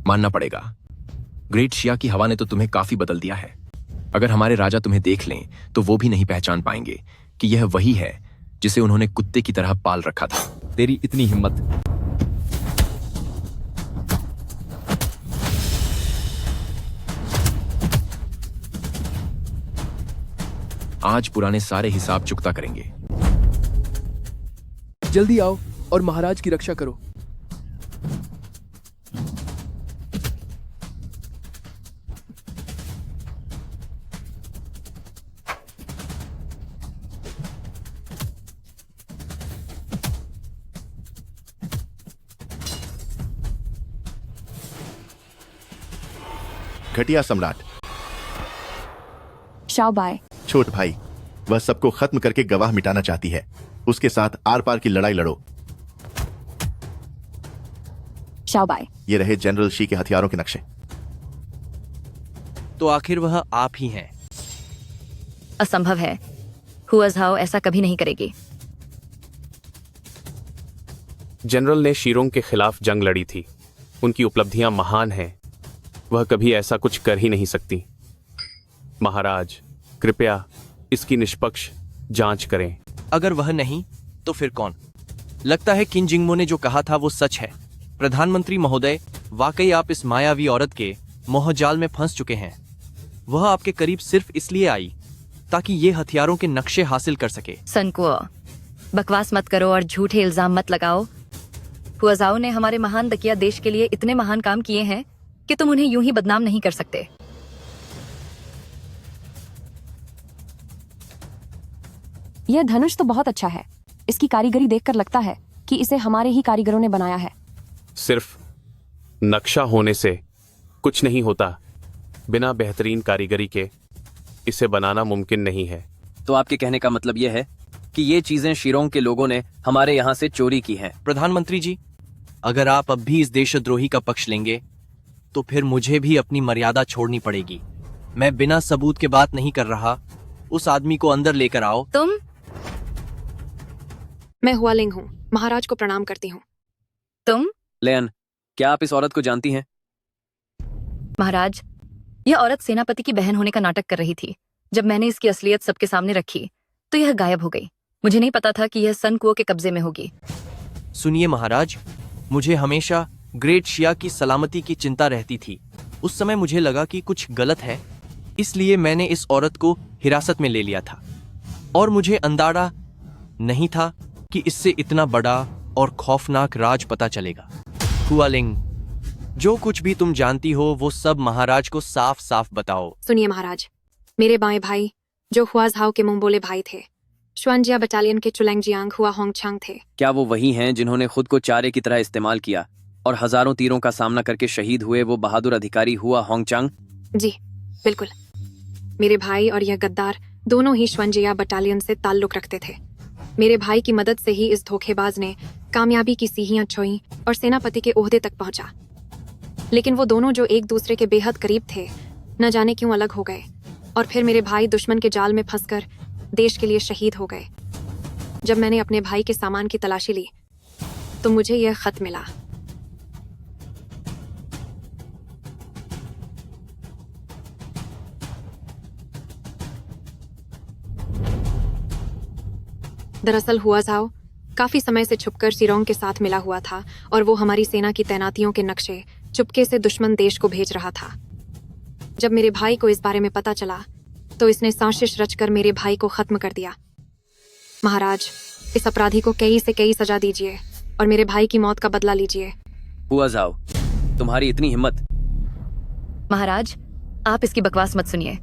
मानना पड़ेगा। ग्रेट शिया की हवा ने तो तुम्हें काफी बदल दिया है। अगर हमारे राजा तुम्हें देख लें तो वो भी नहीं पहचान पाएंगे कि यह वही है जिसे उन्होंने कुत्ते की तरह पाल रखा था। तेरी इतनी हिम्मत। आज पुराने सारे हिसाब चुकता करेंगे। जल्दी आओ और महाराज की रक्षा करो। घटिया सम्राट। शाओबाई। छोट भाई, वह सबको खत्म करके गवाह मिटाना चाहती है। उसके साथ आर पार की लड़ाई लड़ो। शाओबाई। ये रहे जनरल शी के हथियारों के नक्शे। तो आखिर वह आप ही हैं। असंभव है, हुआ झाओ ऐसा कभी नहीं करेगी। जनरल ने शीरोंग के खिलाफ जंग लड़ी थी। उनकी उपलब्धियां महान हैं। वह कभी ऐसा कुछ कर ही नहीं सकती। महाराज, कृपया इसकी निष्पक्ष जांच करें। अगर वह नहीं तो फिर कौन? लगता है किन जिंगमो ने जो कहा था वो सच है। प्रधानमंत्री महोदय, वाकई आप इस मायावी औरत के मोहजाल में फंस चुके हैं। वह आपके करीब सिर्फ इसलिए आई ताकि ये हथियारों के नक्शे हासिल कर सके। सनकुओ, बकवास मत करो और झूठे इल्जाम मत लगाओ। हुआजाओ ने हमारे महान दकिया देश के लिए इतने महान काम किए हैं कि तुम उन्हें यूं ही बदनाम नहीं कर सकते। यह धनुष तो बहुत अच्छा है। इसकी कारीगरी देखकर लगता है कि इसे हमारे ही कारीगरों ने बनाया है। सिर्फ नक्शा होने से कुछ नहीं होता। बिना बेहतरीन कारीगरी के इसे बनाना मुमकिन नहीं है। तो आपके कहने का मतलब यह है कि ये चीजें शीरोंग के लोगों ने हमारे यहाँ से चोरी की हैं। प्रधानमंत्री जी, अगर आप अब भी इस देशद्रोही का पक्ष लेंगे तो फिर मुझे भी अपनी मर्यादा छोड़नी पड़ेगी। मैं बिना सबूत के बात नहीं कर रहा। उस आदमी को अंदर लेकर आओ। तुम? मैं हुआलिंग हूँ, महाराज को प्रणाम करती हूँ। तुम? लेन, क्या आप इस औरत को जानती हैं? महाराज, यह औरत सेनापति की बहन होने का नाटक कर रही थी। जब मैंने इसकी असलियत सबके सामने रखी तो यह गायब हो गई। मुझे नहीं पता था कि यह सन कुओ के कब्जे में होगी। सुनिए महाराज, मुझे हमेशा ग्रेट शिया की सलामती की चिंता रहती थी। उस समय मुझे लगा कि कुछ गलत है, इसलिए मैंने इस औरत को हिरासत में ले लिया था। और मुझे अंदाजा नहीं था कि इससे इतना बड़ा और खौफनाक राज पता चलेगा। हुआलिंग, जो कुछ भी तुम जानती हो वो सब महाराज को साफ साफ बताओ। सुनिए महाराज, मेरे बाएं भाई जो हुआझाओ के मुंह बोले भाई थे, श्वानजिया बटालियन के चुलैंगजियांग हुआ होंगचांग थे। क्या वो वही हैं जिन्होंने खुद को चारे की तरह इस्तेमाल किया और हजारों तीरों का सामना करके शहीद हुए वो बहादुर अधिकारी हुआ होंगचांग? जी बिल्कुल। मेरे भाई और यह गद्दार दोनों ही श्वानजिया बटालियन से ताल्लुक रखते थे। मेरे भाई की मदद से ही इस धोखेबाज ने कामयाबी की सीढ़ियां छुई और सेनापति के ओहदे तक पहुंचा। लेकिन वो दोनों जो एक दूसरे के बेहद करीब थे, न जाने क्यों अलग हो गए। और फिर मेरे भाई दुश्मन के जाल में फंसकर देश के लिए शहीद हो गए। जब मैंने अपने भाई के सामान की तलाशी ली तो मुझे यह खत मिला। दरअसल हुआझाओ काफी समय से छुपकर शीरोंग के साथ मिला हुआ था और वो हमारी सेना की तैनातियों के नक्शे चुपके से दुश्मन देश को भेज रहा था। जब मेरे भाई को इस बारे में पता चला तो इसने साजिश रचकर मेरे भाई को खत्म कर दिया। महाराज, इस अपराधी को कई से कई सजा दीजिए और मेरे भाई की मौत का बदला लीजिए। हुआझाओ, तुम्हारी इतनी हिम्मत? महाराज, आप इसकी बकवास मत सुनिए।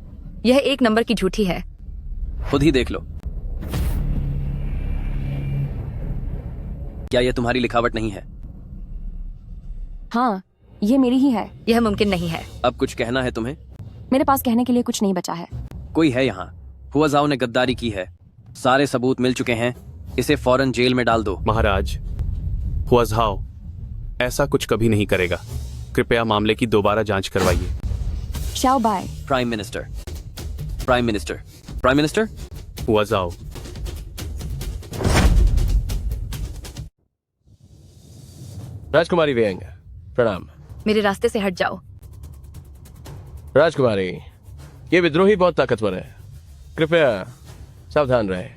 यह एक नंबर की झूठी है। खुद ही देख लो। क्या यह तुम्हारी लिखावट नहीं है? हाँ, ये मेरी ही है। यह मुमकिन नहीं है। अब कुछ कहना है तुम्हें? मेरे पास कहने के लिए कुछ नहीं बचा है। कोई है यहाँ? हुआझाओ ने गद्दारी की है। सारे सबूत मिल चुके हैं। इसे फौरन जेल में डाल दो। महाराज, हुआझाओ ऐसा कुछ कभी नहीं करेगा। कृपया मामले की दोबारा जांच करवाइए। शाओबाई। Prime minister, prime minister, prime minister. हुआझाओ, राजकुमारी वेंग, प्रणाम। मेरे रास्ते से हट जाओ। राजकुमारी, ये विद्रोही बहुत ताकतवर है, कृपया सावधान रहे।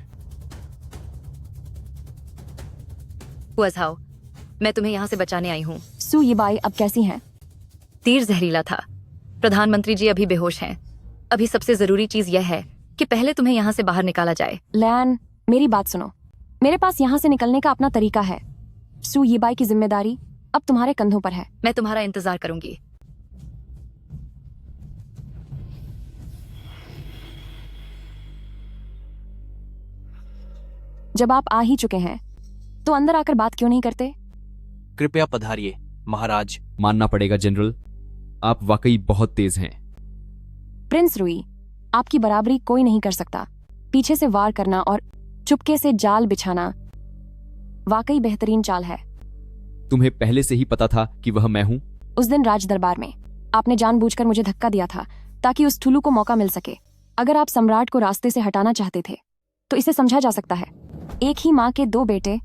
हुआझाओ, मैं तुम्हें यहाँ से बचाने आई हूँ। सू यीबाई अब कैसी हैं? तीर जहरीला था। प्रधानमंत्री जी अभी बेहोश हैं। अभी सबसे जरूरी चीज यह है कि पहले तुम्हें यहाँ से बाहर निकाला जाए। लैन, मेरी बात सुनो। मेरे पास यहाँ से निकलने का अपना तरीका है। सू यीबाई की जिम्मेदारी अब तुम्हारे कंधों पर है। मैं तुम्हारा इंतजार करूंगी। जब आप आ ही चुके हैं तो अंदर आकर बात क्यों नहीं करते? कृपया पधारिए महाराज। मानना पड़ेगा जनरल, आप वाकई बहुत तेज हैं। प्रिंस रुई, आपकी बराबरी कोई नहीं कर सकता। पीछे से वार करना और चुपके से जाल बिछाना वाकई बेहतरीन चाल है। तुम्हें पहले से ही पता था कि वह मैं हूं? उस दिन राज दरबार में आपने जानबूझकर मुझे धक्का दिया था ताकि उस ठुल्लू को मौका मिल सके। अगर आप सम्राट को रास्ते से हटाना चाहते थे तो इसे समझा जा सकता है। एक ही माँ के दो बेटे,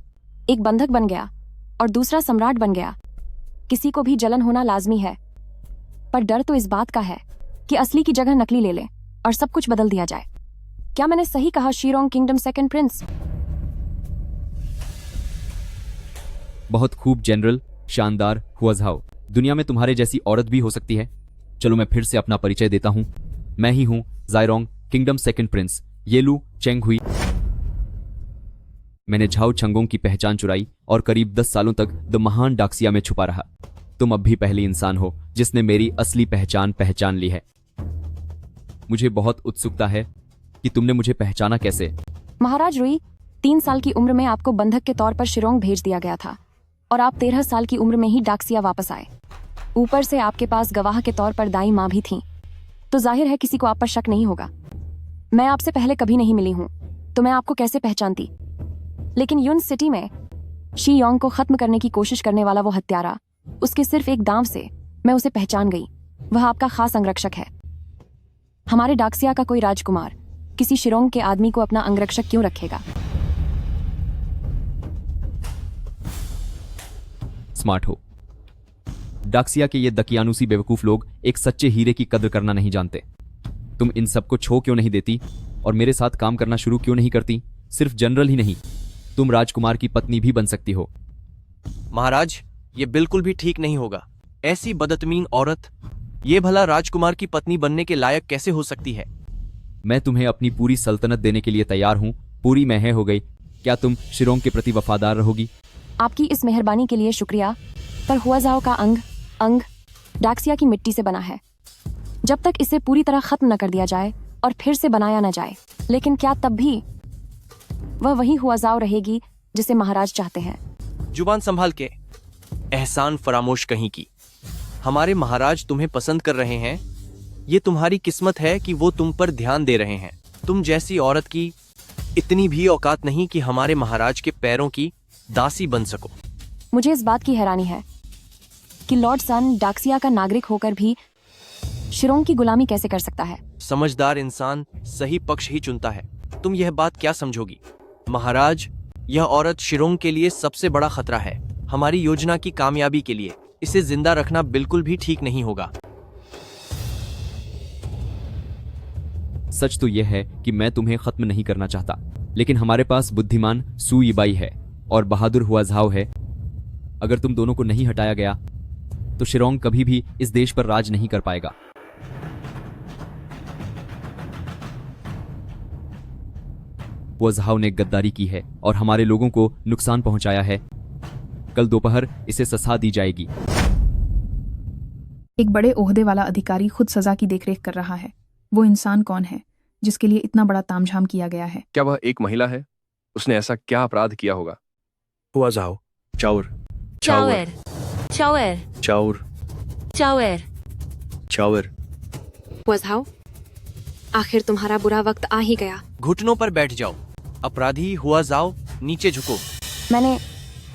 एक बंधक बन गया और दूसरा सम्राट बन गया। किसी को भी जलन होना लाजमी है, पर डर तो इस बात का है कि असली की जगह नकली ले ले और सब कुछ बदल दिया जाए। क्या मैंने सही कहा शिरोंग किंगडम सेकंड प्रिंस? बहुत खूब जनरल, शानदार हुआझाओ। दुनिया में तुम्हारे जैसी औरत भी हो सकती है। चलो मैं फिर से अपना परिचय देता हूं। मैं ही हूं जायरोंग किंगडम सेकंड प्रिंस येलू चेंग हुई। मैंने झाओ छंगोंग की पहचान चुराई और करीब 10 सालों तक द महान डाक्सिया में छुपा रहा। तुम अब भी पहली इंसान हो जिसने मेरी असली पहचान ली है। मुझे बहुत उत्सुकता है कि तुमने मुझे पहचाना कैसे। महाराज रुई, 3 साल की उम्र में आपको बंधक के तौर पर शिरोंग भेज दिया गया था और आप 13 साल की उम्र में ही डाक्सिया वापस आए। ऊपर से आपके पास गवाह के तौर पर दाई माँ भी थी, तो जाहिर है किसी को आप पर शक नहीं होगा। मैं आपसे पहले कभी नहीं मिली हूँ तो मैं आपको कैसे पहचानती, लेकिन यून सिटी में शी योंग को खत्म करने की कोशिश करने वाला वो हत्यारा, उसके सिर्फ एक दांव से मैं उसे पहचान गई। वह आपका खास अंगरक्षक है। हमारे डाक्सिया का कोई राजकुमार किसी शिरोंग के आदमी को अपना अंगरक्षक क्यों रखेगा? स्मार्ट हो। डाक्सिया के ये दकियानुसी बेवकूफ लोग एक सच्चे हीरे की कद्र करना नहीं जानते। तुम इन सबको छो क्यों नहीं देती और मेरे साथ काम करना शुरू क्यों नहीं करती? सिर्फ जनरल ही नहीं, तुम राजकुमार की पत्नी भी बन सकती हो। महाराज, ये बिल्कुल भी ठीक नहीं होगा। ऐसी बदतमीन औरत ये भला राजकुमार की पत्नी बनने के लायक कैसे हो सकती है? मैं तुम्हें अपनी पूरी सल्तनत देने के लिए तैयार हूं। पूरी महै हो गई। क्या तुम शिरोंग के प्रति वफादार रहोगी? आपकी इस मेहरबानी के लिए शुक्रिया, पर हुआझाओ का अंग डाक्सिया की मिट्टी से बना है। जब तक इसे पूरी तरह खत्म न कर दिया जाए और फिर से बनाया न जाए, लेकिन क्या तब भी वह वही हुआझाओ रहेगी जिसे महाराज चाहते हैं? जुबान संभाल के। एहसान फरामोश कहीं की। हमारे महाराज तुम्हें पसंद कर रहे हैं। ये तुम्हारी किस्मत है कि वो तुम पर ध्यान दे रहे हैं। तुम जैसी औरत की इतनी भी औकात नहीं कि हमारे महाराज के पैरों की दासी बन सको। मुझे इस बात की हैरानी है कि लॉर्ड सन डाक्सिया का नागरिक होकर भी शिरोंग की गुलामी कैसे कर सकता है? समझदार इंसान सही पक्ष ही चुनता है। तुम यह बात क्या समझोगी? महाराज, यह औरत शिरोंग के लिए सबसे बड़ा खतरा है। हमारी योजना की कामयाबी के लिए इसे जिंदा रखना बिल्कुल भी ठीक नहीं होगा। सच तो यह है कि मैं तुम्हें खत्म नहीं करना चाहता, लेकिन हमारे पास बुद्धिमान सू यीबाई है और बहादुर हुआझाओ है। अगर तुम दोनों को नहीं हटाया गया तो शिरोंग कभी भी इस देश पर राज नहीं कर पाएगा। हुआझाओ ने गद्दारी की है और हमारे लोगों को नुकसान पहुंचाया है। कल दोपहर इसे सजा दी जाएगी। एक बड़े ओहदे वाला अधिकारी खुद सजा की देखरेख कर रहा है। वो इंसान कौन है जिसके लिए इतना बड़ा तामझाम किया गया है? क्या वह एक महिला है? उसने ऐसा क्या अपराध किया होगा? हुआझाओ। चाउर चावर चावर चाउर चावर चावर। हुआझाओ, आखिर तुम्हारा बुरा वक्त आ ही गया। घुटनों पर बैठ जाओ। अपराधी हुआझाओ, नीचे झुको। मैंने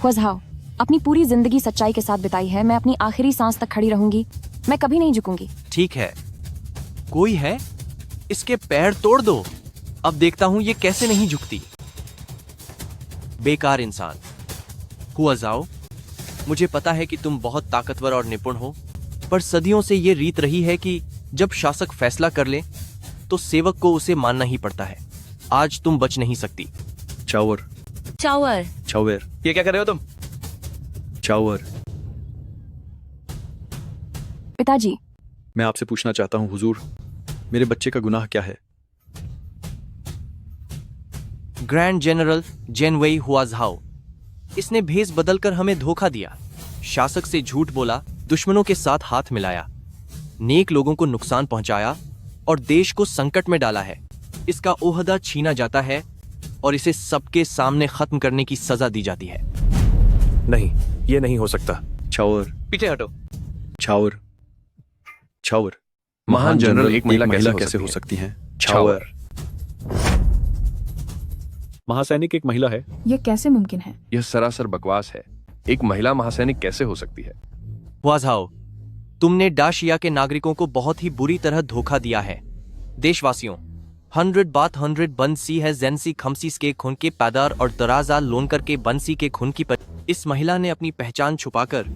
हुआझाओ अपनी पूरी जिंदगी सच्चाई के साथ बिताई है। मैं अपनी आखिरी सांस तक खड़ी रहूंगी। मैं कभी नहीं झुकूंगी। ठीक है। कोई है? इसके पैर तोड़ दो। अब देखता हूं ये कैसे नहीं झुकती। बेकार इंसान। हुआझाओ, मुझे पता है कि तुम बहुत ताकतवर और निपुण हो, पर सदियों से ये रीत रही है कि जब शासक फैसला कर ले तो सेवक को उसे मानना ही पड़ता है। आज तुम बच नहीं सकती। चावर चावर चावर ये क्या कर रहे हो तुम? चावर पिताजी, मैं आपसे पूछना चाहता हूँ हुजूर, मेरे बच्चे का गुनाह क्या है? ग्रैंड जनरल जेनवेई हुआझाओ, इसने भेष बदलकर हमें धोखा दिया, शासक से झूठ बोला, दुश्मनों के साथ हाथ मिलाया, नेक लोगों को नुकसान पहुंचाया और देश को संकट में डाला है। इसका ओहदा छीना जाता है और इसे सबके सामने खत्म करने की सजा दी जाती है। नहीं, ये नहीं हो सकता। चावर पीछे हटो। चावर चावर महान जनरल, एक महिला कैसे हो सकती है? चावर महासैनिक एक महिला है? यह कैसे मुमकिन है? यह सरासर बकवास है। एक महिला महासैनिक कैसे हो सकती है? हुआझाओ, तुमने डाशिया के नागरिकों को बहुत ही बुरी तरह धोखा दिया है। देशवासियों, 100 बात 100 बंसी है जेंसी खमसीस के खून के पैदार और दराजा लोनकर के बंसी के खून की इस महिला ने अपनी पहचान छुपाकर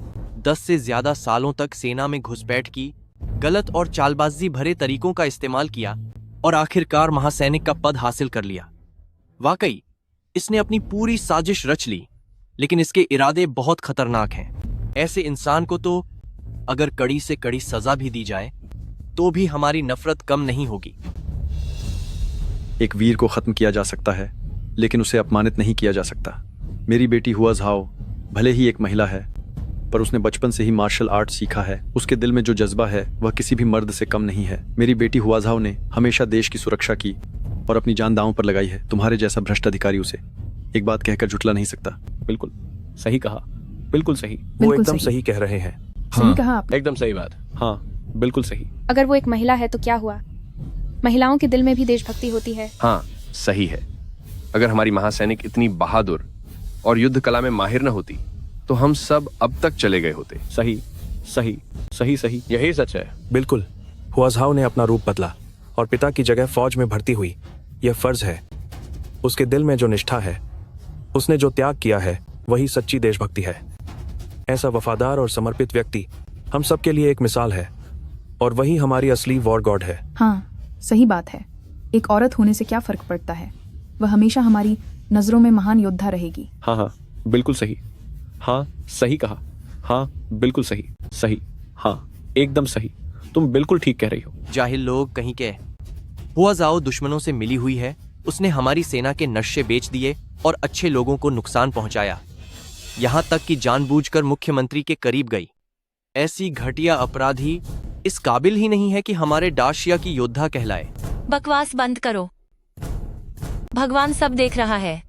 10 से ज्यादा सालों तक सेना में घुसपैठ की, गलत और चालबाजी भरे तरीकों का इस्तेमाल किया और आखिरकार महासैनिक का पद हासिल कर लिया। वाकई इसने अपनी पूरी साजिश रच ली, लेकिन इसके इरादे बहुत खतरनाक हैं। ऐसे इंसान को तो अगर कड़ी से कड़ी सजा भी दी जाए तो भी हमारी नफरत कम नहीं होगी। एक वीर को खत्म किया जा सकता है, लेकिन उसे अपमानित नहीं किया जा सकता। मेरी बेटी हुआझाओ भले ही एक महिला है, पर उसने बचपन से ही मार्शल आर्ट सीखा है। उसके दिल में जो जज्बा है वह किसी भी मर्द से कम नहीं है। मेरी बेटी हुआझाओ ने हमेशा देश की सुरक्षा की और अपनी जान दांव पर लगाई है। तुम्हारे जैसा भ्रष्ट अधिकारी उसे एक बात कहकर झुठला नहीं सकता। बिल्कुल सही कहा, बिल्कुल सही। वो बिल्कुल एकदम सही। सही कह रहे हैं। सही कहा आपने। एकदम सही बात। हाँ, बिल्कुल सही। अगर वो एक महिला है तो क्या हुआ? महिलाओं के दिल में भी देशभक्ति होती है। हाँ, सही है। अगर हमारी महासैनिक इतनी बहादुर और युद्ध कला में माहिर न होती तो हम सब अब तक चले गए होते। सही सही सही सही, यही सच है। बिल्कुल। हुआझाओ ने अपना रूप बदला और पिता की जगह फौज में भर्ती हुई। यह फर्ज है। उसके दिल में जो निष्ठा है, उसने जो त्याग किया है, वही सच्ची देशभक्ति है। ऐसा वफादार और समर्पित व्यक्ति हम सबके लिए एक मिसाल है, और वही हमारी असली वॉर गॉड है। हाँ, सही बात है। एक औरत होने से क्या फर्क पड़ता है? वह हमेशा हमारी नजरों में महान योद्धा रहेगी। हाँ हाँ, बिल्कुल सही। हाँ, सही कहा। हाँ, बिल्कुल सही। सही, हाँ, एकदम सही। तुम बिल्कुल ठीक कह रही हो। जाहिल लोग कहीं के। हुआझाओ दुश्मनों से मिली हुई है। उसने हमारी सेना के नक्शे बेच दिए और अच्छे लोगों को नुकसान पहुंचाया, यहां तक कि जानबूझकर मुख्यमंत्री के करीब गई। ऐसी घटिया अपराधी इस काबिल ही नहीं है कि हमारे डाशिया की योद्धा कहलाए। बकवास बंद करो। भगवान सब देख रहा है।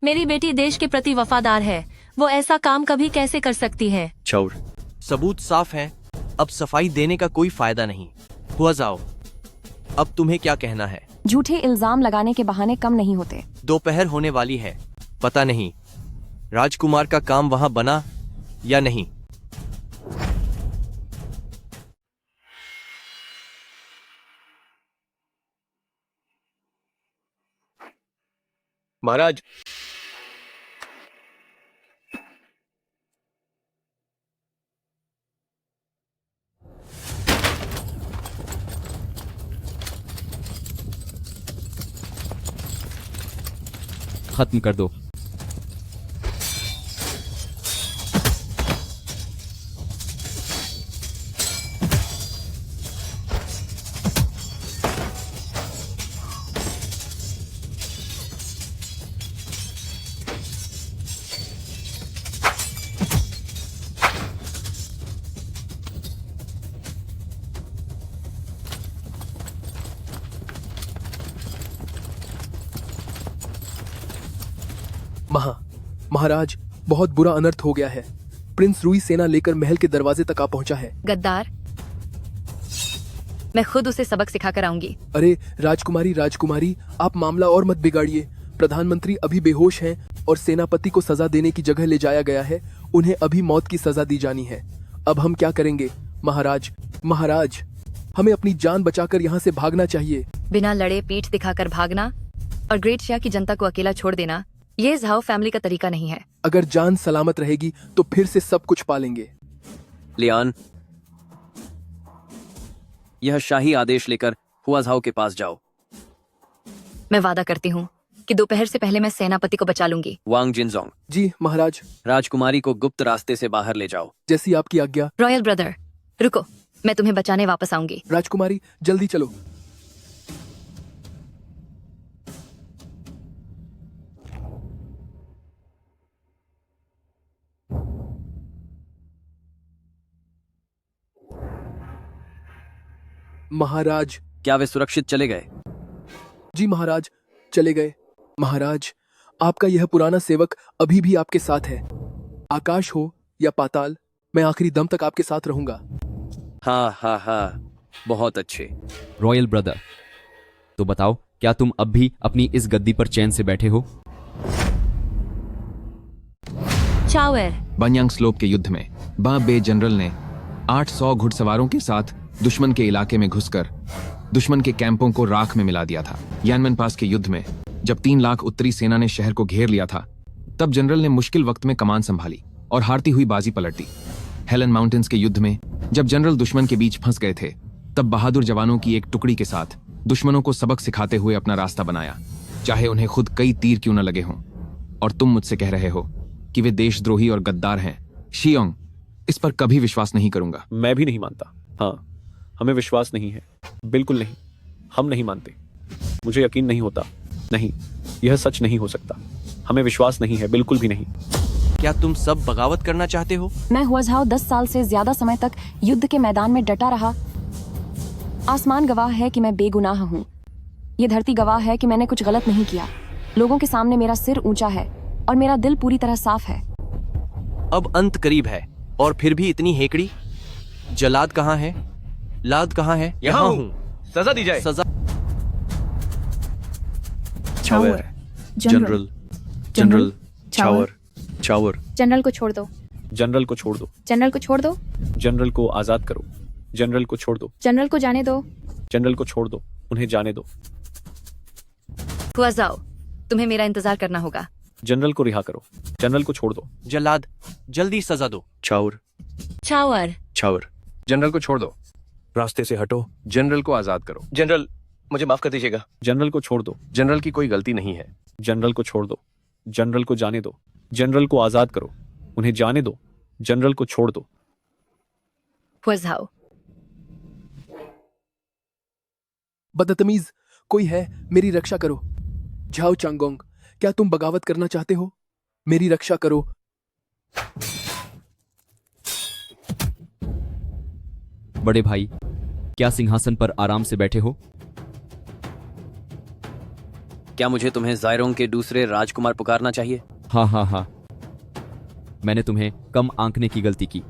मेरी बेटी देश के प्रति वफादार है। वो ऐसा काम कभी कैसे कर सकती है? चावर सबूत साफ है। अब सफाई देने का कोई फायदा नहीं। हुआझाओ, अब तुम्हें क्या कहना है? झूठे इल्जाम लगाने के बहाने कम नहीं होते। दोपहर होने वाली है। पता नहीं राजकुमार का काम वहां बना या नहीं। महाराज, खत्म कर दो। महाराज, बहुत बुरा अनर्थ हो गया है। प्रिंस रूई सेना लेकर महल के दरवाजे तक आ पहुंचा है। गद्दार, मैं खुद उसे सबक सिखाकर आऊंगी। अरे राजकुमारी, आप मामला और मत बिगाड़िए। प्रधानमंत्री अभी बेहोश हैं और सेनापति को सजा देने की जगह ले जाया गया है। उन्हें अभी मौत की सजा दी जानी है। अब हम क्या करेंगे? महाराज, हमें अपनी जान बचाकर यहाँ से भागना चाहिए। बिना लड़े पीठ दिखाकर भागना और ग्रेट शिया की जनता को अकेला छोड़ देना ये झाओ फैमिली का तरीका नहीं है। अगर जान सलामत रहेगी तो फिर से सब कुछ पालेंगे। लियान, यह शाही आदेश लेकर हुआ झाओ के पास जाओ। मैं वादा करती हूँ कि दोपहर से पहले मैं सेनापति को बचा लूंगी। वांग जिनजोंग। जी महाराज। राजकुमारी को गुप्त रास्ते से बाहर ले जाओ। जैसी आपकी आज्ञा। रॉयल ब्रदर, रुको, मैं तुम्हें बचाने वापस आऊंगी। राजकुमारी जल्दी चलो। महाराज। क्या वे सुरक्षित चले गए? जी महाराज, चले गए। महाराज, आपका यह पुराना सेवक अभी भी आपके साथ है। आकाश हो या पाताल, मैं आखिरी दम तक आपके साथ रहूंगा। हाँ हाँ हाँ, बहुत अच्छे। रॉयल ब्रदर, तो बताओ, क्या तुम अब भी अपनी इस गद्दी पर चैन से बैठे हो? चावर। बन्यांग स्लोप के युद्ध में बा बे जनरल ने 800 घुड़सवारों के साथ दुश्मन के इलाके में घुसकर दुश्मन के कैंपों को राख में मिला दिया था। यानमन पास के युद्ध में जब 3 लाख उत्तरी सेना ने शहर को घेर लिया था, तब जनरल ने मुश्किल वक्त में कमान संभाली और हारती हुई बाजी पलट दी। हेलन माउंटेन्स के युद्ध में जब जनरल दुश्मन के बीच फंस गए थे, तब बहादुर जवानों की एक टुकड़ी के साथ दुश्मनों को सबक सिखाते हुए अपना रास्ता बनाया, चाहे उन्हें खुद कई तीर क्यों न लगे हों। और तुम मुझसे कह रहे हो कि वे देशद्रोही और गद्दार हैं। शियोंग, इस पर कभी विश्वास नहीं करूंगा। मैं भी नहीं मानता। हाँ, हमें विश्वास नहीं है, बिल्कुल नहीं। हम नहीं मानते। मुझे यकीन नहीं होता। नहीं, यह सच नहीं हो सकता। हमें विश्वास नहीं है, बिल्कुल भी नहीं। क्या तुम सब बगावत करना चाहते हो? मैं हुआ झाओ 10 साल से ज्यादा समय तक युद्ध के मैदान में डटा रहा। आसमान गवाह है कि मैं बेगुनाह हूँ। ये धरती गवाह है कि मैंने कुछ गलत नहीं किया। लोगों के सामने मेरा सिर ऊंचा है और मेरा दिल पूरी तरह साफ है। अब अंत करीब है और फिर भी इतनी हेकड़ी। जलाद कहाँ है? लाद कहाँ है? यहाँ हूँ। सजा दी जाए। सजा। छावर। जनरल। जनरल। छावर। छावर। जनरल को छोड़ दो। जनरल को छोड़ दो। जनरल को छोड़ दो। जनरल को आजाद करो। जनरल को छोड़ दो। जनरल को जाने दो। जनरल को छोड़ दो। उन्हें जाने दो। हुआ जाओ, तुम्हें मेरा इंतजार करना होगा। जनरल को रिहा करो। जनरल को छोड़ दो। जल्लाद, जल्दी सजा दो। छावर। चावर। छावर। जनरल को छोड़ दो। रास्ते से हटो। जनरल को आजाद करो। जनरल, मुझे माफ कर दीजिएगा। जनरल को छोड़ दो। जनरल की कोई गलती नहीं है। जनरल को छोड़ दो। जनरल को जाने दो। जनरल को आजाद करो। उन्हें जाने दो। जनरल को छोड़ दो। हुआ झाओ। बदतमीज, कोई है, मेरी रक्षा करो। झाओ चांगोंग, क्या तुम बगावत करना चाहते हो? मेरी रक्षा करो। बड़े भाई, क्या सिंहासन पर आराम से बैठे हो? क्या मुझे तुम्हें जायरोंग के दूसरे राजकुमार पुकारना चाहिए? हाँ हाँ हाँ, मैंने तुम्हें कम आंकने की गलती की,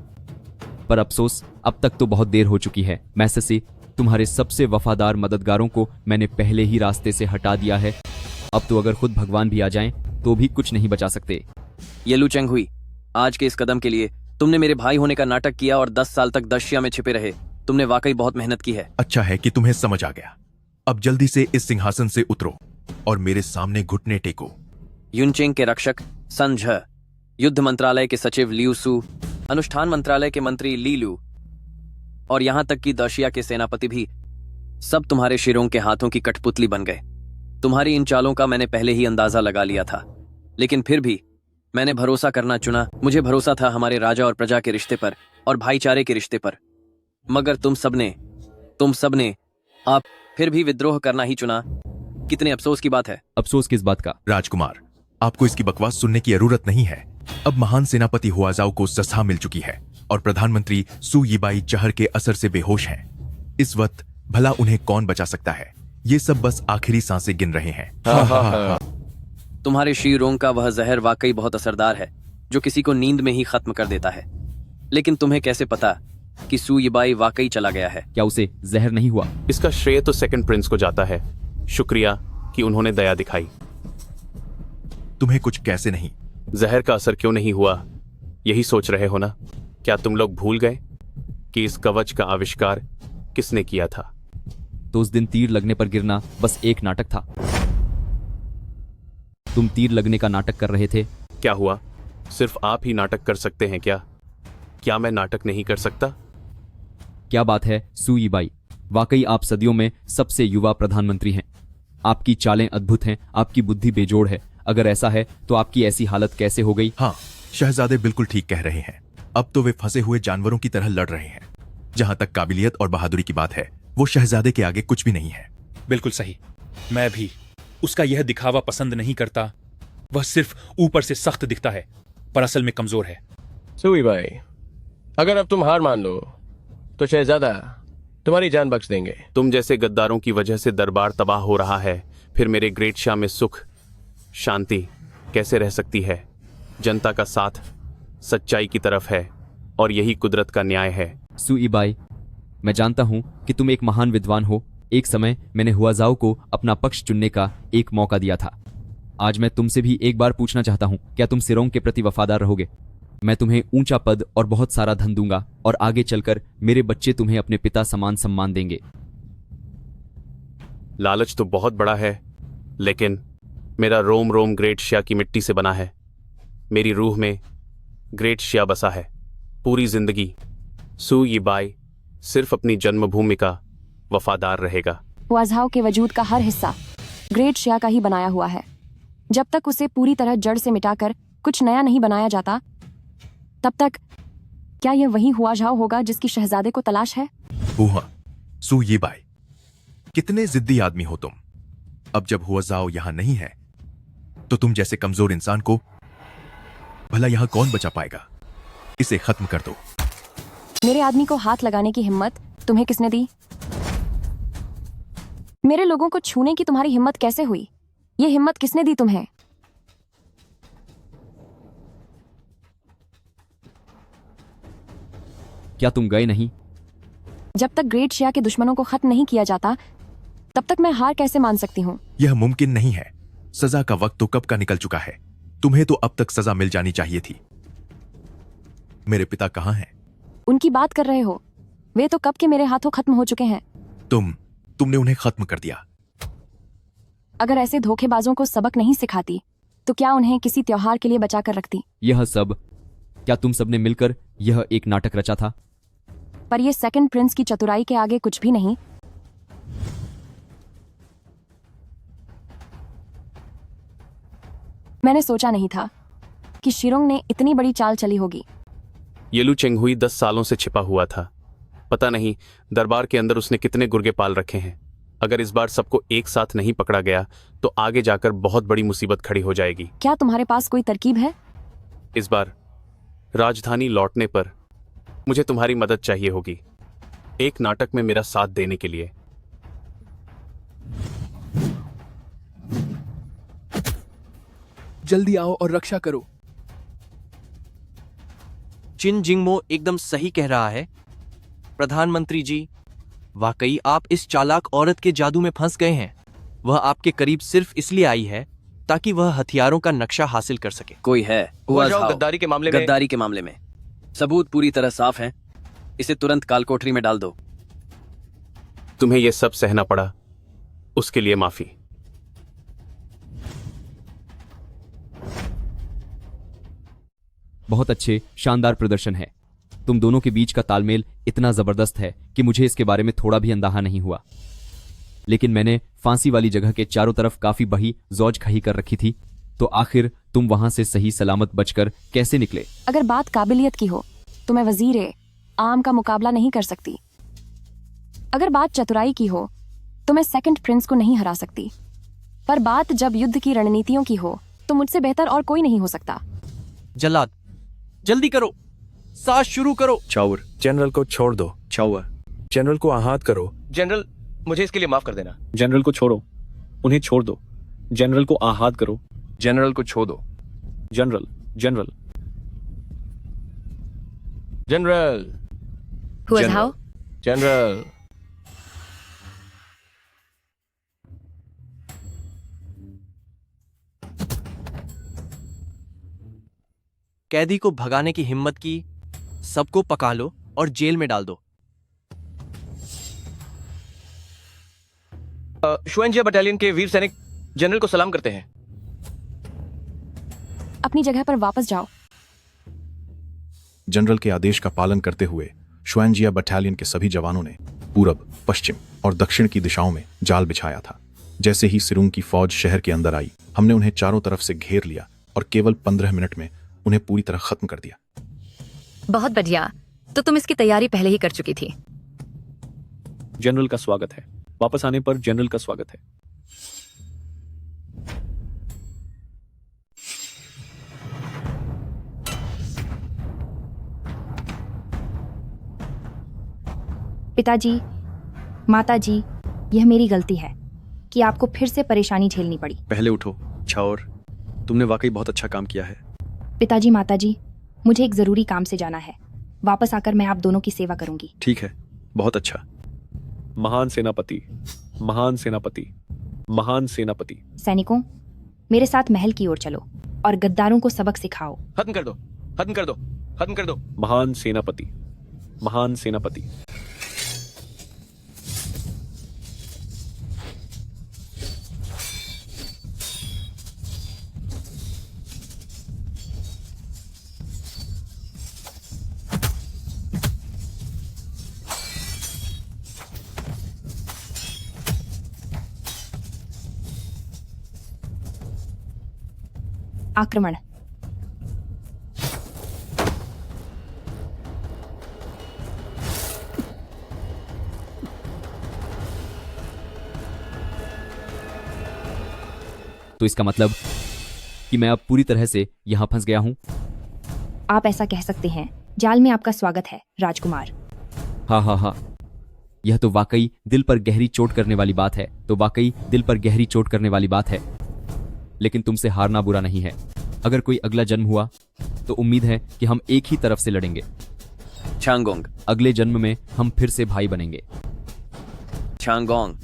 पर अफसोस अब तक तो बहुत देर हो चुकी है। मैसे से तुम्हारे सबसे वफादार मददगारों को मैंने पहले ही रास्ते से हटा दिया है। अब तो अगर खुद भगवान भी आ जाएं तो भी कुछ नहीं बचा सकते। ये लू चेंग हुई, आज के इस कदम के लिए तुमने मेरे भाई होने का नाटक किया और 10 साल तक दश्या में छिपे रहे। तुमने वाकई बहुत मेहनत की है। अच्छा है कि तुम्हें समझ आ गया। अब जल्दी से इस सिंहासन से उतरो और मेरे सामने घुटने टेको। युनचेंग के रक्षक सन झ, युद्ध मंत्रालय के सचिव लियू सू, अनुष्ठान मंत्रालय के मंत्री ली लू और यहाँ तक कि दशिया के सेनापति भी सब तुम्हारे शिरों के हाथों की कठपुतली बन गए। तुम्हारी इन चालों का मैंने पहले ही अंदाजा लगा लिया था, लेकिन फिर भी मैंने भरोसा करना चुना। मुझे भरोसा था हमारे राजा और प्रजा के रिश्ते पर और भाईचारे के रिश्ते पर, मगर तुम सबने आप फिर भी विद्रोह करना ही चुना। कितने अफसोस की बात है। अफसोस किस बात का? राजकुमार, आपको इसकी बकवास सुनने की जरूरत नहीं है। अब महान सेनापति हुआजाओ को सजा मिल चुकी है और प्रधानमंत्री सू यीबाई जहर के असर से बेहोश हैं। इस वक्त भला उन्हें कौन बचा सकता है? ये सब बस आखिरी सांसें गिन रहे हैं। तुम्हारे शीरों का वह जहर वाकई बहुत असरदार है, जो किसी को नींद में ही खत्म कर देता है। लेकिन तुम्हें कैसे पता कि सू यीबाई वाकई चला गया है? क्या उसे जहर नहीं हुआ? इसका श्रेय तो सेकंड प्रिंस को जाता है। शुक्रिया कि उन्होंने दया दिखाई। तुम्हें कुछ कैसे नहीं? जहर का असर क्यों नहीं हुआ, यही सोच रहे हो ना? क्या तुम लोग भूल गए कि इस कवच का आविष्कार किसने किया था? तो उस दिन तीर लगने पर गिरना बस एक नाटक था। तुम तीर लगने का नाटक कर रहे थे। क्या हुआ? सिर्फ आप ही नाटक कर सकते हैं क्या? क्या मैं नाटक नहीं कर सकता? क्या बात है सू यीबाई, वाकई आप सदियों में सबसे युवा प्रधानमंत्री हैं। आपकी चालें अद्भुत हैं, आपकी बुद्धि बेजोड़ है। अगर ऐसा है तो आपकी ऐसी हालत कैसे हो गई? हाँ, शहजादे बिल्कुल ठीक कह रहे हैं। अब तो वे फंसे हुए जानवरों की तरह लड़ रहे हैं। जहां तक काबिलियत और बहादुरी की बात है, वो शहजादे के आगे कुछ भी नहीं है। बिल्कुल सही। मैं भी उसका यह दिखावा पसंद नहीं करता। वह सिर्फ ऊपर से सख्त दिखता है पर असल में कमजोर है। सुई भाई, अगर अब तुम हार मान लो तो शहजादा तुम्हारी जान बख्श देंगे। तुम जैसे गद्दारों की वजह से दरबार तबाह हो रहा है, फिर मेरे ग्रेट शाह में सुख शांति कैसे रह सकती है? जनता का साथ सच्चाई की तरफ है और यही कुदरत का न्याय है। सू यीबाई, मैं जानता हूं कि तुम एक महान विद्वान हो। एक समय मैंने हुआजाओ को अपना पक्ष चुनने का एक मौका दिया था। आज मैं तुमसे भी एक बार पूछना चाहता हूं, क्या तुम सिरोंग के प्रति वफादार रहोगे? मैं तुम्हें ऊंचा पद और बहुत सारा धन दूंगा और आगे चलकर मेरे बच्चे तुम्हें अपने पिता समान सम्मान देंगे। लालच तो बहुत बड़ा है, लेकिन मेरा रोम रोम ग्रेट शिया की मिट्टी से बना है। मेरी रूह में ग्रेट शिया बसा है। पूरी जिंदगी सू यीबाई सिर्फ अपनी जन्मभूमि का वफादार रहेगा। हुआझाओ के वजूद का हर हिस्सा ग्रेट शिया का ही बनाया हुआ है। जब तक उसे पूरी तरह जड़ से मिटाकर कुछ नया नहीं बनाया जाता, तब तक क्या यह वही हुआझाओ होगा जिसकी शहजादे को तलाश है? हुआ सू यीबाई, कितने जिद्दी आदमी हो तुम। अब जब हुआजाओ यहां नहीं है तो तुम जैसे कमजोर इंसान को भला यहां कौन बचा पाएगा? इसे खत्म कर दो। मेरे आदमी को हाथ लगाने की हिम्मत तुम्हें किसने दी? मेरे लोगों को छूने की तुम्हारी हिम्मत कैसे हुई? ये हिम्मत किसने दी तुम्हें? क्या तुम गए नहीं? जब तक ग्रेट शिया के दुश्मनों को खत्म नहीं किया जाता, तब तक मैं हार कैसे मान सकती हूँ? यह मुमकिन नहीं है। सजा का वक्त तो कब का निकल चुका है। तुम्हें तो अब तक सजा मिल जानी चाहिए थी। मेरे पिता कहाँ हैं? उनकी बात कर रहे हो? वे तो कब के मेरे हाथों खत्म हो चुके हैं। तुमने उन्हें खत्म कर दिया। अगर ऐसे धोखेबाजों को सबक नहीं सिखाती तो क्या उन्हें किसी त्योहार के लिए बचाकर रखती? यह सब क्या तुम सबने मिलकर यह एक नाटक रचा था? पर यह सेकंड प्रिंस की चतुराई के आगे कुछ भी नहीं। मैंने सोचा नहीं था कि शिरोंग ने इतनी बड़ी चाल चली होगी। येलू चेंगहुई 10 सालों से छिपा हुआ था। पता नहीं दरबार के अंदर उसने कितने गुर्गे पाल रखे हैं। अगर इस बार सबको एक साथ नहीं पकड़ा गया तो आगे जाकर बहुत बड़ी मुसीबत खड़ी हो जाएगी। क्या तुम्हारे पास कोई तरकीब है? इस बार राजधानी लौटने पर मुझे तुम्हारी मदद चाहिए होगी, एक नाटक में मेरा साथ देने के लिए। जल्दी आओ और रक्षा करो। चिन जिंगमो एकदम सही कह रहा है। प्रधानमंत्री जी, वाकई आप इस चालाक औरत के जादू में फंस गए हैं। वह आपके करीब सिर्फ इसलिए आई है ताकि वह हथियारों का नक्शा हासिल कर सके। कोई है हुआझाओ गद्दारी के मामले में सबूत पूरी तरह साफ हैं। इसे तुरंत कालकोठरी में डाल दो। तुम्हें यह सब सहना पड़ा, उसके लिए माफी। बहुत अच्छे, शानदार प्रदर्शन है। तुम दोनों के बीच का तालमेल इतना जबरदस्त है कि मुझे इसके बारे में थोड़ा भी अंदाजा नहीं हुआ। लेकिन मैंने फांसी वाली जगह के चारों तरफ काफी बही जौज खही कर रखी थी, तो आखिर तुम वहां से सही सलामत बचकर कैसे निकले? अगर बात काबिलियत की हो तो मैं वजीर आम का मुकाबला नहीं कर सकती। अगर बात चतुराई की हो तो मैं सेकंड प्रिंस को नहीं हरा सकती। पर बात जब युद्ध की रणनीतियों की हो तो मुझसे बेहतर और कोई नहीं हो सकता। जल्लाद, जल्दी करो, साज शुरू करो। चाउर, जनरल को छोड़ दो। चाउर, जनरल को आहत करो। जनरल, मुझे इसके लिए माफ कर देना। जनरल को छोड़ो, उन्हें छोड़ दो। जनरल को आहत करो। जनरल को छोड़ दो। जनरल, जनरल, जनरल, हुआझाओ, जनरल। कैदी को भगाने की हिम्मत की, सबको पका लो और जेल में डाल दो। शुएनजिया बटालियन के वीर सैनिक जनरल को सलाम करते हैं। अपनी जगह पर वापस जाओ। जनरल के आदेश का पालन करते हुए शुएनजिया बटालियन के सभी जवानों ने पूरब, पश्चिम और दक्षिण की दिशाओं में जाल बिछाया था। जैसे ही सिरुंग की फौज शहर के अंदर आई, हमने उन्हें चारों तरफ से घेर लिया और केवल 15 मिनट में उन्हें पूरी तरह खत्म कर दिया। बहुत बढ़िया, तो तुम इसकी तैयारी पहले ही कर चुकी थी। जनरल का स्वागत है। वापस आने पर जनरल का स्वागत है। पिताजी, माताजी, यह मेरी गलती है कि आपको फिर से परेशानी झेलनी पड़ी। पहले उठो छावर, तुमने वाकई बहुत अच्छा काम किया है। पिताजी, माताजी, मुझे एक जरूरी काम से जाना है। वापस आकर मैं आप दोनों की सेवा करूंगी। ठीक है, बहुत अच्छा। महान सेनापति, महान सेनापति, महान सेनापति। सैनिकों, मेरे साथ महल की ओर चलो और गद्दारों को सबक सिखाओ। खत्म कर दो, खत्म कर दो, खत्म कर दो। महान सेनापति, महान सेनापति। आक्रमण। तो इसका मतलब कि मैं अब पूरी तरह से यहां फंस गया हूं। आप ऐसा कह सकते हैं। जाल में आपका स्वागत है, राजकुमार। हाँ, यह तो वाकई दिल पर गहरी चोट करने वाली बात है। तो वाकई दिल पर गहरी चोट करने वाली बात है। लेकिन तुमसे हारना बुरा नहीं है। अगर कोई अगला जन्म हुआ तो उम्मीद है कि हम एक ही तरफ से लड़ेंगे। छांगोंग, अगले जन्म में हम फिर से भाई बनेंगे। छांगोंग।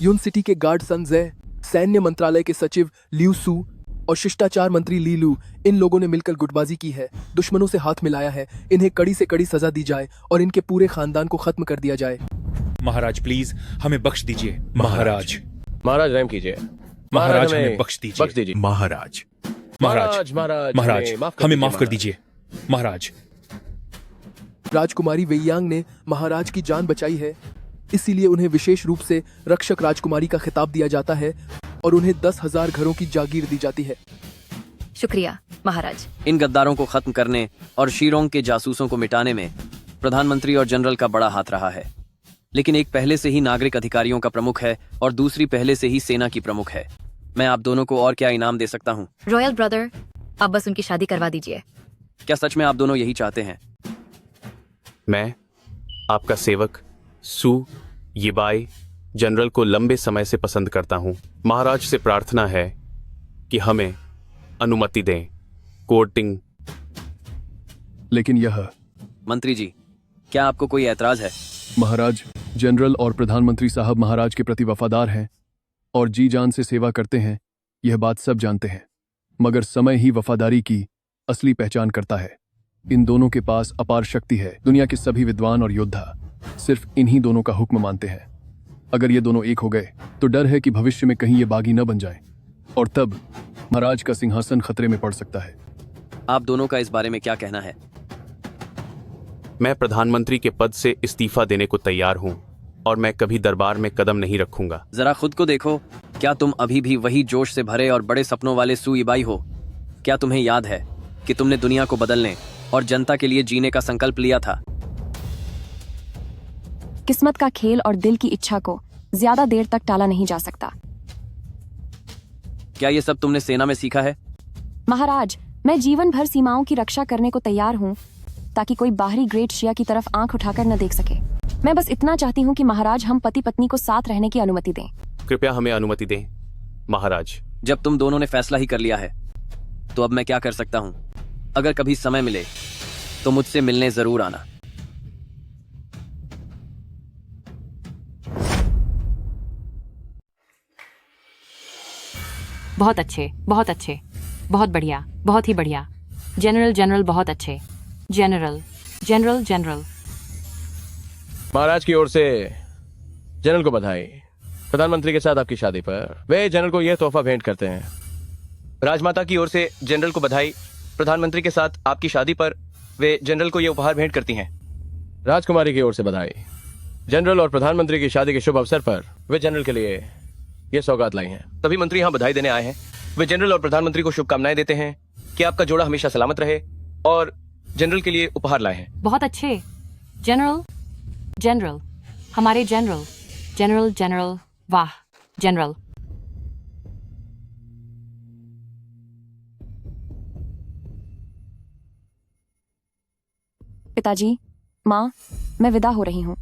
यून सिटी के गार्ड संजय, सैन्य मंत्रालय के सचिव लिू सू और शिष्टाचार मंत्री ली लू, इन लोगों ने मिलकर गुटबाजी की है, दुश्मनों से हाथ मिलाया है। इन्हें कड़ी से कड़ी सजा दी जाए और इनके पूरे खानदान को खत्म कर दिया जाए। महाराज प्लीज हमें बख्श दीजिए। महाराज, महाराज रहम कीजिए। महाराज हमें बख्श दीजिए। बख्श दीजिए। महाराज, महाराज, महाराज हमें माफ कर दीजिए। महाराज। राजकुमारी वेयांग ने महाराज की जान बचाई है, इसीलिए उन्हें विशेष रूप से रक्षक राजकुमारी का खिताब दिया जाता है और उन्हें 10,000 घरों की जागीर दी जाती है। शुक्रिया महाराज। इन गद्दारों को खत्म करने और शीरोंग के जासूसों को मिटाने में प्रधानमंत्री और जनरल का बड़ा हाथ रहा है। लेकिन एक पहले से ही नागरिक अधिकारियों का प्रमुख है और दूसरी पहले से ही सेना की प्रमुख है। मैं आप दोनों को और क्या इनाम दे सकता हूँ? रॉयल ब्रदर, आप बस उनकी शादी करवा दीजिए। क्या सच में आप दोनों यही चाहते हैं? मैं आपका सेवक सू यिबाई जनरल को लंबे समय से पसंद करता हूं। महाराज से प्रार्थना है कि हमें अनुमति दें। कोर्टिंग। लेकिन यह मंत्री जी, क्या आपको कोई ऐतराज है? महाराज, जनरल और प्रधानमंत्री साहब महाराज के प्रति वफादार हैं और जी जान से सेवा करते हैं, यह बात सब जानते हैं। मगर समय ही वफादारी की असली पहचान करता है। इन दोनों के पास अपार शक्ति है। दुनिया के सभी विद्वान और योद्धा सिर्फ इन्हीं दोनों का हुक्म मानते हैं। अगर ये दोनों एक हो गए तो डर है कि भविष्य में कहीं ये बागी न बन जाएं और तब महाराज का सिंहासन खतरे में पड़ सकता है। आप दोनों का इस बारे में क्या कहना है? मैं प्रधानमंत्री के पद से इस्तीफा देने को तैयार हूं और मैं कभी दरबार में कदम नहीं रखूंगा। जरा खुद को देखो, क्या तुम अभी भी वही जोश से भरे और बड़े सपनों वाले सू यिबाई हो? क्या तुम्हें याद है कि तुमने दुनिया को बदलने और जनता के लिए जीने का संकल्प लिया था? किस्मत का खेल और दिल की इच्छा को ज्यादा देर तक टाला नहीं जा सकता। क्या ये सब तुमने सेना में सीखा है? महाराज, मैं जीवन भर सीमाओं की रक्षा करने को तैयार हूँ, ताकि कोई बाहरी ग्रेट शिया की तरफ आंख उठाकर न देख सके। मैं बस इतना चाहती हूँ कि महाराज हम पति पत्नी को साथ रहने की अनुमति दें। कृपया हमें अनुमति दें महाराज। जब तुम दोनों ने फैसला ही कर लिया है तो अब मैं क्या कर सकता हूँ? अगर कभी समय मिले तो मुझसे मिलने जरूर आना। बहुत अच्छे, बहुत अच्छे, बहुत बढ़िया, बहुत ही बढ़िया। जनरल, जनरल बहुत अच्छे। General, general, general. महाराज की ओर से जनरल को बधाई। प्रधानमंत्री के साथ आपकी शादी पर वे जनरल को यह तोहफा भेंट करते हैं। राजमाता की ओर से जनरल को बधाई। प्रधानमंत्री के साथ आपकी शादी पर वे जनरल को यह उपहार भेंट करती हैं। राजकुमारी की ओर से बधाई। जनरल और प्रधानमंत्री की शादी के शुभ अवसर पर वे जनरल के लिए ये सौगात लाई हैं। सभी मंत्री यहाँ बधाई देने आए हैं। वे जनरल और प्रधानमंत्री को शुभकामनाएं देते हैं कि आपका जोड़ा हमेशा सलामत रहे, और जनरल के लिए उपहार लाए हैं। बहुत अच्छे। जनरल, जनरल, हमारे जनरल, जनरल, जनरल, वाह जनरल। पिताजी, माँ, मैं विदा हो रही हूँ।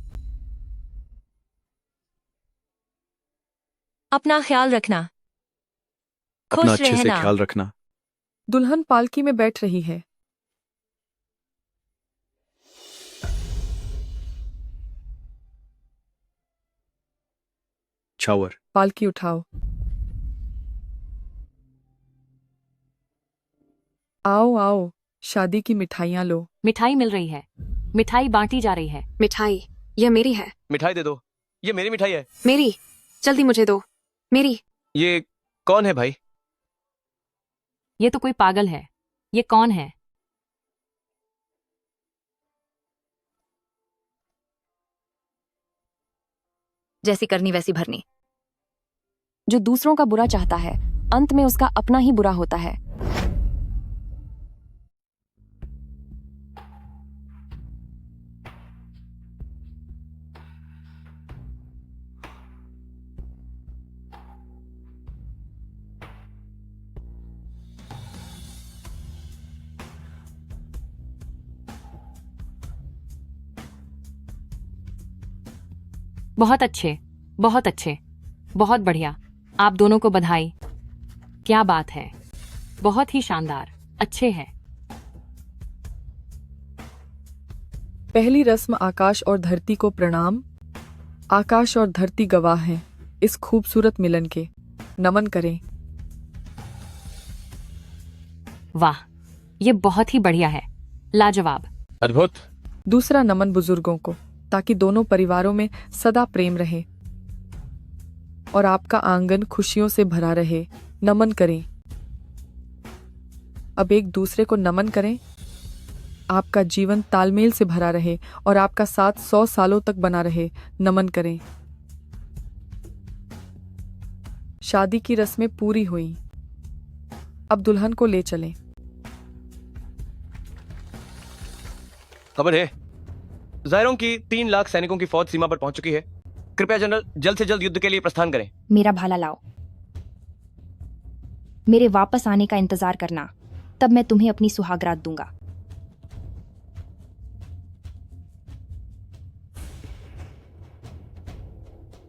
अपना ख्याल रखना, अपना खुश अच्छे से रहना। ख्याल रखना। दुल्हन पालकी में बैठ रही है। छावर, पालकी उठाओ। आओ आओ, शादी की मिठाइयाँ लो। मिठाई मिल रही है, मिठाई बांटी जा रही है। मिठाई, यह मेरी है। मिठाई दे दो, ये मेरी मिठाई है। मेरी, जल्दी मुझे दो। मेरी। ये कौन है भाई? ये तो कोई पागल है। ये कौन है? जैसी करनी वैसी भरनी। जो दूसरों का बुरा चाहता है, अंत में उसका अपना ही बुरा होता है। बहुत अच्छे, बहुत अच्छे, बहुत बढ़िया। आप दोनों को बधाई। क्या बात है, बहुत ही शानदार, अच्छे हैं। पहली रस्म आकाश और धरती को प्रणाम। आकाश और धरती गवाह हैं इस खूबसूरत मिलन के। नमन करें। वाह, ये बहुत ही बढ़िया है, लाजवाब। अद्भुत। दूसरा नमन बुजुर्गों को, ताकि दोनों परिवारों में सदा प्रेम रहे और आपका आंगन खुशियों से भरा रहे। नमन करें। अब एक दूसरे को नमन करें। आपका जीवन तालमेल से भरा रहे और आपका साथ 100 सालों तक बना रहे। नमन करें। शादी की रस्में पूरी हुई। अब दुल्हन को ले चलें। खबर है, ज़ायरों की 3 लाख सैनिकों की फौज सीमा पर पहुंच चुकी है। कृपया जनरल जल्द से जल्द युद्ध के लिए प्रस्थान करें। मेरा भाला लाओ। मेरे वापस आने का इंतजार करना, तब मैं तुम्हें अपनी सुहागरात दूंगा।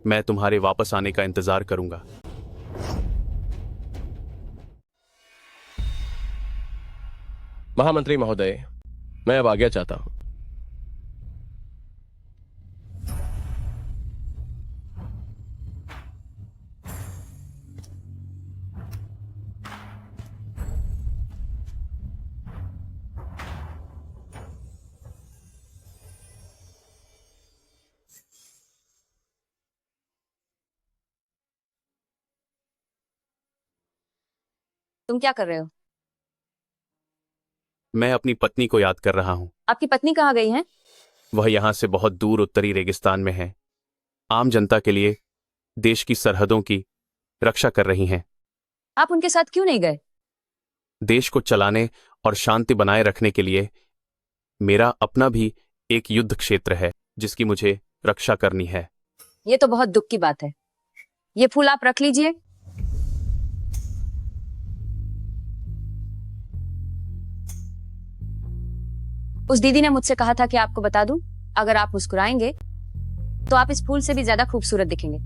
मैं तुम्हारे वापस आने का इंतजार करूंगा। महामंत्री महोदय, मैं अब आज्ञा चाहता हूं। तुम क्या कर रहे हो? मैं अपनी पत्नी को याद कर रहा हूं। आपकी पत्नी कहाँ गई है? वह यहां से बहुत दूर उत्तरी रेगिस्तान में है। आम जनता के लिए देश की सरहदों की रक्षा कर रही हैं। आप उनके साथ क्यों नहीं गए? देश को चलाने और शांति बनाए रखने के लिए मेरा अपना भी एक युद्ध क्षेत्र है जिसकी मुझे रक्षा करनी है। ये तो बहुत दुख की बात है। ये फूल आप रख लीजिए। उस दीदी ने मुझसे कहा था कि आपको बता दूं, अगर आप मुस्कुराएंगे तो आप इस फूल से भी ज्यादा खूबसूरत दिखेंगे।